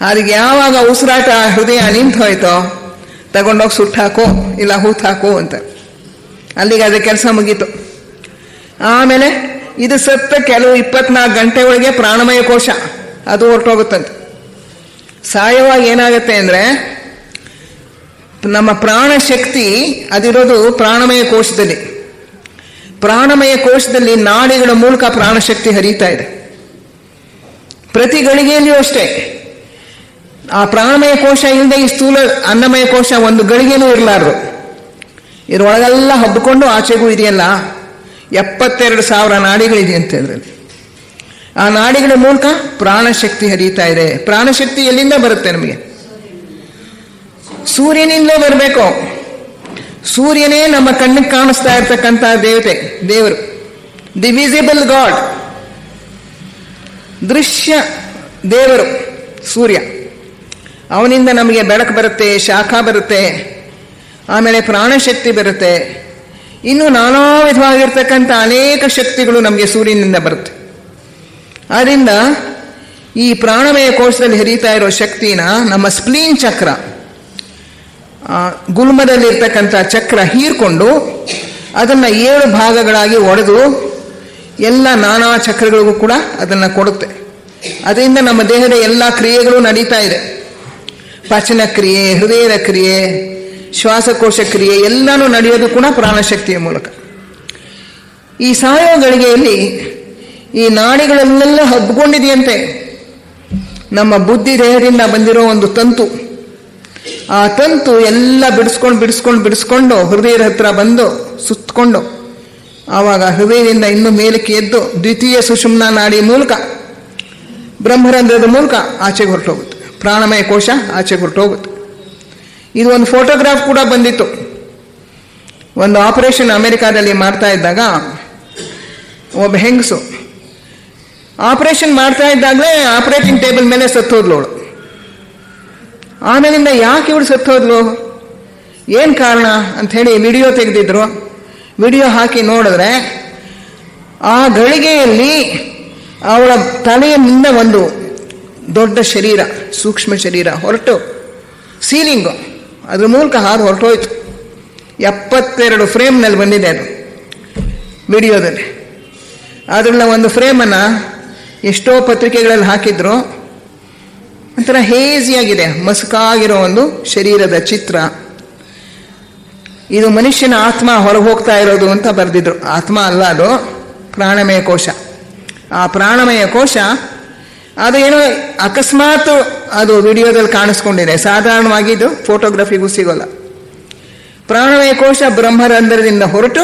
ಅದಕ್ಕೆ ಯಾವಾಗ ಉಸಿರಾಟ, ಹೃದಯ ನಿಂತು ಹೋಯ್ತೋ, ತಗೊಂಡೋಗಿ ಸುಟ್ಟಾಕೋ ಇಲ್ಲ ಹೂತಾಕೋ ಅಂತ, ಅಲ್ಲಿಗೆ ಅದೇ ಕೆಲಸ ಮುಗೀತು. ಆಮೇಲೆ ಇದು ಸತ್ತ ಕೆಲವು 24 ಗಂಟೆ ಒಳಗೆ ಪ್ರಾಣಮಯ ಕೋಶ ಅದು ಹೊರಟೋಗುತ್ತಂತೆ. ಸಾಯವಾಗ ಏನಾಗುತ್ತೆ ಅಂದರೆ, ನಮ್ಮ ಪ್ರಾಣ ಶಕ್ತಿ ಅದಿರೋದು ಪ್ರಾಣಮಯ ಕೋಶದಲ್ಲಿ. ಪ್ರಾಣಮಯ ಕೋಶದಲ್ಲಿ ನಾಡಿಗಳ ಮೂಲಕ ಪ್ರಾಣಶಕ್ತಿ ಹರಿತಾ ಇದೆ. ಪ್ರತಿ ಗಳಿಗೆಯಲ್ಲಿಯೂ ಅಷ್ಟೇ. ಆ ಪ್ರಾಣಮಯ ಕೋಶ ಇಲ್ಲದೆ ಈ ಸ್ಥೂಲ ಅನ್ನಮಯ ಕೋಶ ಒಂದು ಗಳಿಗೆನೂ ಇರಲಾರ್ದು. ಇದರೊಳಗೆಲ್ಲ ಹಬ್ಬಿಕೊಂಡು ಆಚೆಗೂ ಇದೆಯಲ್ಲ, 72,000 ನಾಡಿಗಳಿದೆಯಂತೆ ಅದರಲ್ಲಿ. ಆ ನಾಡಿಗಳ ಮೂಲಕ ಪ್ರಾಣಶಕ್ತಿ ಹರಿತಾ ಇದೆ. ಪ್ರಾಣಶಕ್ತಿ ಎಲ್ಲಿಂದ ಬರುತ್ತೆ ನಮಗೆ? ಸೂರ್ಯನಿಂದಲೇ ಬರಬೇಕು. ಸೂರ್ಯನೇ ನಮ್ಮ ಕಣ್ಣಿಗೆ ಕಾಣಿಸ್ತಾ ಇರ್ತಕ್ಕಂಥ ದೇವರು. ದಿ ವಿಸಿಬಲ್ ಗಾಡ್, ದೃಶ್ಯ ದೇವರು ಸೂರ್ಯ. ಅವನಿಂದ ನಮಗೆ ಬೆಳಕು ಬರುತ್ತೆ, ಶಾಖ ಬರುತ್ತೆ, ಆಮೇಲೆ ಪ್ರಾಣಶಕ್ತಿ ಬರುತ್ತೆ. ಇನ್ನು ನಾನಾ ವಿಧವಾಗಿರ್ತಕ್ಕಂಥ ಅನೇಕ ಶಕ್ತಿಗಳು ನಮಗೆ ಸೂರ್ಯನಿಂದ ಬರುತ್ತೆ. ಆದ್ದರಿಂದ ಈ ಪ್ರಾಣಮಯ ಕೋಶದಲ್ಲಿ ಹರಿತಾ ಇರೋ ಶಕ್ತಿನ ನಮ್ಮ ಸ್ಪ್ಲೀನ್ ಚಕ್ರ, ಗುಲ್ಮದಲ್ಲಿರ್ತಕ್ಕಂಥ ಚಕ್ರ ಹೀರ್ಕೊಂಡು ಅದನ್ನು 7 ಭಾಗಗಳಾಗಿ ಒಡೆದು ಎಲ್ಲ ನಾನಾ ಚಕ್ರಗಳಿಗೂ ಕೂಡ ಅದನ್ನು ಕೊಡುತ್ತೆ. ಅದರಿಂದ ನಮ್ಮ ದೇಹದ ಎಲ್ಲ ಕ್ರಿಯೆಗಳು ನಡೀತಾ ಇದೆ. ಪಚನ ಕ್ರಿಯೆ, ಹೃದಯದ ಕ್ರಿಯೆ, ಶ್ವಾಸಕೋಶ ಕ್ರಿಯೆ ಎಲ್ಲನೂ ನಡೆಯೋದು ಕೂಡ ಪ್ರಾಣಶಕ್ತಿಯ ಮೂಲಕ. ಈ ಸಾಯೋ ಗಳಿಗೆಯಲ್ಲಿ ಈ ನಾಡಿಗಳಲ್ಲೆಲ್ಲ ಹಬ್ಕೊಂಡಿದೆಯಂತೆ ನಮ್ಮ ಬುದ್ಧಿ ದೇಹದಿಂದ ಬಂದಿರೋ ಒಂದು ತಂತು. ಆ ತಂತು ಎಲ್ಲ ಬಿಡಿಸ್ಕೊಂಡು ಹೃದಯದ ಹತ್ರ ಬಂದು ಸುತ್ತಕೊಂಡು, ಆವಾಗ ಹೃದಯದಿಂದ ಇನ್ನು ಮೇಲಕ್ಕೆ ಎದ್ದು ದ್ವಿತೀಯ ಸುಷುಮ್ನ ನಾಡಿ ಮೂಲಕ, ಬ್ರಹ್ಮರಂಧ್ರದ ಮೂಲಕ ಆಚೆಗೆ ಹೊರಟೋಗುತ್ತೆ. ಪ್ರಾಣಮಯ ಕೋಶ ಆಚೆಗೆ ಹೊರಟೋಗುತ್ತೆ. ಇದು ಒಂದು ಫೋಟೋಗ್ರಾಫ್ ಕೂಡ ಬಂದಿತ್ತು. ಒಂದು ಆಪರೇಷನ್ ಅಮೆರಿಕಾದಲ್ಲಿ ಮಾಡ್ತಾ ಇದ್ದಾಗ ಒಬ್ಬ ಹೆಂಗಸು ಆಪರೇಷನ್ ಮಾಡ್ತಾ ಇದ್ದಾಗಲೇ ಆಪರೇಟಿಂಗ್ ಟೇಬಲ್ ಮೇಲೆ ಸತ್ತೋದ್ಲು ಅವಳು. ಆಮೇಲಿಂದ ಯಾಕೆ ಇವಳು ಸತ್ತೋದ್ಲು, ಏನು ಕಾರಣ ಅಂಥೇಳಿ ವಿಡಿಯೋ ತೆಗೆದಿದ್ರು. ವಿಡಿಯೋ ಹಾಕಿ ನೋಡಿದ್ರೆ ಆ ಗಳಿಗೆಯಲ್ಲಿ ಅವಳ ತಲೆಯಿಂದ ಒಂದು ದೊಡ್ಡ ಶರೀರ, ಸೂಕ್ಷ್ಮ ಶರೀರ ಹೊರಟು ಸೀಲಿಂಗು ಅದ್ರ ಮೂಲಕ ಹಾರು ಹೊರಟೋಯ್ತು. 72 ಫ್ರೇಮ್ನಲ್ಲಿ ಬಂದಿದೆ ಅದು ವಿಡಿಯೋದಲ್ಲಿ. ಅದರಲ್ಲಿ ಒಂದು ಫ್ರೇಮನ್ನು ಎಷ್ಟೋ ಪತ್ರಿಕೆಗಳಲ್ಲಿ ಹಾಕಿದ್ರು. ಒಂಥರ ಹೇಜಿಯಾಗಿದೆ, ಮಸುಕಾಗಿರೋ ಒಂದು ಶರೀರದ ಚಿತ್ರ. ಇದು ಮನುಷ್ಯನ ಆತ್ಮ ಹೊರಗೆ ಹೋಗ್ತಾ ಇರೋದು ಅಂತ ಬರೆದಿದ್ರು. ಆತ್ಮ ಅಲ್ಲ, ಅದು ಪ್ರಾಣಮಯ ಕೋಶ. ಆ ಪ್ರಾಣಮಯ ಕೋಶ ಅದು ಏನೋ ಅಕಸ್ಮಾತ್ ಅದು ವಿಡಿಯೋದಲ್ಲಿ ಕಾಣಿಸ್ಕೊಂಡಿದೆ. ಸಾಧಾರಣವಾಗಿ ಇದು ಫೋಟೋಗ್ರಫಿಗೂ ಸಿಗೋಲ್ಲ. ಪ್ರಾಣಮಯ ಕೋಶ ಬ್ರಹ್ಮರಂಧ್ರದಿಂದ ಹೊರಟು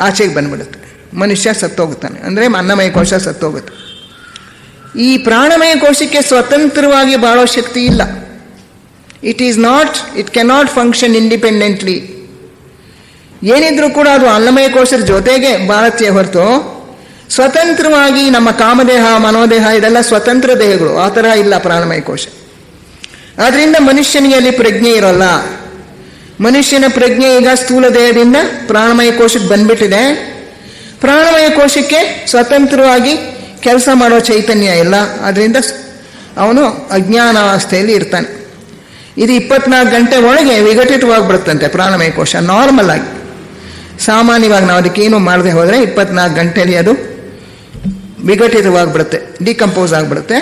ಆಚೆಗೆ ಬಂದ್ಬಿಡುತ್ತೆ. ಮನುಷ್ಯ ಸತ್ತೋಗುತ್ತಾನೆ, ಅಂದರೆ ಅನ್ನಮಯ ಕೋಶ ಸತ್ತೋಗುತ್ತೆ. ಈ ಪ್ರಾಣಮಯ ಕೋಶಕ್ಕೆ ಸ್ವತಂತ್ರವಾಗಿ ಬಾಳೋ ಶಕ್ತಿ ಇಲ್ಲ. It cannot function independently. ಏನಿದ್ರೂ ಕೂಡ ಅದು ಅನ್ನಮಯ ಕೋಶದ ಜೊತೆಗೆ ಬಾಳತ್ತೆ ಹೊರತು ಸ್ವತಂತ್ರವಾಗಿ ನಮ್ಮ ಕಾಮದೇಹ, ಮನೋದೇಹ ಇದೆಲ್ಲ ಸ್ವತಂತ್ರ ದೇಹಗಳು. ಆ ಥರ ಇಲ್ಲ ಪ್ರಾಣಮಯ ಕೋಶ. ಆದ್ದರಿಂದ ಮನುಷ್ಯನಿಗೆ ಅಲ್ಲಿ ಪ್ರಜ್ಞೆ ಇರೋಲ್ಲ. ಮನುಷ್ಯನ ಪ್ರಜ್ಞೆ ಈಗ ಸ್ಥೂಲ ದೇಹದಿಂದ ಪ್ರಾಣಮಯ ಕೋಶಕ್ಕೆ ಬಂದ್ಬಿಟ್ಟಿದೆ. ಪ್ರಾಣಮಯ ಕೋಶಕ್ಕೆ ಸ್ವತಂತ್ರವಾಗಿ ಕೆಲಸ ಮಾಡೋ ಚೈತನ್ಯ ಇಲ್ಲ. ಅದರಿಂದ ಅವನು ಅಜ್ಞಾನಾವಸ್ಥೆಯಲ್ಲಿ ಇರ್ತಾನೆ. ಇದು 24 ಗಂಟೆ ಒಳಗೆ ವಿಘಟಿತವಾಗಿಬಿಡುತ್ತಂತೆ ಪ್ರಾಣಮಯ ಕೋಶ. ನಾರ್ಮಲ್ ಆಗಿ, ಸಾಮಾನ್ಯವಾಗಿ ನಾವು ಅದಕ್ಕೇನು ಮಾಡದೆ ಹೋದರೆ 24 ಗಂಟೆಯಲ್ಲಿ ಅದು ವಿಘಟಿತವಾಗಿಬಿಡುತ್ತೆ, ಡಿಕಂಪೋಸ್ ಆಗಿಬಿಡುತ್ತೆ.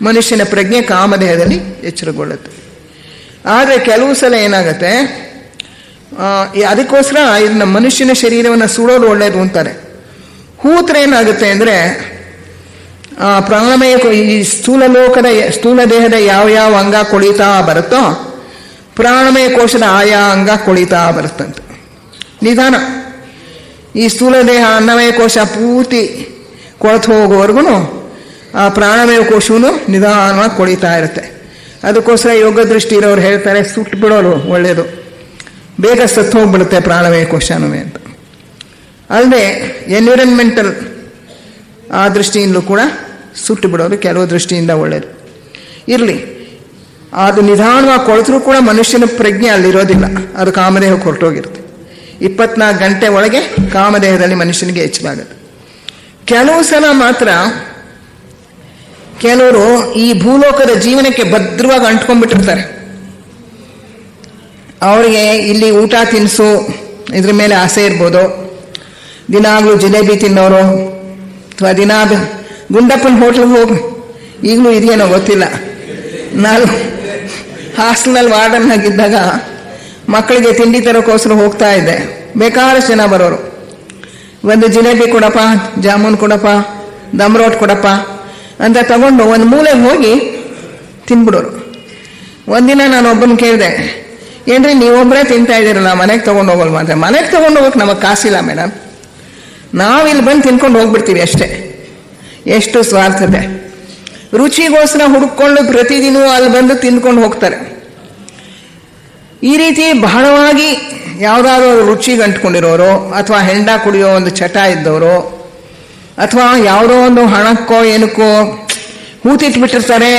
ಮನುಷ್ಯನ ಪ್ರಜ್ಞೆ ಕಾಮದೇಹದಲ್ಲಿ ಎಚ್ಚರಗೊಳ್ಳುತ್ತೆ. ಆದರೆ ಕೆಲವು ಸಲ ಏನಾಗುತ್ತೆ, ಅದಕ್ಕೋಸ್ಕರ ಇದನ್ನ ಮನುಷ್ಯನ ಶರೀರವನ್ನು ಸುಡೋದು ಒಳ್ಳೆಯದು ಅಂತಾರೆ. ಹೂತ್ರ ಏನಾಗುತ್ತೆ ಅಂದರೆ ಪ್ರಾಣಮಯ ಈ ಸ್ಥೂಲ ದೇಹದ ಯಾವ ಅಂಗ ಕೊಳಿತಾ ಬರುತ್ತೋ ಪ್ರಾಣಮಯ ಕೋಶದ ಆಯಾ ಅಂಗ ಕೊಳಿತಾ ಬರುತ್ತಂತೆ ನಿಧಾನ. ಈ ಸ್ಥೂಲ ದೇಹ ಅನ್ನಮಯ ಕೋಶ ಪೂರ್ತಿ ಕೊಳೆತು ಹೋಗೋವರೆಗೂ ಆ ಪ್ರಾಣಮಯ ಕೋಶವೂ ನಿಧಾನವಾಗಿ ಕೊಳಿತಾ ಇರುತ್ತೆ. ಅದಕ್ಕೋಸ್ಕರ ಯೋಗ ದೃಷ್ಟಿ ಇರೋರು ಹೇಳ್ತಾರೆ, ಸುಟ್ಟು ಬಿಡೋರು ಒಳ್ಳೆಯದು, ಬೇಗ ಸತ್ತು ಹೋಗ್ಬಿಡುತ್ತೆ ಪ್ರಾಣಮಯ ಕೋಶನೂ ಅಂತ. ಅಲ್ಲದೆ ಎನ್ವಿರನ್ಮೆಂಟಲ್ ಆ ದೃಷ್ಟಿಯಿಂದಲೂ ಕೂಡ ಸುಟ್ಟು ಬಿಡೋದು ಕೆಲವು ದೃಷ್ಟಿಯಿಂದ ಒಳ್ಳೆಯದು. ಇರಲಿ, ಅದು ನಿಧಾನವಾಗಿ ಕೊಳೆತರೂ ಕೂಡ ಮನುಷ್ಯನ ಪ್ರಜ್ಞೆ ಅಲ್ಲಿರೋದಿಲ್ಲ, ಅದು ಕಾಮದೇಹಕ್ಕೆ ಹೊರಟೋಗಿರುತ್ತೆ. 24 ಗಂಟೆ ಒಳಗೆ ಕಾಮದೇಹದಲ್ಲಿ ಮನುಷ್ಯನಿಗೆ ಹೆಚ್ಚಾಗುತ್ತೆ. ಕೆಲವು ಸಲ ಮಾತ್ರ ಕೆಲವರು ಈ ಭೂಲೋಕದ ಜೀವನಕ್ಕೆ ಭದ್ರವಾಗಿ ಅಂಟ್ಕೊಂಡ್ಬಿಟ್ಟಿರ್ತಾರೆ. ಅವರಿಗೆ ಇಲ್ಲಿ ಊಟ ತಿನಿಸು ಇದ್ರ ಮೇಲೆ ಆಸೆ ಇರ್ಬೋದು. ದಿನಾಗಲೂ ಜಿಲೇಬಿ ತಿನ್ನೋರು, ಅಥವಾ ದಿನ ಗುಂಡಪ್ಪನ ಹೋಟ್ಲಿಗೆ ಹೋಗಿ, ಈಗಲೂ ಇದೆಯೇನೋ ಗೊತ್ತಿಲ್ಲ. ನಾನು ಹಾಸ್ಟೆಲ್ನಲ್ಲಿ ವಾರ್ಡನ್ ಆಗಿದ್ದಾಗ ಮಕ್ಕಳಿಗೆ ತಿಂಡಿ ತರೋಕ್ಕೋಸ್ಕರ ಹೋಗ್ತಾ ಇದ್ದೆ. ಬೇಕಾದಷ್ಟು ಜನ ಬರೋರು. ಒಂದು ಜಿಲೇಬಿ ಕೊಡಪ್ಪ, ಜಾಮೂನ್ ಕೊಡಪ್ಪ, ದಮ್ ರೋಟ್ ಕೊಡಪ್ಪ ಅಂತ ತಗೊಂಡು ಒಂದು ಮೂಲೆಗೆ ಹೋಗಿ ತಿನ್ಬಿಡೋರು. ಒಂದಿನ ನಾನು ಒಬ್ಬನ ಕೇಳಿದೆ, ಏನ್ರಿ ನೀವೊಬ್ಬರೇ ತಿಂತಾ ಇದ್ದೀರಲ್ಲ, ಮನೆಗೆ ತೊಗೊಂಡು ಹೋಗೋಲ್ವ ಅಂತ. ಮನೆಗೆ ತೊಗೊಂಡು ಹೋಗೋಕೆ ನಮಗೆ ಕಾಸಿಲ್ಲ ಮೇಡಮ್, ನಾವಿಲ್ಲಿ ಬಂದು ತಿನ್ಕೊಂಡು ಹೋಗ್ಬಿಡ್ತೀವಿ ಅಷ್ಟೇ. ಎಷ್ಟು ಸ್ವಾರ್ಥತೆ! ರುಚಿಗೋಸ್ಕರ ಹುಡುಕೊಂಡು ಪ್ರತಿದಿನ ಅಲ್ಲಿ ಬಂದು ತಿಂದ್ಕೊಂಡು ಹೋಗ್ತಾರೆ. ಈ ರೀತಿ ಬಹಳವಾಗಿ ಯಾವುದಾದ್ರೂ ರುಚಿಗೆ ಅಂಟ್ಕೊಂಡಿರೋರು, ಅಥವಾ ಹೆಂಡ ಕುಡಿಯೋ ಒಂದು ಚಟ ಇದ್ದವರು, ಅಥವಾ ಯಾವುದೋ ಒಂದು ಹಣಕ್ಕೋ ಏನಕ್ಕೋ ಹೂತಿಟ್ಬಿಟ್ಟಿರ್ತಾರೆ,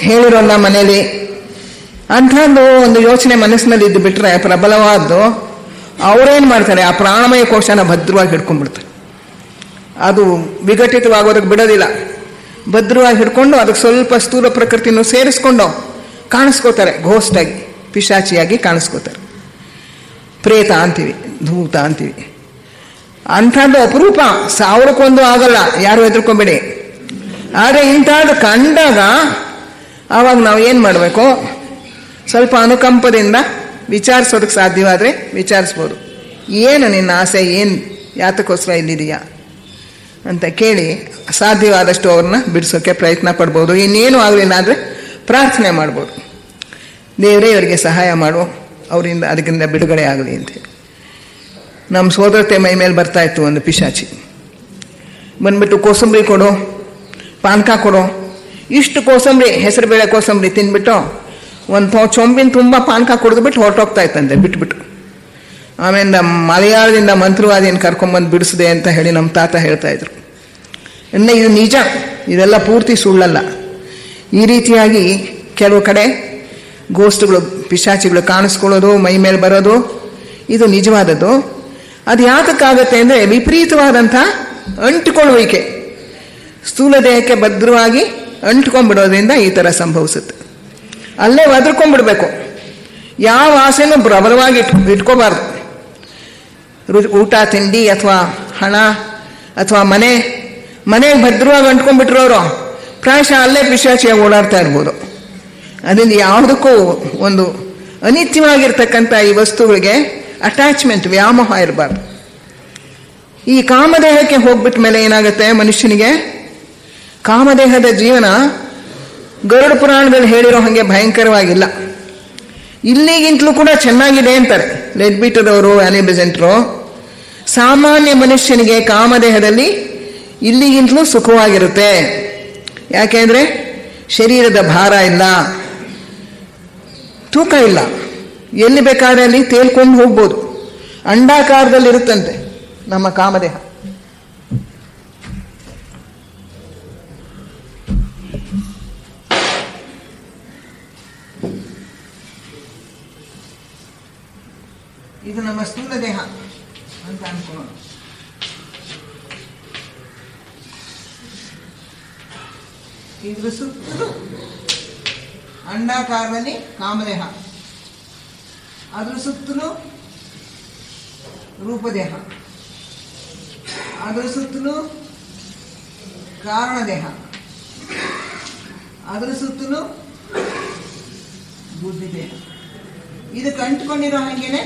ಹೇಳಿರೋಲ್ಲ ಮನೇಲಿ. ಅಂಥದ್ದು ಒಂದು ಯೋಚನೆ ಮನಸ್ಸಿನಲ್ಲಿ ಇದ್ದು ಬಿಟ್ಟರೆ ಪ್ರಬಲವಾದ್ದು, ಅವರೇನು ಮಾಡ್ತಾರೆ, ಆ ಪ್ರಾಣಮಯ ಕೋಶನ ಭದ್ರವಾಗಿ ಹಿಡ್ಕೊಂಡ್ಬಿಡ್ತಾರೆ. ಅದು ವಿಘಟಿತವಾಗೋದಕ್ಕೆ ಬಿಡೋದಿಲ್ಲ. ಭದ್ರವಾಗಿ ಹಿಡ್ಕೊಂಡು ಅದಕ್ಕೆ ಸ್ವಲ್ಪ ಸ್ಥೂಲ ಪ್ರಕೃತಿನೂ ಸೇರಿಸ್ಕೊಂಡು ಕಾಣಿಸ್ಕೋತಾರೆ. ಘೋಸ್ಟಾಗಿ, ಪಿಶಾಚಿಯಾಗಿ ಕಾಣಿಸ್ಕೋತಾರೆ. ಪ್ರೇತ ಅಂತೀವಿ, ಧೂತ ಅಂತೀವಿ. ಅಂಥದ್ದು ಅಪರೂಪ, 1000ಕ್ಕೊಂದು ಆಗಲ್ಲ, ಯಾರು ಹೆದರ್ಕೊಂಬೇಡಿ. ಆದರೆ ಇಂಥದ್ದು ಕಂಡಾಗ ಆವಾಗ ನಾವು ಏನು ಮಾಡಬೇಕು, ಸ್ವಲ್ಪ ಅನುಕಂಪದಿಂದ ವಿಚಾರಿಸೋದಕ್ಕೆ ಸಾಧ್ಯವಾದರೆ ವಿಚಾರಿಸ್ಬೋದು. ಏನು ನಿನ್ನ ಆಸೆ, ಏನು ಯಾತಕ್ಕೋಸ್ಕರ ಇಲ್ಲಿದೆಯಾ ಅಂತ ಕೇಳಿ ಸಾಧ್ಯವಾದಷ್ಟು ಅವ್ರನ್ನ ಬಿಡಿಸೋಕ್ಕೆ ಪ್ರಯತ್ನ ಪಡ್ಬೋದು. ಇನ್ನೇನು ಆಗಲಿಲ್ಲ ಅಂದರೆ ಪ್ರಾರ್ಥನೆ ಮಾಡ್ಬೋದು, ದೇವರೇ ಇವರಿಗೆ ಸಹಾಯ ಮಾಡು, ಅವರಿಂದ ಅದಕ್ಕಿಂತ ಬಿಡುಗಡೆ ಆಗಲಿ ಅಂತೇಳಿ. ನಮ್ಮ ಸೋದರತೆ ಮೈ ಮೇಲೆ ಬರ್ತಾಯಿತ್ತು ಒಂದು ಪಿಶಾಚಿ. ಬಂದ್ಬಿಟ್ಟು ಕೋಸಂಬರಿ ಕೊಡು, ಪಾನಕ ಕೊಡು. ಇಷ್ಟು ಕೋಸಂಬರಿ, ಹೆಸರುಬೇಳೆ ಕೋಸಂಬರಿ ತಿಂದ್ಬಿಟ್ಟು ಒಂದು ಚೊಂಬಿನ ತುಂಬ ಪಾನಕ ಕುಡಿದ್ಬಿಟ್ಟು ಹೊರಟೋಗ್ತಾ ಇತ್ತಂತೆ ಬಿಟ್ಬಿಟ್ಟು. ಆಮೇಲೆ ಮಲಯಾಳದಿಂದ ಮಂತ್ರವಾದಿಯನ್ನು ಕರ್ಕೊಂಬಂದು ಬಿಡಿಸಿದೆ ಅಂತ ಹೇಳಿ ನಮ್ಮ ತಾತ ಹೇಳ್ತಾಯಿದ್ರು. ಇನ್ನು ಇದು ನಿಜ, ಇದೆಲ್ಲ ಪೂರ್ತಿ ಸುಳ್ಳಲ್ಲ. ಈ ರೀತಿಯಾಗಿ ಕೆಲವು ಕಡೆ ಗೋಸ್ಟ್ಗಳು, ಪಿಶಾಚಿಗಳು ಕಾಣಿಸ್ಕೊಳ್ಳೋದು, ಮೈ ಮೇಲೆ ಬರೋದು, ಇದು ನಿಜವಾದದ್ದು. ಅದು ಯಾತಕ್ಕಾಗತ್ತೆ ಅಂದರೆ ವಿಪರೀತವಾದಂಥ ಅಂಟುಕೊಳ್ಳುವಿಕೆ, ಸ್ಥೂಲ ದೇಹಕ್ಕೆ ಭದ್ರವಾಗಿ ಅಂಟ್ಕೊಂಡ್ಬಿಡೋದ್ರಿಂದ ಈ ಥರ ಸಂಭವಿಸುತ್ತೆ. ಅಲ್ಲೇ ಒದರ್ಕೊಂಡ್ಬಿಡ್ಬೇಕು. ಯಾವ ಆಸೆನೂ ಪ್ರಬಲವಾಗಿ ಇಟ್ಕೋಬಾರ್ದು. ಊಟ ತಿಂಡಿ ಅಥವಾ ಹಣ ಅಥವಾ ಮನೆ ಮನೆಗೆ ಭದ್ರವಾಗಿ ಅಂಟ್ಕೊಂಡ್ಬಿಟ್ರವರು ಪ್ರಾಯಶಃ ಅಲ್ಲೇ ಪಿಶಾಚಿಯಾಗಿ ಓಡಾಡ್ತಾ ಇರ್ಬೋದು. ಅದರಿಂದ ಯಾವುದಕ್ಕೂ ಒಂದು ಅನಿತ್ಯವಾಗಿರ್ತಕ್ಕಂಥ ಈ ವಸ್ತುಗಳಿಗೆ ಅಟ್ಯಾಚ್ಮೆಂಟ್, ವ್ಯಾಮೋಹ ಇರಬಾರ್ದು. ಈ ಕಾಮದೇಹಕ್ಕೆ ಹೋಗ್ಬಿಟ್ಟ ಮೇಲೆ ಏನಾಗುತ್ತೆ ಮನುಷ್ಯನಿಗೆ? ಕಾಮದೇಹದ ಜೀವನ ಗರುಡ ಪುರಾಣದಲ್ಲಿ ಹೇಳಿರೋ ಹಾಗೆ ಭಯಂಕರವಾಗಿಲ್ಲ. ಇಲ್ಲಿಗಿಂತಲೂ ಕೂಡ ಚೆನ್ನಾಗಿದೆ ಅಂತಾರೆ ಲೆಡ್ಬಿಟದವರು, ಆನಿಬೆಸೆಂಟ್ರು. ಸಾಮಾನ್ಯ ಮನುಷ್ಯನಿಗೆ ಕಾಮದೇಹದಲ್ಲಿ ಇಲ್ಲಿಗಿಂತಲೂ ಸುಖವಾಗಿರುತ್ತೆ. ಯಾಕೆಂದರೆ ಶರೀರದ ಭಾರ ಇಲ್ಲ, ತೂಕ ಇಲ್ಲ, ಎಲ್ಲಿ ಬೇಕಾದ್ರೆ ಅಲ್ಲಿ ತೇಲ್ಕೊಂಡು ಹೋಗ್ಬೋದು. ಅಂಡಾಕಾರದಲ್ಲಿರುತ್ತಂತೆ ನಮ್ಮ ಕಾಮದೇಹ. ಇದು ನಮ್ಮ ಸ್ಥೂಲ ದೇಹ ಅಂತ ಅನ್ಕೊಳ್ಳೋಣ. ಇದ್ರ ಸುತ್ತಲೂ ಅಂಡಾಕಾರದಲ್ಲಿ ಕಾಮದೇಹ, ಅದ್ರ ಸುತ್ತಲೂ ರೂಪದೇಹ, ಅದರ ಸುತ್ತಲೂ ಕಾರಣದೇಹ, ಅದರ ಸುತ್ತಲೂ ಬುದ್ಧಿದೇಹ. ಇದಕ್ಕೆ ಅಂಟ್ಕೊಂಡಿರೋ ಹಾಗೇನೆ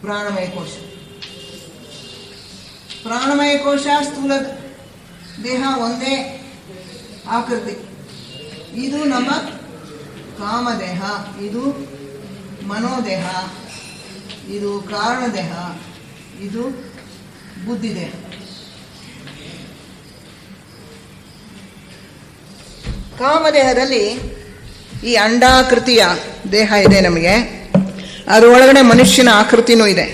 ಪ್ರಾಣಮಯ ಕೋಶ. ಪ್ರಾಣಮಯ ಕೋಶ ಸ್ಥೂಲ ದೇಹ ಒಂದೇ ಆಕೃತಿ. ಇದು ನಮ್ಮ ಕಾಮದೇಹ, ಇದು ಮನೋದೇಹ, ಇದು ಕಾರಣದೇಹ, ಇದು ಬುದ್ಧಿದೇಹ. ಕಾಮದೇಹದಲ್ಲಿ ಈ ಅಂಡಾಕೃತಿಯ ದೇಹ ಇದೆ ನಮಗೆ. ಅದರೊಳಗಡೆ ಮನುಷ್ಯನ ಆಕೃತಿನೂ ಇದೆ,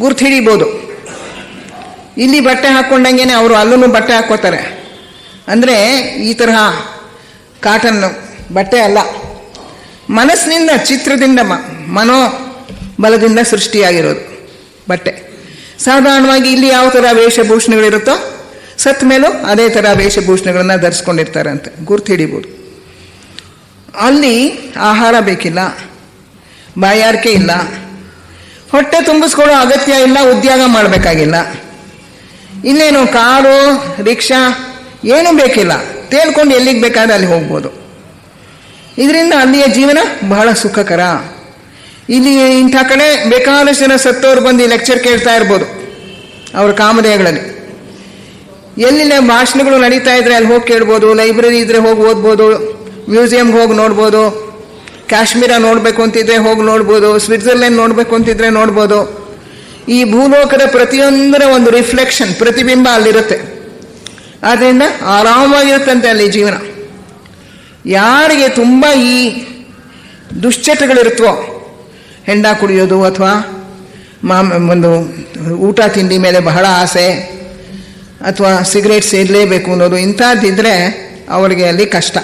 ಗುರ್ತು ಹಿಡಿಬೋದು. ಇಲ್ಲಿ ಬಟ್ಟೆ ಹಾಕ್ಕೊಂಡಂಗೆ ಅವರು ಅಲ್ಲೂ ಬಟ್ಟೆ ಹಾಕ್ಕೋತಾರೆ. ಅಂದರೆ ಈ ತರಹ ಕಾಟನ್ ಬಟ್ಟೆ ಅಲ್ಲ, ಮನಸ್ಸಿನಿಂದ, ಚಿತ್ರದಿಂದ, ಮನೋಬಲದಿಂದ ಸೃಷ್ಟಿಯಾಗಿರೋದು ಬಟ್ಟೆ. ಸಾಧಾರಣವಾಗಿ ಇಲ್ಲಿ ಯಾವ ಥರ ವೇಷಭೂಷಣಗಳಿರುತ್ತೋ ಸತ್ತ ಮೇಲೂ ಅದೇ ಥರ ವೇಷಭೂಷಣಗಳನ್ನು ಧರಿಸ್ಕೊಂಡಿರ್ತಾರೆ ಅಂತ ಗುರ್ತು ಹಿಡಿಬೋದು. ಅಲ್ಲಿ ಆಹಾರ ಬೇಕಿಲ್ಲ, ಬಾಯಾರಿಕೆ ಇಲ್ಲ, ಹೊಟ್ಟೆ ತುಂಬಿಸ್ಕೊಳ್ಳೋ ಅಗತ್ಯ ಇಲ್ಲ, ಉದ್ಯೋಗ ಮಾಡಬೇಕಾಗಿಲ್ಲ. ಇನ್ನೇನು ಕಾರು, ರಿಕ್ಷಾ ಏನೂ ಬೇಕಿಲ್ಲ, ತೇಲ್ಕೊಂಡು ಎಲ್ಲಿಗೆ ಬೇಕಾದ್ರೆ ಅಲ್ಲಿ ಹೋಗ್ಬೋದು. ಇದರಿಂದ ಅಲ್ಲಿಯ ಜೀವನ ಬಹಳ ಸುಖಕರ. ಇಲ್ಲಿ ಇಂಥ ಕಡೆ ಬೇಕಾದಷ್ಟು ಜನ ಸತ್ತೋರು ಬಂದು ಲೆಕ್ಚರ್ ಕೇಳ್ತಾ ಇರ್ಬೋದು ಅವ್ರ ಕಾಮದೇಹಗಳಲ್ಲಿ. ಎಲ್ಲಿಲ್ಲ ಭಾಷಣಗಳು ನಡೀತಾ ಇದ್ರೆ ಅಲ್ಲಿ ಹೋಗಿ ಕೇಳ್ಬೋದು, ಲೈಬ್ರರಿ ಇದ್ರೆ ಹೋಗಿ ಓದ್ಬೋದು, ಮ್ಯೂಸಿಯಂಗೆ ಹೋಗಿ ನೋಡ್ಬೋದು, ಕಾಶ್ಮೀರ ನೋಡಬೇಕು ಅಂತಿದ್ರೆ ಹೋಗಿ ನೋಡ್ಬೋದು, ಸ್ವಿಟ್ಜರ್ಲೆಂಡ್ ನೋಡಬೇಕು ಅಂತಿದ್ರೆ ನೋಡ್ಬೋದು. ಈ ಭೂಲೋಕದ ಪ್ರತಿಯೊಂದರ ಒಂದು ರಿಫ್ಲೆಕ್ಷನ್, ಪ್ರತಿಬಿಂಬ ಅಲ್ಲಿರುತ್ತೆ. ಆದ್ದರಿಂದ ಆರಾಮಾಗಿರುತ್ತಂತೆ ಅಲ್ಲಿ ಜೀವನ. ಯಾರಿಗೆ ತುಂಬ ಈ ದುಶ್ಚಟಗಳಿರುತ್ತವೋ, ಹೆಂಡ ಕುಡಿಯೋದು ಅಥವಾ ಒಂದು ಊಟ ತಿಂಡಿ ಮೇಲೆ ಬಹಳ ಆಸೆ, ಅಥವಾ ಸಿಗರೇಟ್ ಸೇದಲೇಬೇಕು ಅನ್ನೋದು, ಇಂಥದ್ದಿದ್ರೆ ಅವರಿಗೆ ಅಲ್ಲಿ ಕಷ್ಟ.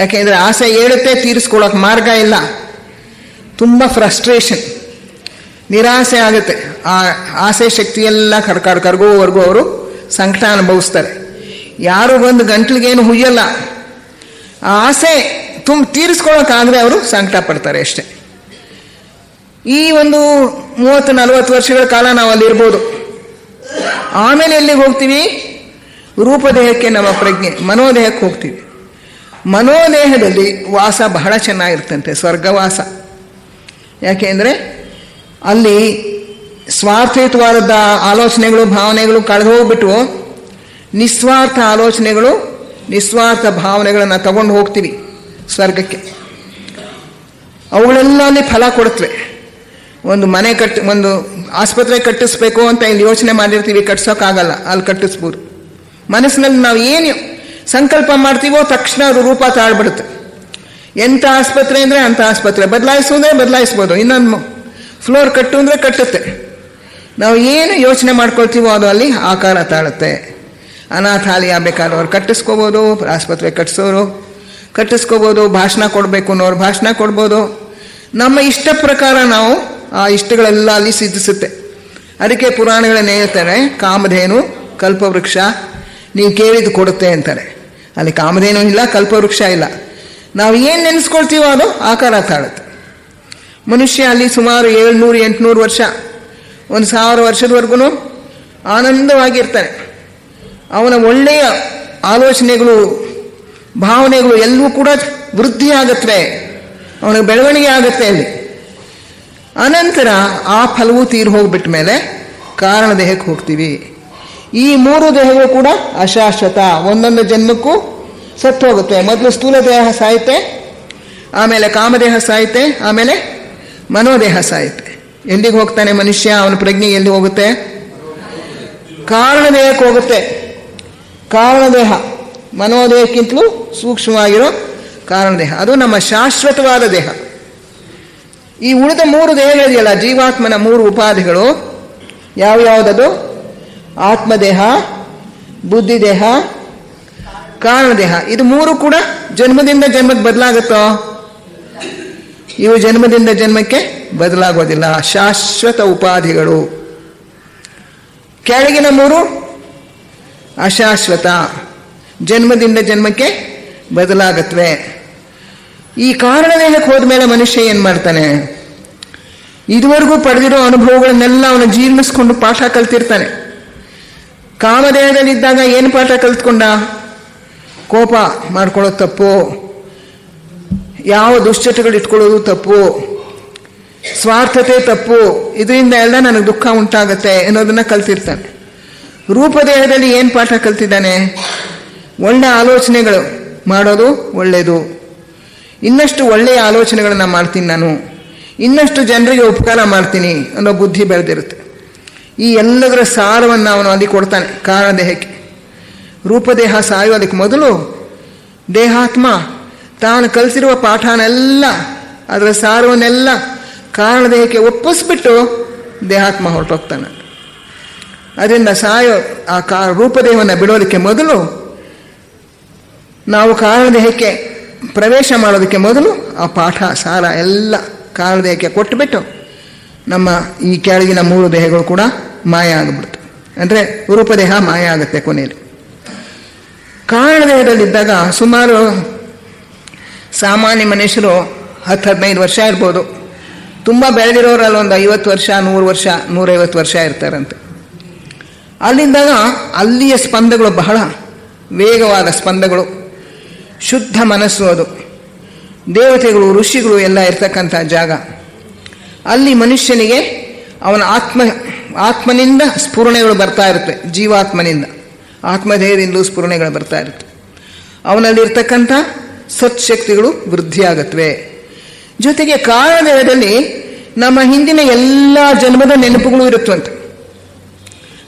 ಯಾಕೆಂದರೆ ಆಸೆ ಏಳುತ್ತೆ, ತೀರಿಸ್ಕೊಳ್ಳೋಕೆ ಮಾರ್ಗ ಇಲ್ಲ, ತುಂಬ ಫ್ರಸ್ಟ್ರೇಷನ್, ನಿರಾಸೆ ಆಗುತ್ತೆ. ಆ ಆಸೆ ಶಕ್ತಿಯೆಲ್ಲ ಕರ್ಗೋವರೆಗೂ ಅವರು ಸಂಕಟ ಅನುಭವಿಸ್ತಾರೆ. ಯಾರು ಬಂದು ಗಂಟ್ಲಿಗೇನು ಹುಯ್ಯಲ್ಲ, ಆ ಆಸೆ ತೀರಿಸ್ಕೊಳ್ಳೋಕ್ಕಾಗದೆ ಅವರು ಸಂಕಟ ಪಡ್ತಾರೆ ಅಷ್ಟೆ. ಈ ಒಂದು 30-40 ವರ್ಷಗಳ ಕಾಲ ನಾವು ಅಲ್ಲಿರ್ಬೋದು. ಆಮೇಲೆ ಎಲ್ಲಿಗೆ ಹೋಗ್ತೀವಿ? ರೂಪದೇಹಕ್ಕೆ, ನಮ್ಮ ಪ್ರಜ್ಞೆ ಮನೋದೇಹಕ್ಕೆ ಹೋಗ್ತೀವಿ. ಮನೋದೇಹದಲ್ಲಿ ವಾಸ ಬಹಳ ಚೆನ್ನಾಗಿರ್ತಂತೆ, ಸ್ವರ್ಗವಾಸ. ಯಾಕೆಂದರೆ ಅಲ್ಲಿ ಸ್ವಾರ್ಥಯುತವಾದ ಆಲೋಚನೆಗಳು, ಭಾವನೆಗಳು ಕಳೆದು ಹೋಗ್ಬಿಟ್ಟು ನಿಸ್ವಾರ್ಥ ಆಲೋಚನೆಗಳು, ನಿಸ್ವಾರ್ಥ ಭಾವನೆಗಳನ್ನು ತಗೊಂಡು ಹೋಗ್ತೀವಿ ಸ್ವರ್ಗಕ್ಕೆ. ಅವುಗಳೆಲ್ಲ ಅಲ್ಲಿ ಫಲ ಕೊಡುತ್ತವೆ. ಒಂದು ಮನೆ ಒಂದು ಆಸ್ಪತ್ರೆ ಕಟ್ಟಿಸ್ಬೇಕು ಅಂತ ಇಲ್ಲಿ ಯೋಚನೆ ಮಾಡಿರ್ತೀವಿ, ಕಟ್ಸೋಕ್ಕಾಗಲ್ಲ, ಅಲ್ಲಿ ಕಟ್ಟಿಸ್ಬೋದು. ಮನಸ್ಸಿನಲ್ಲಿ ನಾವು ಏನು ಸಂಕಲ್ಪ ಮಾಡ್ತೀವೋ ತಕ್ಷಣ ಅದು ರೂಪ ತಾಳ್ಬಿಡುತ್ತೆ. ಎಂಥ ಆಸ್ಪತ್ರೆ ಅಂದರೆ ಅಂಥ ಆಸ್ಪತ್ರೆ, ಬದಲಾಯಿಸೋದೇ ಬದಲಾಯಿಸ್ಬೋದು. ಇನ್ನೊಂದು ಫ್ಲೋರ್ ಕಟ್ಟು ಅಂದರೆ ಕಟ್ಟುತ್ತೆ. ನಾವು ಏನು ಯೋಚನೆ ಮಾಡ್ಕೊಳ್ತೀವೋ ಅದು ಅಲ್ಲಿ ಆಕಾರ ತಾಳುತ್ತೆ. ಅನಾಥಾಲಯ ಬೇಕಾದವ್ರು ಕಟ್ಟಿಸ್ಕೋಬೋದು, ಆಸ್ಪತ್ರೆ ಕಟ್ಟಿಸೋರು ಕಟ್ಟಿಸ್ಕೋಬೋದು, ಭಾಷಣ ಕೊಡಬೇಕು ಅನ್ನೋರು ಭಾಷಣ ಕೊಡ್ಬೋದು. ನಮ್ಮ ಇಷ್ಟ ಪ್ರಕಾರ ನಾವು ಆ ಇಷ್ಟಗಳೆಲ್ಲ ಅಲ್ಲಿ ಸಿದ್ಧಿಸುತ್ತೆ. ಅದಕ್ಕೆ ಪುರಾಣಗಳನ್ನ ಹೇಳ್ತಾರೆ, ಕಾಮಧೇನು ಕಲ್ಪವೃಕ್ಷ ನೀವು ಕೇಳಿದ್ದು ಕೊಡುತ್ತೆ ಅಂತಾರೆ. ಅಲ್ಲಿ ಕಾಮಧೇನು ಇಲ್ಲ, ಕಲ್ಪವೃಕ್ಷ ಇಲ್ಲ. ನಾವು ಏನು ನೆನೆಸ್ಕೊಳ್ತೀವೋ ಅದು ಆಕಾರ ತಾಳುತ್ತೆ. ಮನುಷ್ಯ ಅಲ್ಲಿ ಸುಮಾರು 700-800 ವರ್ಷ, 1000 ವರ್ಷದವರೆಗೂ ಆನಂದವಾಗಿರ್ತಾನೆ. ಅವನ ಒಳ್ಳೆಯ ಆಲೋಚನೆಗಳು, ಭಾವನೆಗಳು ಎಲ್ಲವೂ ಕೂಡ ವೃದ್ಧಿಯಾಗತ್ವೆ, ಅವನಿಗೆ ಬೆಳವಣಿಗೆ ಆಗುತ್ತೆ ಅಲ್ಲಿ. ಅನಂತರ ಆ ಫಲವೂ ತೀರು ಹೋಗ್ಬಿಟ್ಟ ಮೇಲೆ ಕಾರಣ ದೇಹಕ್ಕೆ ಹೋಗ್ತೀವಿ. ಈ 3 ದೇಹಗಳು ಕೂಡ ಅಶಾಶ್ವತ, ಒಂದೊಂದು ಜನ್ಮಕ್ಕೂ ಸತ್ತು ಹೋಗುತ್ತೆ. ಮೊದಲು ಸ್ಥೂಲ ದೇಹ ಸಾಯುತ್ತೆ, ಆಮೇಲೆ ಕಾಮದೇಹ ಸಾಯುತ್ತೆ, ಆಮೇಲೆ ಮನೋದೇಹ ಸಾಯುತ್ತೆ. ಎಲ್ಲಿಗೆ ಹೋಗ್ತಾನೆ ಮನುಷ್ಯ? ಅವನ ಪ್ರಜ್ಞೆ ಎಲ್ಲಿ ಹೋಗುತ್ತೆ? ಕಾರಣ ದೇಹಕ್ಕೆ ಹೋಗುತ್ತೆ. ಕಾರಣದೇಹ ಮನೋದೇಹಕ್ಕಿಂತಲೂ ಸೂಕ್ಷ್ಮವಾಗಿರೋ ಕಾರಣದೇಹ, ಅದು ನಮ್ಮ ಶಾಶ್ವತವಾದ ದೇಹ. ಈ ಉಳಿದ 3 ದೇಹಗಳಿದೆಯಲ್ಲ, ಜೀವಾತ್ಮನ 3 ಉಪಾಧಿಗಳು ಯಾವ್ಯಾವುದದು? ಆತ್ಮದೇಹ, ಬುದ್ಧಿದೇಹ, ಕಾರಣದೇಹ. ಇದು 3 ಕೂಡ ಜನ್ಮದಿಂದ ಜನ್ಮಕ್ಕೆ ಬದಲಾಗುತ್ತೋ? ಇವು ಜನ್ಮದಿಂದ ಜನ್ಮಕ್ಕೆ ಬದಲಾಗೋದಿಲ್ಲ, ಶಾಶ್ವತ ಉಪಾಧಿಗಳು. ಕೆಳಗಿನ 3 ಅಶಾಶ್ವತ, ಜನ್ಮದಿಂದ ಜನ್ಮಕ್ಕೆ ಬದಲಾಗತ್ವೆ. ಈ ಕಾರಣದೇಹಕ್ಕೆ ಹೋದ್ಮೇಲೆ ಮನುಷ್ಯ ಏನು ಮಾಡ್ತಾನೆ? ಇದುವರೆಗೂ ಪಡೆದಿರೋ ಅನುಭವಗಳನ್ನೆಲ್ಲ ಅವನು ಜೀರ್ಣಿಸ್ಕೊಂಡು ಪಾಠ ಕಲ್ತಿರ್ತಾನೆ. ಕಾಮದೇಹದಲ್ಲಿದ್ದಾಗ ಏನು ಪಾಠ ಕಲ್ತ್ಕೊಂಡ? ಕೋಪ ಮಾಡ್ಕೊಳ್ಳೋದು ತಪ್ಪು, ಯಾವ ದುಶ್ಚಟಗಳು ಇಟ್ಕೊಳ್ಳೋದು ತಪ್ಪು, ಸ್ವಾರ್ಥತೆ ತಪ್ಪು, ಇದರಿಂದ ಎಲ್ಲ ನನಗೆ ದುಃಖ ಉಂಟಾಗತ್ತೆ ಅನ್ನೋದನ್ನ ಕಲ್ತಿರ್ತಾನೆ. ರೂಪದೇಹದಲ್ಲಿ ಏನು ಪಾಠ ಕಲ್ತಿದ್ದಾನೆ? ಒಳ್ಳೆ ಆಲೋಚನೆಗಳು ಮಾಡೋದು ಒಳ್ಳೆಯದು, ಇನ್ನಷ್ಟು ಒಳ್ಳೆಯ ಆಲೋಚನೆಗಳನ್ನು ಮಾಡ್ತೀನಿ ನಾನು, ಇನ್ನಷ್ಟು ಜನರಿಗೆ ಉಪಕಾರ ಮಾಡ್ತೀನಿ ಅನ್ನೋ ಬುದ್ಧಿ ಬೆಳೆದಿರುತ್ತೆ. ಈ ಎಲ್ಲದರ ಸಾರವನ್ನು ಅವನು ಅಲ್ಲಿ ಕೊಡ್ತಾನೆ ಕಾರಣದೇಹಕ್ಕೆ. ರೂಪದೇಹ ಸಾಯೋದಕ್ಕೆ ಮೊದಲು ದೇಹಾತ್ಮ ತಾನು ಕಲಿಸಿರುವ ಪಾಠನೆಲ್ಲ, ಅದರ ಸಾರವನ್ನೆಲ್ಲ ಕಾರಣದೇಹಕ್ಕೆ ಒಪ್ಪಿಸ್ಬಿಟ್ಟು ದೇಹಾತ್ಮ ಹೊರಟೋಗ್ತಾನೆ. ಅದರಿಂದ ಸಾಯೋ ಆ ರೂಪದೇಹವನ್ನು ಬಿಡೋದಕ್ಕೆ ಮೊದಲು, ನಾವು ಕಾರಣದೇಹಕ್ಕೆ ಪ್ರವೇಶ ಮಾಡೋದಕ್ಕೆ ಮೊದಲು ಆ ಪಾಠ ಸಾರ ಎಲ್ಲ ಕಾರಣದೇಹಕ್ಕೆ ಕೊಟ್ಟುಬಿಟ್ಟು ನಮ್ಮ ಈ ಕೆಳಗಿನ 3 ದೇಹಗಳು ಕೂಡ ಮಾಯ ಆಗಿಬಿಡ್ತು. ಅಂದರೆ ರೂಪದೇಹ ಮಾಯ ಆಗುತ್ತೆ ಕೊನೆಯಲ್ಲಿ. ಕಾರಣದೇಹದಲ್ಲಿದ್ದಾಗ ಸುಮಾರು ಸಾಮಾನ್ಯ ಮನುಷ್ಯರು 10-15 ವರ್ಷ ಇರ್ಬೋದು. ತುಂಬ ಬೆಳೆದಿರೋರಲ್ಲಿ ಒಂದು 50 ವರ್ಷ, 100 ವರ್ಷ, 150 ವರ್ಷ ಇರ್ತಾರಂತೆ. ಅಲ್ಲಿದ್ದಾಗ ಅಲ್ಲಿಯ ಸ್ಪಂದಗಳು ಬಹಳ ವೇಗವಾದ ಸ್ಪಂದಗಳು, ಶುದ್ಧ ಮನಸ್ಸು, ಅದು ದೇವತೆಗಳು ಋಷಿಗಳು ಎಲ್ಲ ಇರ್ತಕ್ಕಂಥ ಜಾಗ. ಅಲ್ಲಿ ಮನುಷ್ಯನಿಗೆ ಅವನ ಆತ್ಮನಿಂದ ಸ್ಫುರಣೆಗಳು ಬರ್ತಾ ಇರುತ್ತೆ, ಜೀವಾತ್ಮನಿಂದ ಆತ್ಮಧೈರ್ಯದಿಂದಲೂ ಸ್ಫುರಣೆಗಳು ಬರ್ತಾ ಇರುತ್ತೆ. ಅವನಲ್ಲಿರ್ತಕ್ಕಂಥ ಸತ್ಶಕ್ತಿಗಳು ವೃದ್ಧಿಯಾಗತ್ವೆ. ಜೊತೆಗೆ ಕಾರಣದೇಹದಲ್ಲಿ ನಮ್ಮ ಹಿಂದಿನ ಎಲ್ಲ ಜನ್ಮದ ನೆನಪುಗಳು ಇರುತ್ತವಂತೆ.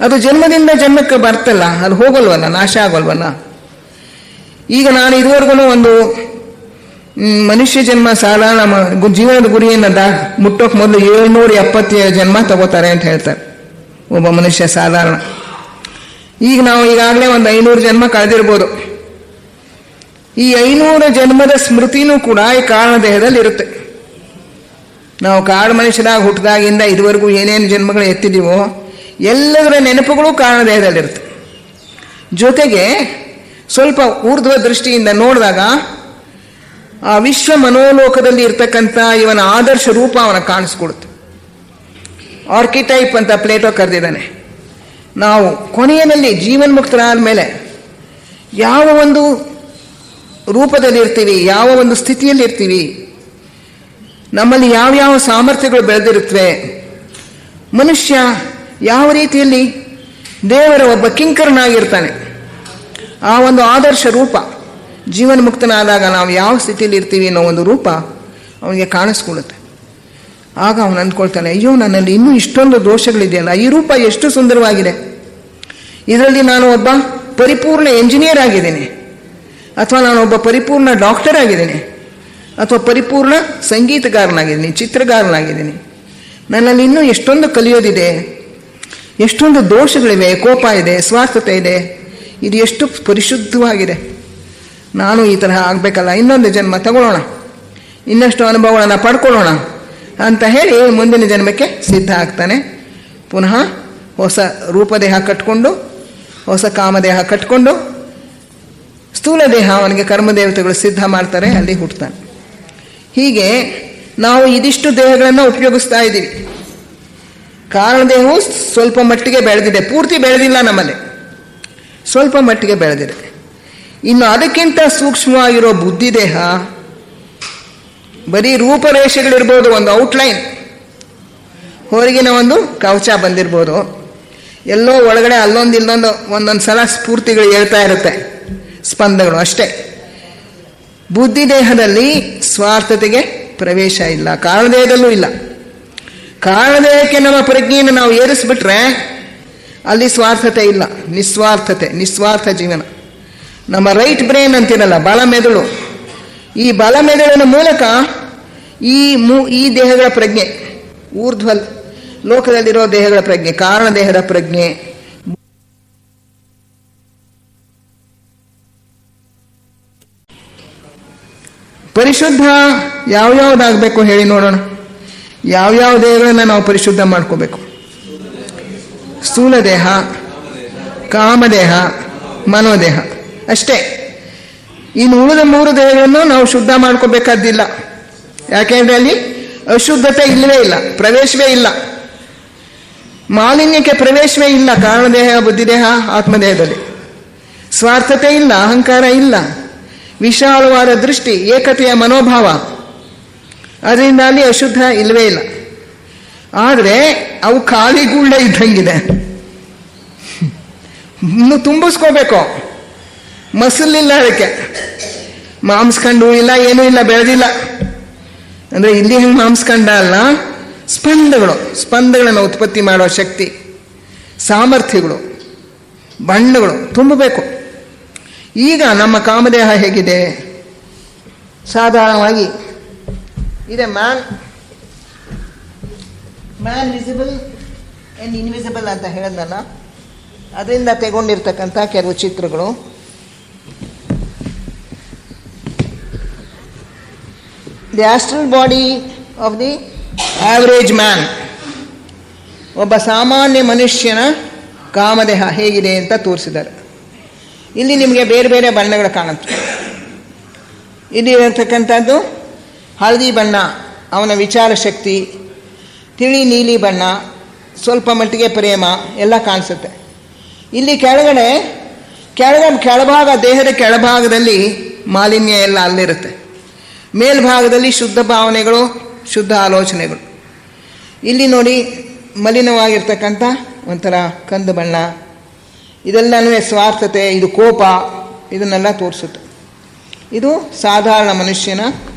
ಅದು ಜನ್ಮದಿಂದ ಜನ್ಮಕ್ಕೆ ಬರ್ತಲ್ಲ, ಅದು ಹೋಗಲ್ವಲ್ಲ, ನಾಶ ಆಗೋಲ್ವಲ್ಲ. ಈಗ ನಾನು ಇದುವರೆಗೂ ಒಂದು ಮನುಷ್ಯ ಜನ್ಮ ಸಾಧಾರಣ ಜೀವನದ ಗುರಿಯನ್ನು ಮುಟ್ಟೋಕೆ ಮೊದಲು 777 ಜನ್ಮ ತಗೋತಾರೆ ಅಂತ ಹೇಳ್ತಾರೆ ಒಬ್ಬ ಮನುಷ್ಯ ಸಾಧಾರಣ. ಈಗ ನಾವು ಈಗಾಗಲೇ ಒಂದು 500 ಜನ್ಮ ಕಳೆದಿರ್ಬೋದು. ಈ 500 ಜನ್ಮದ ಸ್ಮೃತಿನೂ ಕೂಡ ಈ ಕಾರಣದೇಹದಲ್ಲಿ ಇರುತ್ತೆ. ನಾವು ಕಾಡು ಮನುಷ್ಯರಾಗಿ ಹುಟ್ಟಿದಾಗಿಂದ ಇದುವರೆಗೂ ಏನೇನು ಜನ್ಮಗಳು ಎತ್ತಿದೀವೋ ಎಲ್ಲದರ ನೆನಪುಗಳು ಕಾರಣದೇಹದಲ್ಲಿರುತ್ತೆ. ಜೊತೆಗೆ ಸ್ವಲ್ಪ ಊರ್ಧ್ವ ದೃಷ್ಟಿಯಿಂದ ನೋಡಿದಾಗ ಆ ವಿಶ್ವ ಮನೋಲೋಕದಲ್ಲಿ ಇರ್ತಕ್ಕಂಥ ಇವನ ಆದರ್ಶ ರೂಪ ಅವನ ಕಾಣಿಸ್ಕೊಡುತ್ತೆ. ಆರ್ಕಿಟೈಪ್ ಅಂತ ಪ್ಲೇಟೋ ಕರೆದಿದ್ದಾನೆ. ನಾವು ಕೊನೆಯಲ್ಲಿ ಜೀವನ್ಮುಕ್ತರಾದ ಮೇಲೆ ಯಾವ ಒಂದು ರೂಪದಲ್ಲಿರ್ತೀವಿ, ಯಾವ ಒಂದು ಸ್ಥಿತಿಯಲ್ಲಿರ್ತೀವಿ, ನಮ್ಮಲ್ಲಿ ಯಾವ್ಯಾವ ಸಾಮರ್ಥ್ಯಗಳು ಬೆಳೆದಿರುತ್ತವೆ, ಮನುಷ್ಯ ಯಾವ ರೀತಿಯಲ್ಲಿ ದೇವರ ಒಬ್ಬ ಕಿಂಕರನಾಗಿರ್ತಾನೆ, ಆ ಒಂದು ಆದರ್ಶ ರೂಪ ಜೀವನ್ಮುಕ್ತನಾದಾಗ ನಾವು ಯಾವ ಸ್ಥಿತಿಯಲ್ಲಿ ಇರ್ತೀವಿ ಅನ್ನೋ ಒಂದು ರೂಪ ಅವನಿಗೆ ಕಾಣಿಸ್ಕೊಳ್ಳುತ್ತೆ. ಆಗ ಅವನು ಅಂದ್ಕೊಳ್ತಾನೆ, ಅಯ್ಯೋ ನನ್ನಲ್ಲಿ ಇನ್ನೂ ಇಷ್ಟೊಂದು ದೋಷಗಳಿದೆಯಲ್ಲ, ಈ ರೂಪ ಎಷ್ಟು ಸುಂದರವಾಗಿದೆ, ಇದರಲ್ಲಿ ನಾನು ಒಬ್ಬ ಪರಿಪೂರ್ಣ ಎಂಜಿನಿಯರ್ ಆಗಿದ್ದೀನಿ, ಅಥವಾ ನಾನು ಒಬ್ಬ ಪರಿಪೂರ್ಣ ಡಾಕ್ಟರ್ ಆಗಿದ್ದೀನಿ, ಅಥವಾ ಪರಿಪೂರ್ಣ ಸಂಗೀತಗಾರನಾಗಿದ್ದೀನಿ, ಚಿತ್ರಗಾರನಾಗಿದ್ದೀನಿ, ನನ್ನಲ್ಲಿ ಇನ್ನೂ ಎಷ್ಟೊಂದು ಕಲಿಯೋದಿದೆ, ಎಷ್ಟೊಂದು ದೋಷಗಳಿವೆ, ಕೋಪ ಇದೆ, ಸ್ವಾರ್ಥತೆ ಇದೆ, ಇದು ಎಷ್ಟು ಪರಿಶುದ್ಧವಾಗಿದೆ, ನಾನು ಈ ತರಹ ಆಗಬೇಕಲ್ಲ, ಇನ್ನೊಂದು ಜನ್ಮ ತಗೊಳ್ಳೋಣ, ಇನ್ನಷ್ಟು ಅನುಭವಗಳನ್ನು ಪಡ್ಕೊಳ್ಳೋಣ ಅಂತ ಹೇಳಿ ಮುಂದಿನ ಜನ್ಮಕ್ಕೆ ಸಿದ್ಧ ಆಗ್ತಾನೆ. ಪುನಃ ಹೊಸ ರೂಪದೇಹ ಕಟ್ಕೊಂಡು, ಹೊಸ ಕಾಮದೇಹ ಕಟ್ಕೊಂಡು, ಸ್ಥೂಲ ದೇಹ ಅವನಿಗೆ ಕರ್ಮದೇವತೆಗಳು ಸಿದ್ಧ ಮಾಡ್ತಾರೆ, ಅಲ್ಲಿ ಹುಟ್ಟುತ್ತಾನೆ. ಹೀಗೆ ನಾವು ಇದಿಷ್ಟು ದೇಹಗಳನ್ನು ಉಪಯೋಗಿಸ್ತಾ ಇದ್ದೀವಿ. ಕಾರಣದೇಹವು ಸ್ವಲ್ಪ ಮಟ್ಟಿಗೆ ಬೆಳೆದಿದೆ, ಪೂರ್ತಿ ಬೆಳೆದಿಲ್ಲ ನಮ್ಮಲ್ಲಿ, ಸ್ವಲ್ಪ ಮಟ್ಟಿಗೆ ಬೆಳೆದಿದೆ. ಇನ್ನು ಅದಕ್ಕಿಂತ ಸೂಕ್ಷ್ಮವಾಗಿರೋ ಬುದ್ಧಿದೇಹ ಬರೀ ರೂಪರೇಷೆಗಳಿರ್ಬೋದು, ಒಂದು ಔಟ್ಲೈನ್, ಹೊರಗಿನ ಒಂದು ಕವಚ ಬಂದಿರ್ಬೋದು, ಎಲ್ಲೋ ಒಳಗಡೆ ಅಲ್ಲೊಂದು ಇಲ್ಲೊಂದು ಒಂದೊಂದು ಸಲ ಸ್ಫೂರ್ತಿಗಳು ಹೇಳ್ತಾ ಇರುತ್ತೆ, ಸ್ಪಂದಗಳು ಅಷ್ಟೇ. ಬುದ್ಧಿದೇಹದಲ್ಲಿ ಸ್ವಾರ್ಥತೆಗೆ ಪ್ರವೇಶ ಇಲ್ಲ, ಕಾರಣದೇಹದಲ್ಲೂ ಇಲ್ಲ. ಕಾರಣದೇಹಕ್ಕೆ ನಮ್ಮ ಪ್ರಜ್ಞೆಯನ್ನು ನಾವು ಏರಿಸ್ಬಿಟ್ರೆ ಅಲ್ಲಿ ಸ್ವಾರ್ಥತೆ ಇಲ್ಲ, ನಿಸ್ವಾರ್ಥತೆ, ನಿಸ್ವಾರ್ಥ ಜೀವನ. ನಮ್ಮ ರೈಟ್ ಬ್ರೈನ್ ಅಂತಿರಲ್ಲ, ಬಲಮೆದುಳು, ಈ ಬಲಮೆದುಳಿನ ಮೂಲಕ ಈ ದೇಹಗಳ ಪ್ರಜ್ಞೆ, ಊರ್ಧ್ವ ಲೋಕದಲ್ಲಿರೋ ದೇಹಗಳ ಪ್ರಜ್ಞೆ, ಕಾರಣ ದೇಹದ ಪ್ರಜ್ಞೆ, ಪರಿಶುದ್ಧ ಯಾವ್ಯಾವುದಾಗಬೇಕು ಹೇಳಿ ನೋಡೋಣ. ಯಾವ್ಯಾವ ದೇಹಗಳನ್ನು ನಾವು ಪರಿಶುದ್ಧ ಮಾಡ್ಕೋಬೇಕು? ಸ್ಥೂಲ ದೇಹ, ಕಾಮದೇಹ, ಮನೋದೇಹ ಅಷ್ಟೇ. ಇನ್ನು ಉಳಿದ 3 ದೇಹಗಳನ್ನು ನಾವು ಶುದ್ಧ ಮಾಡ್ಕೋಬೇಕಾದ್ದಿಲ್ಲ. ಯಾಕೆಂದ್ರೆ ಅಲ್ಲಿ ಅಶುದ್ಧತೆ ಇಲ್ಲವೇ ಇಲ್ಲ, ಪ್ರವೇಶವೇ ಇಲ್ಲ, ಮಾಲಿನ್ಯಕ್ಕೆ ಪ್ರವೇಶವೇ ಇಲ್ಲ. ಕಾರಣದೇಹ, ಬುದ್ಧಿದೇಹ, ಆತ್ಮದೇಹದಲ್ಲಿ ಸ್ವಾರ್ಥತೆ ಇಲ್ಲ, ಅಹಂಕಾರ ಇಲ್ಲ, ವಿಶಾಲವಾದ ದೃಷ್ಟಿ, ಏಕತೆಯ ಮನೋಭಾವ, ಅದರಿಂದ ಅಲ್ಲಿ ಅಶುದ್ಧ ಇಲ್ಲವೇ ಇಲ್ಲ. ಆದರೆ ಅವು ಖಾಲಿ ಗೂಳ್ಳೆ ಇದ್ದಂಗಿದೆ, ಇನ್ನು ತುಂಬಿಸ್ಕೋಬೇಕು. ಮಸಲಿಲ್ಲ, ಅದಕ್ಕೆ ಮಾಂಸ್ಕಂಡು ಇಲ್ಲ, ಏನೂ ಇಲ್ಲ, ಬೆಳೆದಿಲ್ಲ. ಅಂದರೆ ಇಲ್ಲಿ ಹೆಂಗೆ ಮಾಂಸ್ಕಂಡ ಅಲ್ಲ, ಸ್ಪಂದಗಳನ್ನು ಉತ್ಪತ್ತಿ ಮಾಡೋ ಶಕ್ತಿ, ಸಾಮರ್ಥ್ಯಗಳು, ಬಣ್ಣಗಳು ತುಂಬಬೇಕು. ಈಗ ನಮ್ಮ ಕಾಮದೇಹ ಹೇಗಿದೆ? ಸಾಧಾರಣವಾಗಿ ಇದೆ, ಮ್ಯಾನ್ ವಿಸಿಬಲ್ ಆ್ಯಂಡ್ ಇನ್ವಿಸಿಬಲ್ ಅಂತ ಹೇಳಿದ್ನಲ್ಲ, ಅದರಿಂದ ತೆಗೊಂಡಿರ್ತಕ್ಕಂಥ ಕೆಲವು ಚಿತ್ರಗಳು. The astral body of the average man, ಒಬ್ಬ ಸಾಮಾನ್ಯ ಮನುಷ್ಯನ ಕಾಮದೇಹ ಹೇಗಿದೆ ಅಂತ ತೋರಿಸಿದ್ದಾರೆ. ಇಲ್ಲಿ ನಿಮಗೆ ಬೇರೆ ಬೇರೆ ಬಣ್ಣಗಳು ಕಾಣುತ್ತೆ. ಇಲ್ಲಿ ಇರತಕ್ಕಂಥದ್ದು ಹಳದಿ ಬಣ್ಣ, ಅವನ ವಿಚಾರ ಶಕ್ತಿ, ತಿಳಿ ನೀಲಿ ಬಣ್ಣ, ಸ್ವಲ್ಪ ಮಟ್ಟಿಗೆ ಪ್ರೇಮ ಎಲ್ಲ ಕಾಣಿಸುತ್ತೆ. ಇಲ್ಲಿ ಕೆಳಭಾಗ, ದೇಹದ ಕೆಳಭಾಗದಲ್ಲಿ ಮಾಲಿನ್ಯ ಎಲ್ಲ ಅಲ್ಲಿರುತ್ತೆ, ಮೇಲ್ಭಾಗದಲ್ಲಿ ಶುದ್ಧ ಭಾವನೆಗಳು, ಶುದ್ಧ ಆಲೋಚನೆಗಳು. ಇಲ್ಲಿ ನೋಡಿ ಮಲಿನವಾಗಿರ್ತಕ್ಕಂಥ ಒಂಥರ ಕಂದು ಬಣ್ಣ, ಇದೆಲ್ಲನೂ ಸ್ವಾರ್ಥತೆ, ಇದು ಕೋಪ, ಇದನ್ನೆಲ್ಲ ತೋರಿಸುತ್ತೆ. ಇದು ಸಾಧಾರಣ ಮನುಷ್ಯನ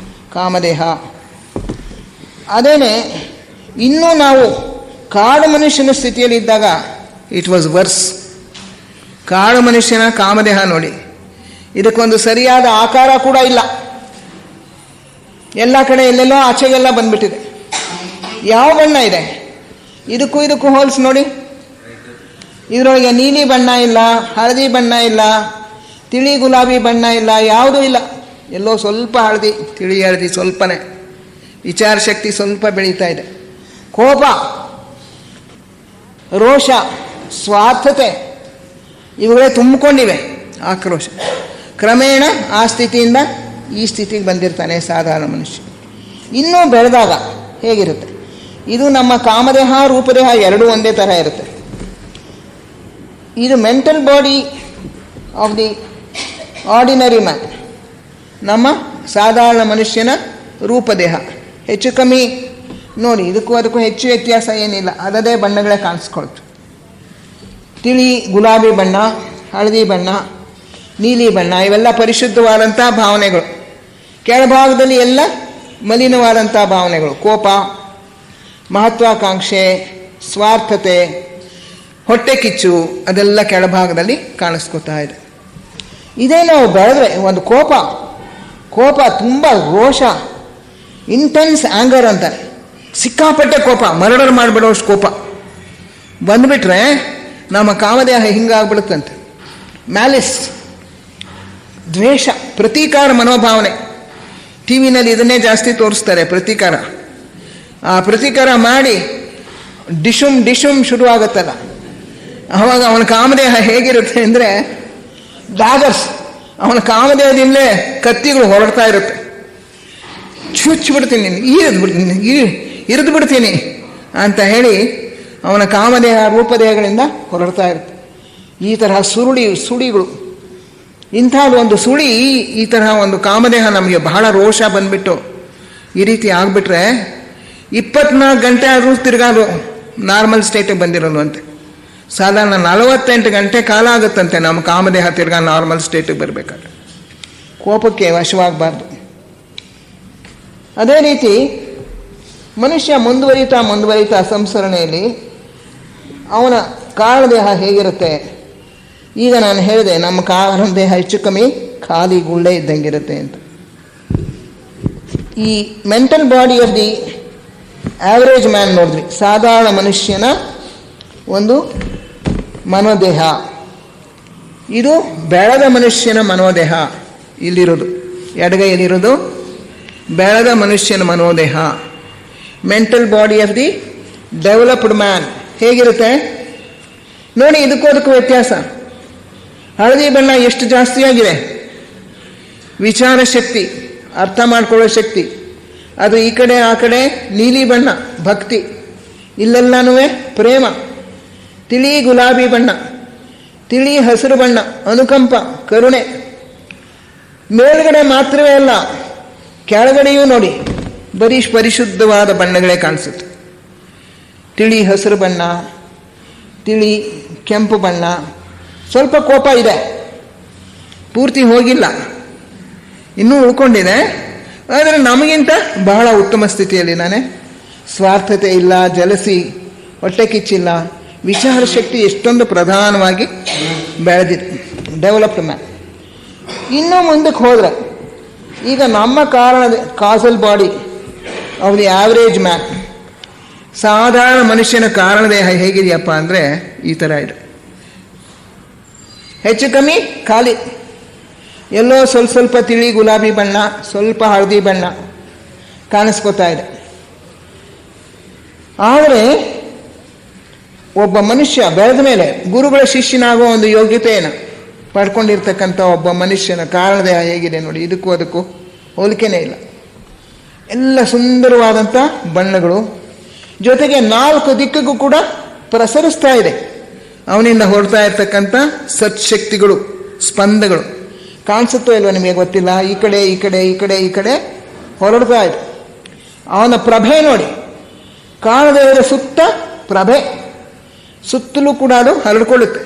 ಕಾಮದೇಹ. ಅದೇನೇ ಇನ್ನೂ ನಾವು ಕಾಡು ಮನುಷ್ಯನ ಸ್ಥಿತಿಯಲ್ಲಿದ್ದಾಗ ಇಟ್ ವಾಸ್ ವರ್ಸ್. ಕಾಡು ಮನುಷ್ಯನ ಕಾಮದೇಹ ನೋಡಿ, ಇದಕ್ಕೊಂದು ಸರಿಯಾದ ಆಕಾರ ಕೂಡ ಇಲ್ಲ, ಎಲ್ಲ ಕಡೆ ಎಲ್ಲೆಲ್ಲೋ ಆಚೆಗೆಲ್ಲ ಬಂದ್ಬಿಟ್ಟಿದೆ. ಯಾವ ಬಣ್ಣ ಇದೆ? ಇದಕ್ಕೂ ಹೋಲ್ಸಿ ನೋಡಿ. ಇದರೊಳಗೆ ನೀಲಿ ಬಣ್ಣ ಇಲ್ಲ, ಹಳದಿ ಬಣ್ಣ ಇಲ್ಲ, ತಿಳಿ ಗುಲಾಬಿ ಬಣ್ಣ ಇಲ್ಲ, ಯಾವುದೂ ಇಲ್ಲ. ಎಲ್ಲೋ ಸ್ವಲ್ಪ ಹಳದಿ, ತಿಳಿ ಹಳದಿ ಸ್ವಲ್ಪನೇ. ವಿಚಾರ ಶಕ್ತಿ ಸ್ವಲ್ಪ ಬೆಳೀತಾ ಇದೆ. ಕೋಪ, ರೋಷ, ಸ್ವಾರ್ಥತೆ ಇವುಗಳೇ ತುಂಬಿಕೊಂಡಿವೆ, ಆಕ್ರೋಶ. ಕ್ರಮೇಣ ಆ ಸ್ಥಿತಿಯಿಂದ ಈ ಸ್ಥಿತಿಗೆ ಬಂದಿರ್ತಾನೆ ಸಾಧಾರಣ ಮನುಷ್ಯ. ಇನ್ನೂ ಬೆಳೆದಾಗ ಹೇಗಿರುತ್ತೆ? ಇದು ನಮ್ಮ ಕಾಮದೇಹ, ರೂಪದೇಹ ಎರಡೂ ಒಂದೇ ಥರ ಇರುತ್ತೆ. ಇದು mental body of the ordinary man, ನಮ್ಮ ಸಾಧಾರಣ ಮನುಷ್ಯನ ರೂಪದೇಹ. ಹೆಚ್ಚು ಕಮ್ಮಿ ನೋಡಿ, ಅದಕ್ಕೂ ಹೆಚ್ಚು ವ್ಯತ್ಯಾಸ ಏನಿಲ್ಲ, ಅದದೇ ಬಣ್ಣಗಳೇ ಕಾಣಿಸ್ಕೊಳ್ತು. ತಿಳಿ ಗುಲಾಬಿ ಬಣ್ಣ, ಹಳದಿ ಬಣ್ಣ, ನೀಲಿ ಬಣ್ಣ ಇವೆಲ್ಲ ಪರಿಶುದ್ಧವಾದಂಥ ಭಾವನೆಗಳು. ಕೆಳಭಾಗದಲ್ಲಿ ಎಲ್ಲ ಮಲಿನವಾದಂಥ ಭಾವನೆಗಳು, ಕೋಪ, ಮಹತ್ವಾಕಾಂಕ್ಷೆ, ಸ್ವಾರ್ಥತೆ, ಹೊಟ್ಟೆ ಕಿಚ್ಚು, ಅದೆಲ್ಲ ಕೆಳಭಾಗದಲ್ಲಿ ಕಾಣಿಸ್ಕೊತಾ ಇದೆ. ಇದೇ ನಾವು ಬೆಳೆದ್ರೆ ಒಂದು ಕೋಪ ತುಂಬ ರೋಷ, ಇಂಟೆನ್ಸ್ ಆ್ಯಂಗರ್ ಅಂತಾರೆ, ಸಿಕ್ಕಾಪಟ್ಟೆ ಕೋಪ, ಮರ್ಡರ್ ಮಾಡಿಬಿಡೋಷ್ಟು ಕೋಪ ಬಂದುಬಿಟ್ರೆ ನಮ್ಮ ಕಾಮದೇಹ ಹಿಂಗಾಗ್ಬಿಡುತ್ತಂತೆ. ಮ್ಯಾಲಿಸ್, ದ್ವೇಷ, ಪ್ರತೀಕಾರ ಮನೋಭಾವನೆ. ಟಿ ವಿನಲ್ಲಿ ಇದನ್ನೇ ಜಾಸ್ತಿ ತೋರಿಸ್ತಾರೆ, ಪ್ರತೀಕಾರ. ಆ ಪ್ರತೀಕಾರ ಮಾಡಿ ಡಿಶುಮ್ ಶುರುವಾಗುತ್ತಲ್ಲ, ಆವಾಗ ಅವನ ಕಾಮದೇಹ ಹೇಗಿರುತ್ತೆ ಅಂದರೆ ಡಾಗರ್ಸ್, ಅವನ ಕಾಮದೇಹದಿಂದಲೇ ಕತ್ತಿಗಳು ಹೊರಡ್ತಾ ಇರುತ್ತೆ. ಚುಚ್ಚಿಬಿಡ್ತೀನಿ, ಇರಿದು ಬಿಡ್ತೀನಿ ಅಂತ ಹೇಳಿ ಅವನ ಕಾಮದೇಹ ರೂಪದೇಹಗಳಿಂದ ಹೊರಡ್ತಾ ಇರುತ್ತೆ. ಈ ತರಹ ಸುಳಿಗಳು, ಇಂಥದ್ದು ಒಂದು ಸುಳಿ, ಈ ತರಹ ಒಂದು ಕಾಮದೇಹ ನಮಗೆ ಬಹಳ ರೋಷ ಬಂದ್ಬಿಟ್ಟು ಈ ರೀತಿ ಆಗಿಬಿಟ್ರೆ 24 ಗಂಟೆ ಆದರೂ ತಿರ್ಗಾದು ನಾರ್ಮಲ್ ಸ್ಟೇಟಿಗೆ ಬಂದಿರೋದು ಅಂತೆ. ಸಾಧಾರಣ 48 ಗಂಟೆ ಕಾಲ ಆಗುತ್ತಂತೆ ನಮ್ಮ ಕಾಮದೇಹ ತಿರ್ಗಾ ನಾರ್ಮಲ್ ಸ್ಟೇಟಿಗೆ ಬರಬೇಕಾದ್ರೆ. ಕೋಪಕ್ಕೆ ವಶವಾಗಬಾರ್ದು. ಅದೇ ರೀತಿ ಮನುಷ್ಯ ಮುಂದುವರಿತಾ ಸಂಸರಣೆಯಲ್ಲಿ ಅವನ ಕಾರಣದೇಹ ಹೇಗಿರುತ್ತೆ? ಈಗ ನಾನು ಹೇಳಿದೆ, ನಮ್ಮ ಕಾರಣದೇಹ ಹೆಚ್ಚು ಕಮ್ಮಿ ಖಾಲಿ ಗುಳ್ಳೆ ಇದ್ದಂಗಿರುತ್ತೆ ಅಂತ. ಈ mental body of the average man ನೋಡಿದ್ವಿ, ಸಾಧಾರಣ ಮನುಷ್ಯನ ಒಂದು ಮನೋದೇಹ. ಇದು ಬೆಳೆದ ಮನುಷ್ಯನ ಮನೋದೇಹ. ಇಲ್ಲಿರೋದು ಎಡಗೈಯಲ್ಲಿರೋದು ಬೆಳೆದ ಮನುಷ್ಯನ ಮನೋದೇಹ. Mental body of the developed man ಹೇಗಿರುತ್ತೆ ನೋಡಿ. ಇದಕ್ಕೂ ವ್ಯತ್ಯಾಸ. ಹಳದಿ ಬಣ್ಣ ಎಷ್ಟು ಜಾಸ್ತಿ ಆಗಿದೆ, ವಿಚಾರ ಶಕ್ತಿ, ಅರ್ಥ ಮಾಡ್ಕೊಳ್ಳೋ ಶಕ್ತಿ. ಅದು ಈ ಕಡೆ ಆ ಕಡೆ ನೀಲಿ ಬಣ್ಣ, ಭಕ್ತಿ, ಇಲ್ಲೆಲ್ಲನೂ ಪ್ರೇಮ. ತಿಳಿ ಗುಲಾಬಿ ಬಣ್ಣ, ತಿಳಿ ಹಸಿರು ಬಣ್ಣ, ಅನುಕಂಪ, ಕರುಣೆ. ಮೇಲ್ಗಡೆ ಮಾತ್ರವೇ ಅಲ್ಲ, ಕೆಳಗಡೆಯೂ ನೋಡಿ ಬರೀ ಪರಿಶುದ್ಧವಾದ ಬಣ್ಣಗಳೇ ಕಾಣಿಸುತ್ತೆ. ತಿಳಿ ಹಸಿರು ಬಣ್ಣ, ತಿಳಿ ಕೆಂಪು ಬಣ್ಣ. ಸ್ವಲ್ಪ ಕೋಪ ಇದೆ, ಪೂರ್ತಿ ಹೋಗಿಲ್ಲ, ಇನ್ನೂ ಉಳ್ಕೊಂಡಿದೆ. ಆದರೆ ನಮಗಿಂತ ಬಹಳ ಉತ್ತಮ ಸ್ಥಿತಿಯಲ್ಲಿದ್ದಾನೆ. ಸ್ವಾರ್ಥತೆ ಇಲ್ಲ, ಜಲಸಿ, ಹೊಟ್ಟೆ ಕಿಚ್ಚಿಲ್ಲ, ವಿಚಾರ ಶಕ್ತಿ ಎಷ್ಟೊಂದು ಪ್ರಧಾನವಾಗಿ ಬೆಳೆದಿದೆ, ಡೆವಲಪ್ಡ್ ಮ್ಯಾನ್. ಇನ್ನೂ ಮುಂದಕ್ಕೆ ಹೋದರೆ ಈಗ ನಮ್ಮ castle body of the average man, ಸಾಧಾರಣ ಮನುಷ್ಯನ ಕಾರಣದೇಹ ಹೇಗಿದೆಯಪ್ಪ ಅಂದರೆ ಈ ಥರ ಇದೆ. ಹೆಚ್ಚು ಕಮ್ಮಿ ಖಾಲಿ, ಎಲ್ಲೋ ಸ್ವಲ್ಪ ತಿಳಿ ಗುಲಾಬಿ ಬಣ್ಣ, ಸ್ವಲ್ಪ ಹಳದಿ ಬಣ್ಣ ಕಾಣಿಸ್ಕೋತಾ ಇದೆ. ಆದರೆ ಒಬ್ಬ ಮನುಷ್ಯ ಬೆಳೆದ ಮೇಲೆ ಗುರುಗಳ ಶಿಷ್ಯನಾಗೋ ಒಂದು ಯೋಗ್ಯತೆಯನ್ನು ಪಡ್ಕೊಂಡಿರ್ತಕ್ಕಂಥ ಒಬ್ಬ ಮನುಷ್ಯನ ಕಾರಣದೇಹ ಹೇಗಿದೆ ನೋಡಿ. ಇದಕ್ಕೂ ಹೋಲಿಕೆನೇ ಇಲ್ಲ. ಎಲ್ಲ ಸುಂದರವಾದಂಥ ಬಣ್ಣಗಳು, ಜೊತೆಗೆ 4 ದಿಕ್ಕಿಗೂ ಕೂಡ ಪ್ರಸರಿಸ್ತಾ ಇದೆ. ಅವನಿಂದ ಹೊರಡ್ತಾ ಇರ್ತಕ್ಕಂಥ ಸತ್ಶಕ್ತಿಗಳು, ಸ್ಪಂದಗಳು ಕಾಣಿಸುತ್ತೋ ಇಲ್ವೋ ನಿಮಗೆ ಗೊತ್ತಿಲ್ಲ. ಈ ಕಡೆ ಹೊರಡ್ತಾ ಇದೆ. ಅವನ ಪ್ರಭೆ ನೋಡಿ, ಕಾರಣದೇಹದ ಸುತ್ತ ಪ್ರಭೆ, ಸುತ್ತಲೂ ಕೂಡ ಅದು ಹರಡ್ಕೊಳ್ಳುತ್ತೆ.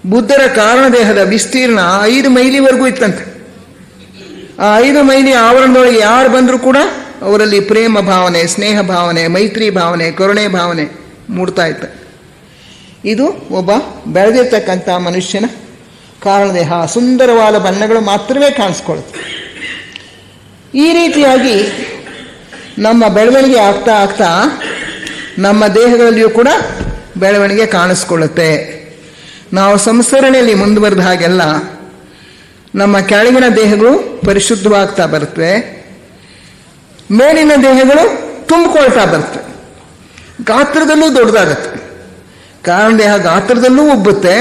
ಬುದ್ಧರ ಕಾರಣದೇಹದ ವಿಸ್ತೀರ್ಣ 5 ಮೈಲಿವರೆಗೂ ಇತ್ತಂತೆ. ಆ 5 ಮೈಲಿ ಆವರಣದೊಳಗೆ ಯಾರು ಬಂದರೂ ಕೂಡ ಅವರಲ್ಲಿ ಪ್ರೇಮ ಭಾವನೆ, ಸ್ನೇಹ ಭಾವನೆ, ಮೈತ್ರಿ ಭಾವನೆ, ಕರುಣೆ ಭಾವನೆ ಮೂಡ್ತಾ ಇತ್ತು. ಇದು ಒಬ್ಬ ಬೆಳೆದಿರ್ತಕ್ಕಂಥ ಮನುಷ್ಯನ ಕಾರಣದೇಹ. ಸುಂದರವಾದ ಬಣ್ಣಗಳು ಮಾತ್ರವೇ ಕಾಣಿಸ್ಕೊಳ್ಳುತ್ತೆ. ಈ ರೀತಿಯಾಗಿ ನಮ್ಮ ಬೆಳವಣಿಗೆ ಆಗ್ತಾ ನಮ್ಮ ದೇಹಗಳಲ್ಲಿಯೂ ಕೂಡ ಬೆಳವಣಿಗೆ ಕಾಣಿಸ್ಕೊಳ್ಳುತ್ತೆ. ನಾವು ಸಂಸರಣೆಯಲ್ಲಿ ಮುಂದುವರೆದ ಹಾಗೆಲ್ಲ ನಮ್ಮ ಕೆಳಗಿನ ದೇಹಗಳು ಪರಿಶುದ್ಧವಾಗ್ತಾ ಬರ್ತವೆ, ಮೇಲಿನ ದೇಹಗಳು ತುಂಬಿಕೊಳ್ತಾ ಬರ್ತವೆ, ಗಾತ್ರದಲ್ಲೂ ದೊಡ್ಡದಾಗತ್ತೆ. ಕಾರಣದೇಹ ಗಾತ್ರದಲ್ಲೂ ಉಬ್ಬುತ್ತೆ,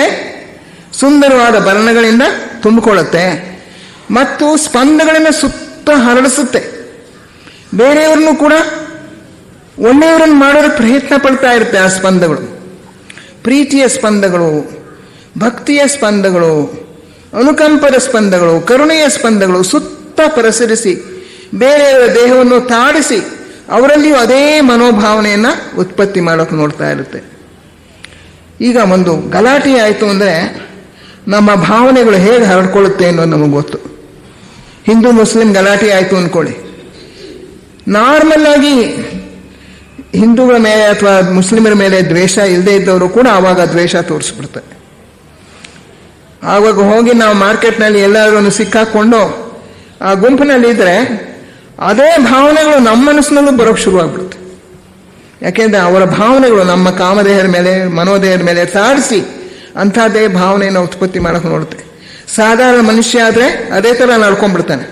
ಸುಂದರವಾದ ಬಣ್ಣಗಳಿಂದ ತುಂಬಿಕೊಳ್ಳುತ್ತೆ ಮತ್ತು ಸ್ಪಂದಗಳನ್ನು ಸುತ್ತ ಹರಡಿಸುತ್ತೆ. ಬೇರೆಯವ್ರನ್ನೂ ಕೂಡ ಒಳ್ಳೆಯವರನ್ನು ಮಾಡೋದಕ್ಕೆ ಪ್ರಯತ್ನ ಪಡ್ತಾ ಇರುತ್ತೆ. ಆ ಸ್ಪಂದಗಳು ಪ್ರೀತಿಯ ಸ್ಪಂದಗಳು, ಭಕ್ತಿಯ ಸ್ಪಂದಗಳು, ಅನುಕಂಪದ ಸ್ಪಂದಗಳು, ಕರುಣೆಯ ಸ್ಪಂದಗಳು ಸುತ್ತ ಪ್ರಸರಿಸಿ ಬೇರೆಯವರ ದೇಹವನ್ನು ತಾಡಿಸಿ ಅವರಲ್ಲಿಯೂ ಅದೇ ಮನೋಭಾವನೆಯನ್ನು ಉತ್ಪತ್ತಿ ಮಾಡೋಕೆ ನೋಡ್ತಾ ಇರುತ್ತೆ. ಈಗ ಒಂದು ಗಲಾಟೆ ಆಯಿತು ಅಂದರೆ ನಮ್ಮ ಭಾವನೆಗಳು ಹೇಗೆ ಹರಡ್ಕೊಳ್ಳುತ್ತೆ ಅನ್ನೋದು ನಮಗೆ ಗೊತ್ತು. ಹಿಂದೂ ಮುಸ್ಲಿಂ ಗಲಾಟೆ ಆಯಿತು ಅಂದ್ಕೊಳ್ಳಿ, ನಾರ್ಮಲ್ ಆಗಿ ಹಿಂದೂಗಳ ಮೇಲೆ ಅಥವಾ ಮುಸ್ಲಿಮರ ಮೇಲೆ ದ್ವೇಷ ಇಲ್ಲದೆ ಇದ್ದವರು ಕೂಡ ಆವಾಗ ದ್ವೇಷ ತೋರಿಸ್ಬಿಡ್ತಾರೆ. ಆವಾಗ ಹೋಗಿ ನಾವು ಮಾರ್ಕೆಟ್ನಲ್ಲಿ ಎಲ್ಲರೂ ಸಿಕ್ಕಾಕೊಂಡು ಆ ಗುಂಪಿನಲ್ಲಿ ಇದ್ದರೆ ಅದೇ ಭಾವನೆಗಳು ನಮ್ಮ ಮನಸ್ಸಿನಲ್ಲೂ ಬರೋಕ್ಕೆ ಶುರುವಾಗ್ಬಿಡುತ್ತೆ. ಯಾಕೆಂದರೆ ಅವರ ಭಾವನೆಗಳು ನಮ್ಮ ಕಾಮದೇಹದ ಮೇಲೆ, ಮನೋದೇಹದ ಮೇಲೆ ತಾಡಿಸಿ ಅಂಥದ್ದೇ ಭಾವನೆಯನ್ನು ಉತ್ಪತ್ತಿ ಮಾಡೋಕೆ ನೋಡುತ್ತೆ. ಸಾಧಾರಣ ಮನುಷ್ಯ ಆದರೆ ಅದೇ ಥರ ನಡ್ಕೊಂಡ್ಬಿಡ್ತಾನೆ.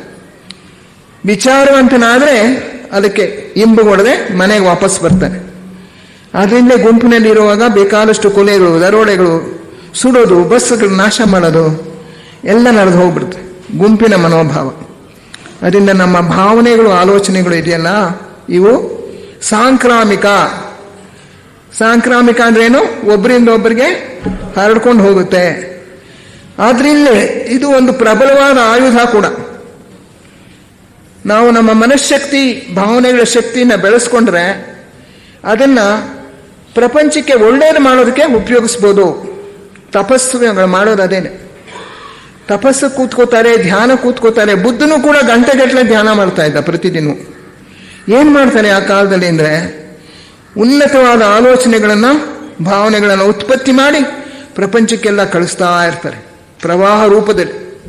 ವಿಚಾರವಂತನಾದರೆ ಅದಕ್ಕೆ ಇಂಬುಗೊಡದೆ ಮನೆಗೆ ವಾಪಸ್ ಬರ್ತಾನೆ. ಅದರಿಂದ ಗುಂಪಿನಲ್ಲಿ ಇರುವಾಗ ಬೇಕಾದಷ್ಟು ಕೊಲೆಗಳು, ದರೋಡೆಗಳು, ಸುಡೋದು, ಬಸ್ಗಳು ನಾಶ ಮಾಡೋದು ಎಲ್ಲ ನಡೆದು ಹೋಗ್ಬಿಡುತ್ತೆ. ಗುಂಪಿನ ಮನೋಭಾವ. ಅದರಿಂದ ನಮ್ಮ ಭಾವನೆಗಳು, ಆಲೋಚನೆಗಳು ಇದೆಯಲ್ಲ, ಇವು ಸಾಂಕ್ರಾಮಿಕ. ಸಾಂಕ್ರಾಮಿಕ ಅಂದ್ರೇನು? ಒಬ್ಬರಿಂದ ಒಬ್ಬರಿಗೆ ಹರಡ್ಕೊಂಡು ಹೋಗುತ್ತೆ. ಆದ್ರಿಂದ ಇದು ಒಂದು ಪ್ರಬಲವಾದ ಆಯುಧ ಕೂಡ. ನಾವು ನಮ್ಮ ಮನಃಶಕ್ತಿ, ಭಾವನೆಗಳ ಶಕ್ತಿನ ಬೆಳೆಸ್ಕೊಂಡ್ರೆ ಅದನ್ನ ಪ್ರಪಂಚಕ್ಕೆ ಒಳ್ಳೇದು ಮಾಡೋದಕ್ಕೆ ಉಪಯೋಗಿಸ್ಬೋದು. ತಪಸ್ಸುಗಳು ಮಾಡೋದು ಅದೇನೆ. ತಪಸ್ಸು ಕೂತ್ಕೋತಾರೆ, ಧ್ಯಾನ ಕೂತ್ಕೋತಾರೆ. ಬುದ್ಧನೂ ಕೂಡ ಗಂಟೆಗಟ್ಟಲೆ ಧ್ಯಾನ ಮಾಡ್ತಾ ಇದ್ದ ಪ್ರತಿದಿನ. ಏನ್ ಮಾಡ್ತಾರೆ ಆ ಕಾಲದಲ್ಲಿ ಅಂದ್ರೆ, ಉನ್ನತವಾದ ಆಲೋಚನೆಗಳನ್ನ, ಭಾವನೆಗಳನ್ನು ಉತ್ಪತ್ತಿ ಮಾಡಿ ಪ್ರಪಂಚಕ್ಕೆಲ್ಲ ಕಳಿಸ್ತಾ ಇರ್ತಾರೆ ಪ್ರವಾಹ ರೂಪದಲ್ಲಿ.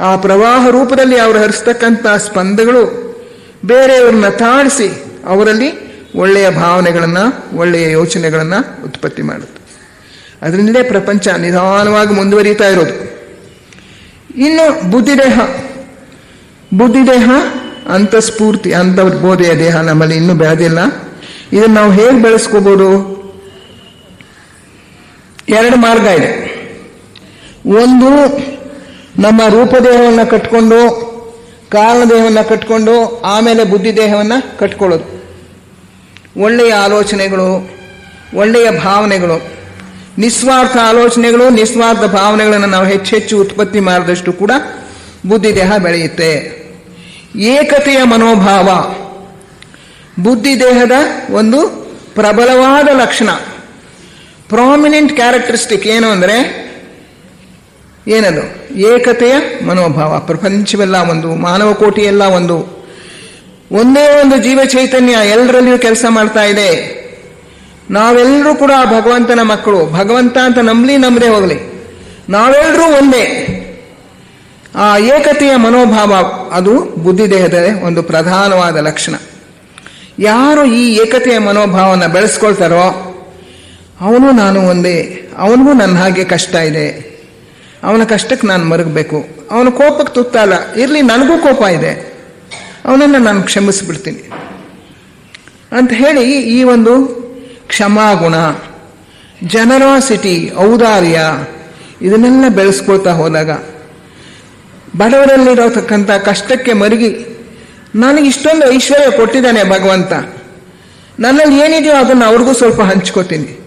ಆ ಪ್ರವಾಹ ರೂಪದಲ್ಲಿ ಅವರು ಹರಿಸ್ತಕ್ಕಂಥ ಸ್ಪಂದಗಳು ಬೇರೆಯವ್ರನ್ನ ತಾಡಿಸಿ ಅವರಲ್ಲಿ ಒಳ್ಳೆಯ ಭಾವನೆಗಳನ್ನ, ಒಳ್ಳೆಯ ಯೋಚನೆಗಳನ್ನ ಉತ್ಪತ್ತಿ ಮಾಡುತ್ತೆ. ಅದರಿಂದಲೇ ಪ್ರಪಂಚ ನಿಧಾನವಾಗಿ ಮುಂದುವರಿತಾ ಇರೋದು. ಇನ್ನು ಬುದ್ಧಿದೇಹ ಅಂತಸ್ಫೂರ್ತಿ, ಅಂತರ್ಬೋಧೆಯ ದೇಹ ನಮ್ಮಲ್ಲಿ ಇನ್ನೂ ಬೆಳೆದಿಲ್ಲ. ಇದನ್ನು ನಾವು ಹೇಗೆ ಬೆಳೆಸ್ಕೋಬಹುದು? ಎರಡು ಮಾರ್ಗ ಇದೆ. ಒಂದು, ನಮ್ಮ ರೂಪದೇಹವನ್ನು ಕಟ್ಕೊಂಡು, ಕಾರಣದೇಹವನ್ನು ಕಟ್ಕೊಂಡು ಆಮೇಲೆ ಬುದ್ಧಿದೇಹವನ್ನು ಕಟ್ಕೊಳ್ಳೋದು. ಒಳ್ಳೆಯ ಆಲೋಚನೆಗಳು, ಒಳ್ಳೆಯ ಭಾವನೆಗಳು, ನಿಸ್ವಾರ್ಥ ಆಲೋಚನೆಗಳು, ನಿಸ್ವಾರ್ಥ ಭಾವನೆಗಳನ್ನು ನಾವು ಹೆಚ್ಚೆಚ್ಚು ಉತ್ಪತ್ತಿ ಮಾಡಿದಷ್ಟು ಕೂಡ ಬುದ್ಧಿದೇಹ ಬೆಳೆಯುತ್ತೆ. ಏಕತೆಯ ಮನೋಭಾವ ಬುದ್ಧಿದೇಹದ ಒಂದು ಪ್ರಬಲವಾದ ಲಕ್ಷಣ, ಪ್ರಾಮಿನೆಂಟ್ ಕ್ಯಾರೆಕ್ಟರಿಸ್ಟಿಕ್. ಏನು ಅಂದರೆ ಏನದು? ಏಕತೆಯ ಮನೋಭಾವ. ಪ್ರಪಂಚವೆಲ್ಲ ಒಂದು, ಮಾನವ ಕೋಟಿಯೆಲ್ಲ ಒಂದೇ ಒಂದು ಜೀವ ಚೈತನ್ಯ ಎಲ್ಲರಲ್ಲಿಯೂ ಕೆಲಸ ಮಾಡ್ತಾ ಇದೆ. ನಾವೆಲ್ಲರೂ ಕೂಡ ಭಗವಂತನ ಮಕ್ಕಳು. ಭಗವಂತ ಅಂತ ನಂಬದೇ ಹೋಗಲಿ, ನಾವೆಲ್ಲರೂ ಒಂದೇ. ಆ ಏಕತೆಯ ಮನೋಭಾವ ಅದು ಬುದ್ಧಿದೇಹದ ಒಂದು ಪ್ರಧಾನವಾದ ಲಕ್ಷಣ. ಯಾರು ಈ ಏಕತೆಯ ಮನೋಭಾವನ ಬೆಳೆಸ್ಕೊಳ್ತಾರೋ ಅವನು ನಾನು ಒಂದೇ, ಅವನಿಗೂ ನನ್ನ ಹಾಗೆ ಕಷ್ಟ ಇದೆ, ಅವನ ಕಷ್ಟಕ್ಕೆ ನಾನು ಮರಗಬೇಕು, ಅವನ ಕೋಪಕ್ಕೆ ತುತ್ತಲ್ಲ, ಇರಲಿ ನನಗೂ ಕೋಪ ಇದೆ, ಅವನನ್ನು ನಾನು ಕ್ಷಮಿಸ್ಬಿಡ್ತೀನಿ ಅಂತ ಹೇಳಿ ಈ ಒಂದು ಕ್ಷಮಾಗುಣ, ಜನರಾಸಿಟಿ, ಔದಾರ್ಯ ಇದನ್ನೆಲ್ಲ ಬೆಳೆಸ್ಕೊಳ್ತಾ ಹೋದಾಗ ಬಡವರಲ್ಲಿರತಕ್ಕಂಥ ಕಷ್ಟಕ್ಕೆ ಮರುಗಿ ನನಗೆ ಇಷ್ಟೊಂದು ಐಶ್ವರ್ಯ ಕೊಟ್ಟಿದ್ದಾನೆ ಭಗವಂತ, ನನ್ನಲ್ಲಿ ಏನಿದೆಯೋ ಅದನ್ನು ಅವ್ರಿಗೂ ಸ್ವಲ್ಪ ಹಂಚ್ಕೋತೀನಿ,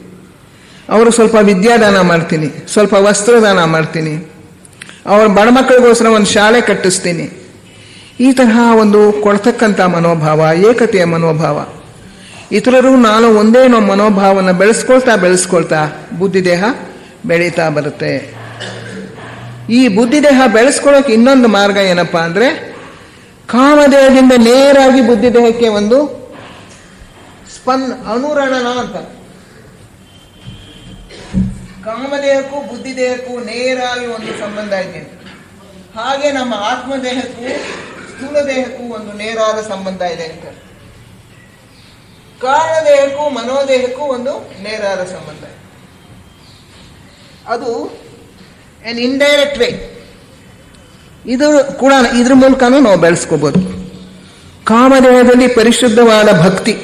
ಅವರು ಸ್ವಲ್ಪ ವಿದ್ಯಾದಾನ ಮಾಡ್ತೀನಿ, ಸ್ವಲ್ಪ ವಸ್ತ್ರದಾನ ಮಾಡ್ತೀನಿ, ಅವ್ರ ಬಡ ಮಕ್ಕಳಿಗೋಸ್ಕರ ಒಂದು ಶಾಲೆ ಕಟ್ಟಿಸ್ತೀನಿ. ಈ ತರಹ ಒಂದು ಕೊಡ್ತಕ್ಕಂಥ ಮನೋಭಾವ, ಏಕತೆಯ ಮನೋಭಾವ, ಇತರರು ನಾನು ಒಂದೇ ಮನೋಭಾವನ ಬೆಳೆಸ್ಕೊಳ್ತಾ ಬುದ್ಧಿದೇಹ ಬೆಳೀತಾ ಬರುತ್ತೆ. ಈ ಬುದ್ಧಿದೇಹ ಬೆಳೆಸ್ಕೊಳ್ಳೋಕೆ ಇನ್ನೊಂದು ಮಾರ್ಗ ಏನಪ್ಪಾ ಅಂದ್ರೆ, ಕಾಮದೇಹದಿಂದ ನೇರಾಗಿ ಬುದ್ಧಿದೇಹಕ್ಕೆ ಒಂದು ಅನುರಣನ ಅಂತ. ಕಾಮದೇಹಕ್ಕೂ ಬುದ್ಧಿದೇಹಕ್ಕೂ ನೇರಾಗಿ ಒಂದು ಸಂಬಂಧ ಇದೆ. ಹಾಗೆ ನಮ್ಮ ಆತ್ಮದೇಹಕ್ಕೂ ಸ್ಥೂಲ ದೇಹಕ್ಕೂ ಒಂದು ನೇರಾದ ಸಂಬಂಧ ಇದೆ ಅಂತ. ಕಾರಣದೇಹಕ್ಕೂ ಮನೋದೇಹಕ್ಕೂ ಒಂದು ನೇರಾದ ಸಂಬಂಧ. ಅದು an indirect way. ಇದು ಕೂಡ ಇದ್ರ ಮೂಲಕನೂ ನಾವು ಬೆಳೆಸ್ಕೋಬಹುದು. ಕಾಮದೇಹದಲ್ಲಿ ಪರಿಶುದ್ಧವಾದ ಭಕ್ತಿ,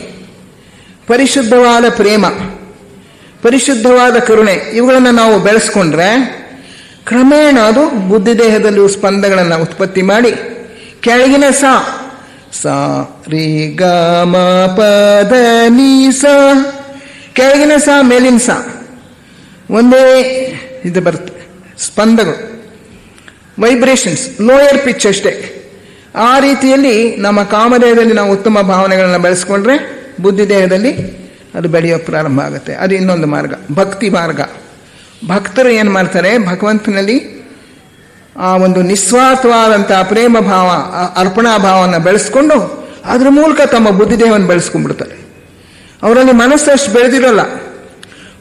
ಪರಿಶುದ್ಧವಾದ ಪ್ರೇಮ, ಪರಿಶುದ್ಧವಾದ ಕರುಣೆ ಇವುಗಳನ್ನು ನಾವು ಬೆಳೆಸ್ಕೊಂಡ್ರೆ ಕ್ರಮೇಣ ಅದು ಬುದ್ಧಿದೇಹದಲ್ಲಿ ಸ್ಪಂದಗಳನ್ನು ಉತ್ಪತ್ತಿ ಮಾಡಿ ಕೆಳಗಿನ ಸ ರಿ ಗ ಮ ಪ ದ ನಿ ಸ, ಕೆಳಗಿನ ಮೇಲಿನ ಒಂದೇ ಇದು ಬರುತ್ತೆ, ಸ್ಪಂದಗಳು, ವೈಬ್ರೇಷನ್ಸ್, ಲೋಯರ್ ಪಿಚ್ ಅಷ್ಟೇ. ಆ ರೀತಿಯಲ್ಲಿ ನಮ್ಮ ಕಾಮದೇಹದಲ್ಲಿ ನಾವು ಉತ್ತಮ ಭಾವನೆಗಳನ್ನು ಬೆಳೆಸ್ಕೊಂಡ್ರೆ ಬುದ್ಧಿದೇಹದಲ್ಲಿ ಅದು ಬೆಳೆಯೋ ಪ್ರಾರಂಭ ಆಗುತ್ತೆ. ಅದು ಇನ್ನೊಂದು ಮಾರ್ಗ, ಭಕ್ತಿ ಮಾರ್ಗ. ಭಕ್ತರು ಏನು ಮಾಡ್ತಾರೆ, ಭಗವಂತನಲ್ಲಿ ಆ ಒಂದು ನಿಸ್ವಾರ್ಥವಾದಂತಹ ಪ್ರೇಮ ಭಾವ, ಅರ್ಪಣಾ ಭಾವವನ್ನು ಬೆಳೆಸ್ಕೊಂಡು ಅದ್ರ ಮೂಲಕ ತಮ್ಮ ಬುದ್ಧಿದೇಹವನ್ನು ಬೆಳೆಸ್ಕೊಂಡ್ಬಿಡ್ತಾರೆ. ಅವರಲ್ಲಿ ಮನಸ್ಸು ಅಷ್ಟು ಬೆಳೆದಿರೋಲ್ಲ.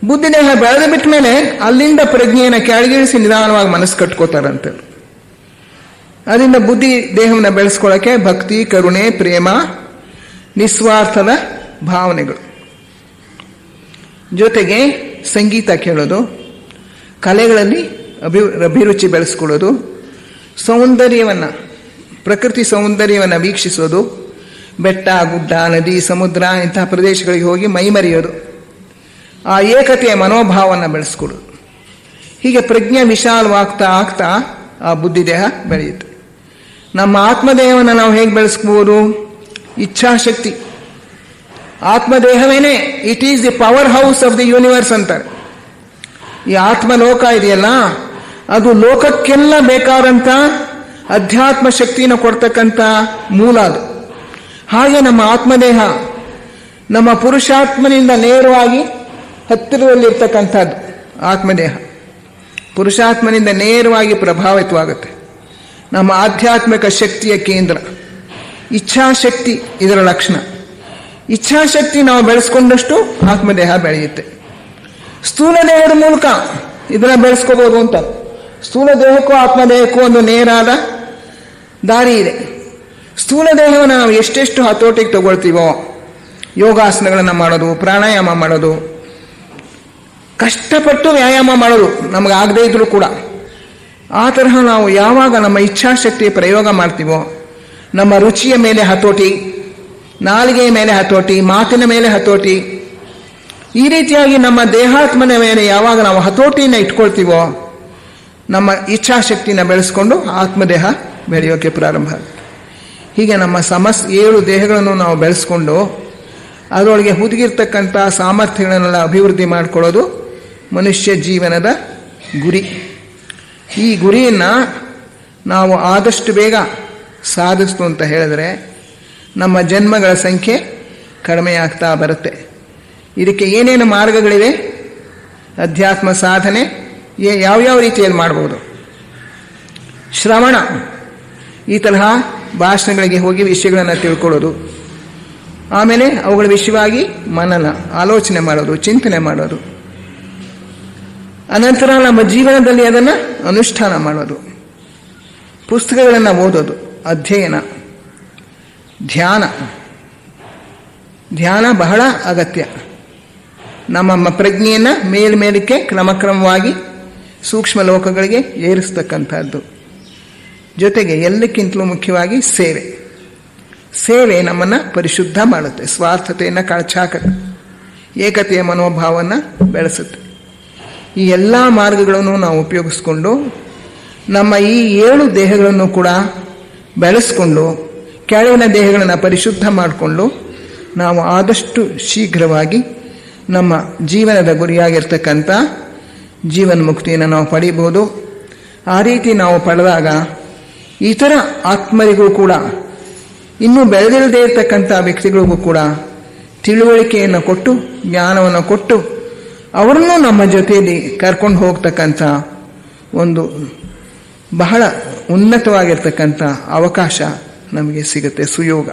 ಬುದ್ಧಿದೇಹ ಬೆಳೆದು ಬಿಟ್ಟ ಮೇಲೆ ಅಲ್ಲಿಂದ ಪ್ರಜ್ಞೆಯನ್ನು ಕೆಳಗಿಳಿಸಿ ನಿಧಾನವಾಗಿ ಮನಸ್ಸು ಕಟ್ಕೋತಾರಂತೆ. ಅದರಿಂದ ಬುದ್ಧಿ ದೇಹವನ್ನು ಬೆಳೆಸ್ಕೊಳ್ಳೋಕೆ ಭಕ್ತಿ, ಕರುಣೆ, ಪ್ರೇಮ, ನಿಸ್ವಾರ್ಥದ ಭಾವನೆಗಳು, ಜೊತೆಗೆ ಸಂಗೀತ ಕೇಳೋದು, ಕಲೆಗಳಲ್ಲಿ ಅಭಿರುಚಿ ಬೆಳೆಸ್ಕೊಳ್ಳೋದು, ಸೌಂದರ್ಯವನ್ನು, ಪ್ರಕೃತಿ ಸೌಂದರ್ಯವನ್ನು ವೀಕ್ಷಿಸೋದು, ಬೆಟ್ಟ, ಗುಡ್ಡ, ನದಿ, ಸಮುದ್ರ ಇಂತಹ ಪ್ರದೇಶಗಳಿಗೆ ಹೋಗಿ ಮೈಮರೆಯೋದು, ಆ ಏಕತೆಯ ಮನೋಭಾವವನ್ನು ಬೆಳೆಸ್ಕೊಳ್ಳೋದು. ಹೀಗೆ ಪ್ರಜ್ಞೆ ವಿಶಾಲವಾಗ್ತಾ ಆಗ್ತಾ ಆ ಬುದ್ಧಿದೇಹ ಬೆಳೆಯುತ್ತೆ. ನಮ್ಮ ಆತ್ಮದೇಹವನ್ನು ನಾವು ಹೇಗೆ ಬೆಳೆಸ್ಬೋದು? ಇಚ್ಛಾಶಕ್ತಿ, ಆತ್ಮದೇಹವೇನೆ it is the powerhouse of the universe ಅಂತಾರೆ. ಈ ಆತ್ಮಲೋಕ ಇದೆಯಲ್ಲ, ಅದು ಲೋಕಕ್ಕೆಲ್ಲ ಬೇಕಾದಂಥ ಅಧ್ಯಾತ್ಮ ಶಕ್ತಿನ ಕೊಡ್ತಕ್ಕಂಥ ಮೂಲ ಅದು. ಹಾಗೆ ನಮ್ಮ ಆತ್ಮದೇಹ ನಮ್ಮ ಪುರುಷಾತ್ಮನಿಂದ ನೇರವಾಗಿ ಹತ್ತಿರದಲ್ಲಿರ್ತಕ್ಕಂಥದ್ದು. ಆತ್ಮದೇಹ ಪುರುಷಾತ್ಮನಿಂದ ನೇರವಾಗಿ ಪ್ರಭಾವಿತವಾಗುತ್ತೆ. ನಮ್ಮ ಆಧ್ಯಾತ್ಮಿಕ ಶಕ್ತಿಯ ಕೇಂದ್ರ. ಇಚ್ಛಾಶಕ್ತಿ ಇದರ ಲಕ್ಷಣ. ಇಚ್ಛಾಶಕ್ತಿ ನಾವು ಬೆಳೆಸ್ಕೊಂಡಷ್ಟು ಆತ್ಮದೇಹ ಬೆಳೆಯುತ್ತೆ. ಸ್ಥೂಲ ದೇಹದ ಮೂಲಕ ಇದನ್ನು ಬೆಳೆಸ್ಕೋಬೋದು ಅಂತ. ಸ್ಥೂಲ ದೇಹಕ್ಕೂ ಆತ್ಮದೇಹಕ್ಕೂ ಒಂದು ನೇರಾದ ದಾರಿ ಇದೆ. ಸ್ಥೂಲ ದೇಹವನ್ನು ನಾವು ಎಷ್ಟೆಷ್ಟು ಹತೋಟಿಗೆ ತಗೊಳ್ತೀವೋ, ಯೋಗಾಸನಗಳನ್ನು ಮಾಡೋದು, ಪ್ರಾಣಾಯಾಮ ಮಾಡೋದು, ಕಷ್ಟಪಟ್ಟು ವ್ಯಾಯಾಮ ಮಾಡೋದು ನಮಗಾಗದೇ ಇದ್ರೂ ಕೂಡ, ಆ ತರಹ ನಾವು ಯಾವಾಗ ನಮ್ಮ ಇಚ್ಛಾಶಕ್ತಿ ಪ್ರಯೋಗ ಮಾಡ್ತೀವೋ, ನಮ್ಮ ರುಚಿಯ ಮೇಲೆ ಹತೋಟಿ, ನಾಲಿಗೆಯ ಮೇಲೆ ಹತೋಟಿ, ಮಾತಿನ ಮೇಲೆ ಹತೋಟಿ, ಈ ರೀತಿಯಾಗಿ ನಮ್ಮ ದೇಹಾತ್ಮನ ಮೇಲೆ ಯಾವಾಗ ನಾವು ಹತೋಟಿನ ಇಟ್ಕೊಳ್ತೀವೋ, ನಮ್ಮ ಇಚ್ಛಾಶಕ್ತಿನ ಬೆಳೆಸ್ಕೊಂಡು ಆತ್ಮದೇಹ ಬೆಳೆಯೋಕ್ಕೆ ಪ್ರಾರಂಭ ಆಗುತ್ತೆ. ಹೀಗೆ ನಮ್ಮ 7 ದೇಹಗಳನ್ನು ನಾವು ಬೆಳೆಸ್ಕೊಂಡು ಅದರೊಳಗೆ ಹುದುಗಿರ್ತಕ್ಕಂಥ ಸಾಮರ್ಥ್ಯಗಳನ್ನೆಲ್ಲ ಅಭಿವೃದ್ಧಿ ಮಾಡಿಕೊಳ್ಳೋದು ಮನುಷ್ಯ ಜೀವನದ ಗುರಿ. ಈ ಗುರಿಯನ್ನು ನಾವು ಆದಷ್ಟು ಬೇಗ ಸಾಧಿಸ್ತು ಅಂತ ಹೇಳಿದ್ರೆ ನಮ್ಮ ಜನ್ಮಗಳ ಸಂಖ್ಯೆ ಕಡಿಮೆಯಾಗ್ತಾ ಬರುತ್ತೆ. ಇದಕ್ಕೆ ಏನೇನು ಮಾರ್ಗಗಳಿವೆ? ಅಧ್ಯಾತ್ಮ ಸಾಧನೆ ಯಾವ್ಯಾವ ರೀತಿಯಲ್ಲಿ ಮಾಡ್ಬೋದು? ಶ್ರವಣ, ಈ ತರಹ ಭಾಷಣಗಳಿಗೆ ಹೋಗಿ ವಿಷಯಗಳನ್ನು ತಿಳ್ಕೊಳ್ಳೋದು, ಆಮೇಲೆ ಅವುಗಳ ವಿಷಯವಾಗಿ ಮನನ, ಆಲೋಚನೆ ಮಾಡೋದು, ಚಿಂತನೆ ಮಾಡೋದು, ಅನಂತರ ನಮ್ಮ ಜೀವನದಲ್ಲಿ ಅದನ್ನು ಅನುಷ್ಠಾನ ಮಾಡೋದು, ಪುಸ್ತಕಗಳನ್ನು ಓದೋದು, ಅಧ್ಯಯನ, ಧ್ಯಾನ ಬಹಳ ಅಗತ್ಯ. ನಮ್ಮ ಪ್ರಜ್ಞೆಯನ್ನು ಮೇಲ್ಮೇಲಕ್ಕೆ ಕ್ರಮಕ್ರಮವಾಗಿ ಸೂಕ್ಷ್ಮ ಲೋಕಗಳಿಗೆ ಏರಿಸ್ತಕ್ಕಂಥದ್ದು. ಜೊತೆಗೆ ಎಲ್ಲಕ್ಕಿಂತಲೂ ಮುಖ್ಯವಾಗಿ ಸೇವೆ ನಮ್ಮನ್ನು ಪರಿಶುದ್ಧ ಮಾಡುತ್ತೆ, ಸ್ವಾರ್ಥತೆಯನ್ನು ಕಳಚಾಕತ್ತೆ, ಏಕತೆಯ ಮನೋಭಾವವನ್ನು ಬೆಳೆಸುತ್ತೆ. ಈ ಎಲ್ಲ ಮಾರ್ಗಗಳನ್ನು ನಾವು ಉಪಯೋಗಿಸ್ಕೊಂಡು ನಮ್ಮ ಈ 7 ದೇಹಗಳನ್ನು ಕೂಡ ಬೆಳೆಸ್ಕೊಂಡು ಕೆಳಗಿನ ದೇಹಗಳನ್ನು ಪರಿಶುದ್ಧ ಮಾಡಿಕೊಂಡು ನಾವು ಆದಷ್ಟು ಶೀಘ್ರವಾಗಿ ನಮ್ಮ ಜೀವನದ ಗುರಿಯಾಗಿರ್ತಕ್ಕಂಥ ಜೀವನ್ಮುಕ್ತಿಯನ್ನು ನಾವು ಪಡೀಬಹುದು. ಆ ರೀತಿ ನಾವು ಪಡೆದಾಗ ಇತರ ಆತ್ಮರಿಗೂ ಕೂಡ, ಇನ್ನೂ ಬೆಳೆದಿಲ್ಲದೆ ಇರತಕ್ಕಂಥ ವ್ಯಕ್ತಿಗಳಿಗೂ ಕೂಡ ತಿಳುವಳಿಕೆಯನ್ನು ಕೊಟ್ಟು, ಜ್ಞಾನವನ್ನು ಕೊಟ್ಟು, ಅವರನ್ನು ನಮ್ಮ ಜೊತೆಯಲ್ಲಿ ಕರ್ಕೊಂಡು ಹೋಗ್ತಕ್ಕಂಥ ಒಂದು ಬಹಳ ಉನ್ನತವಾಗಿರ್ತಕ್ಕಂಥ ಅವಕಾಶ ನಮಗೆ ಸಿಗುತ್ತೆ, ಸುಯೋಗ.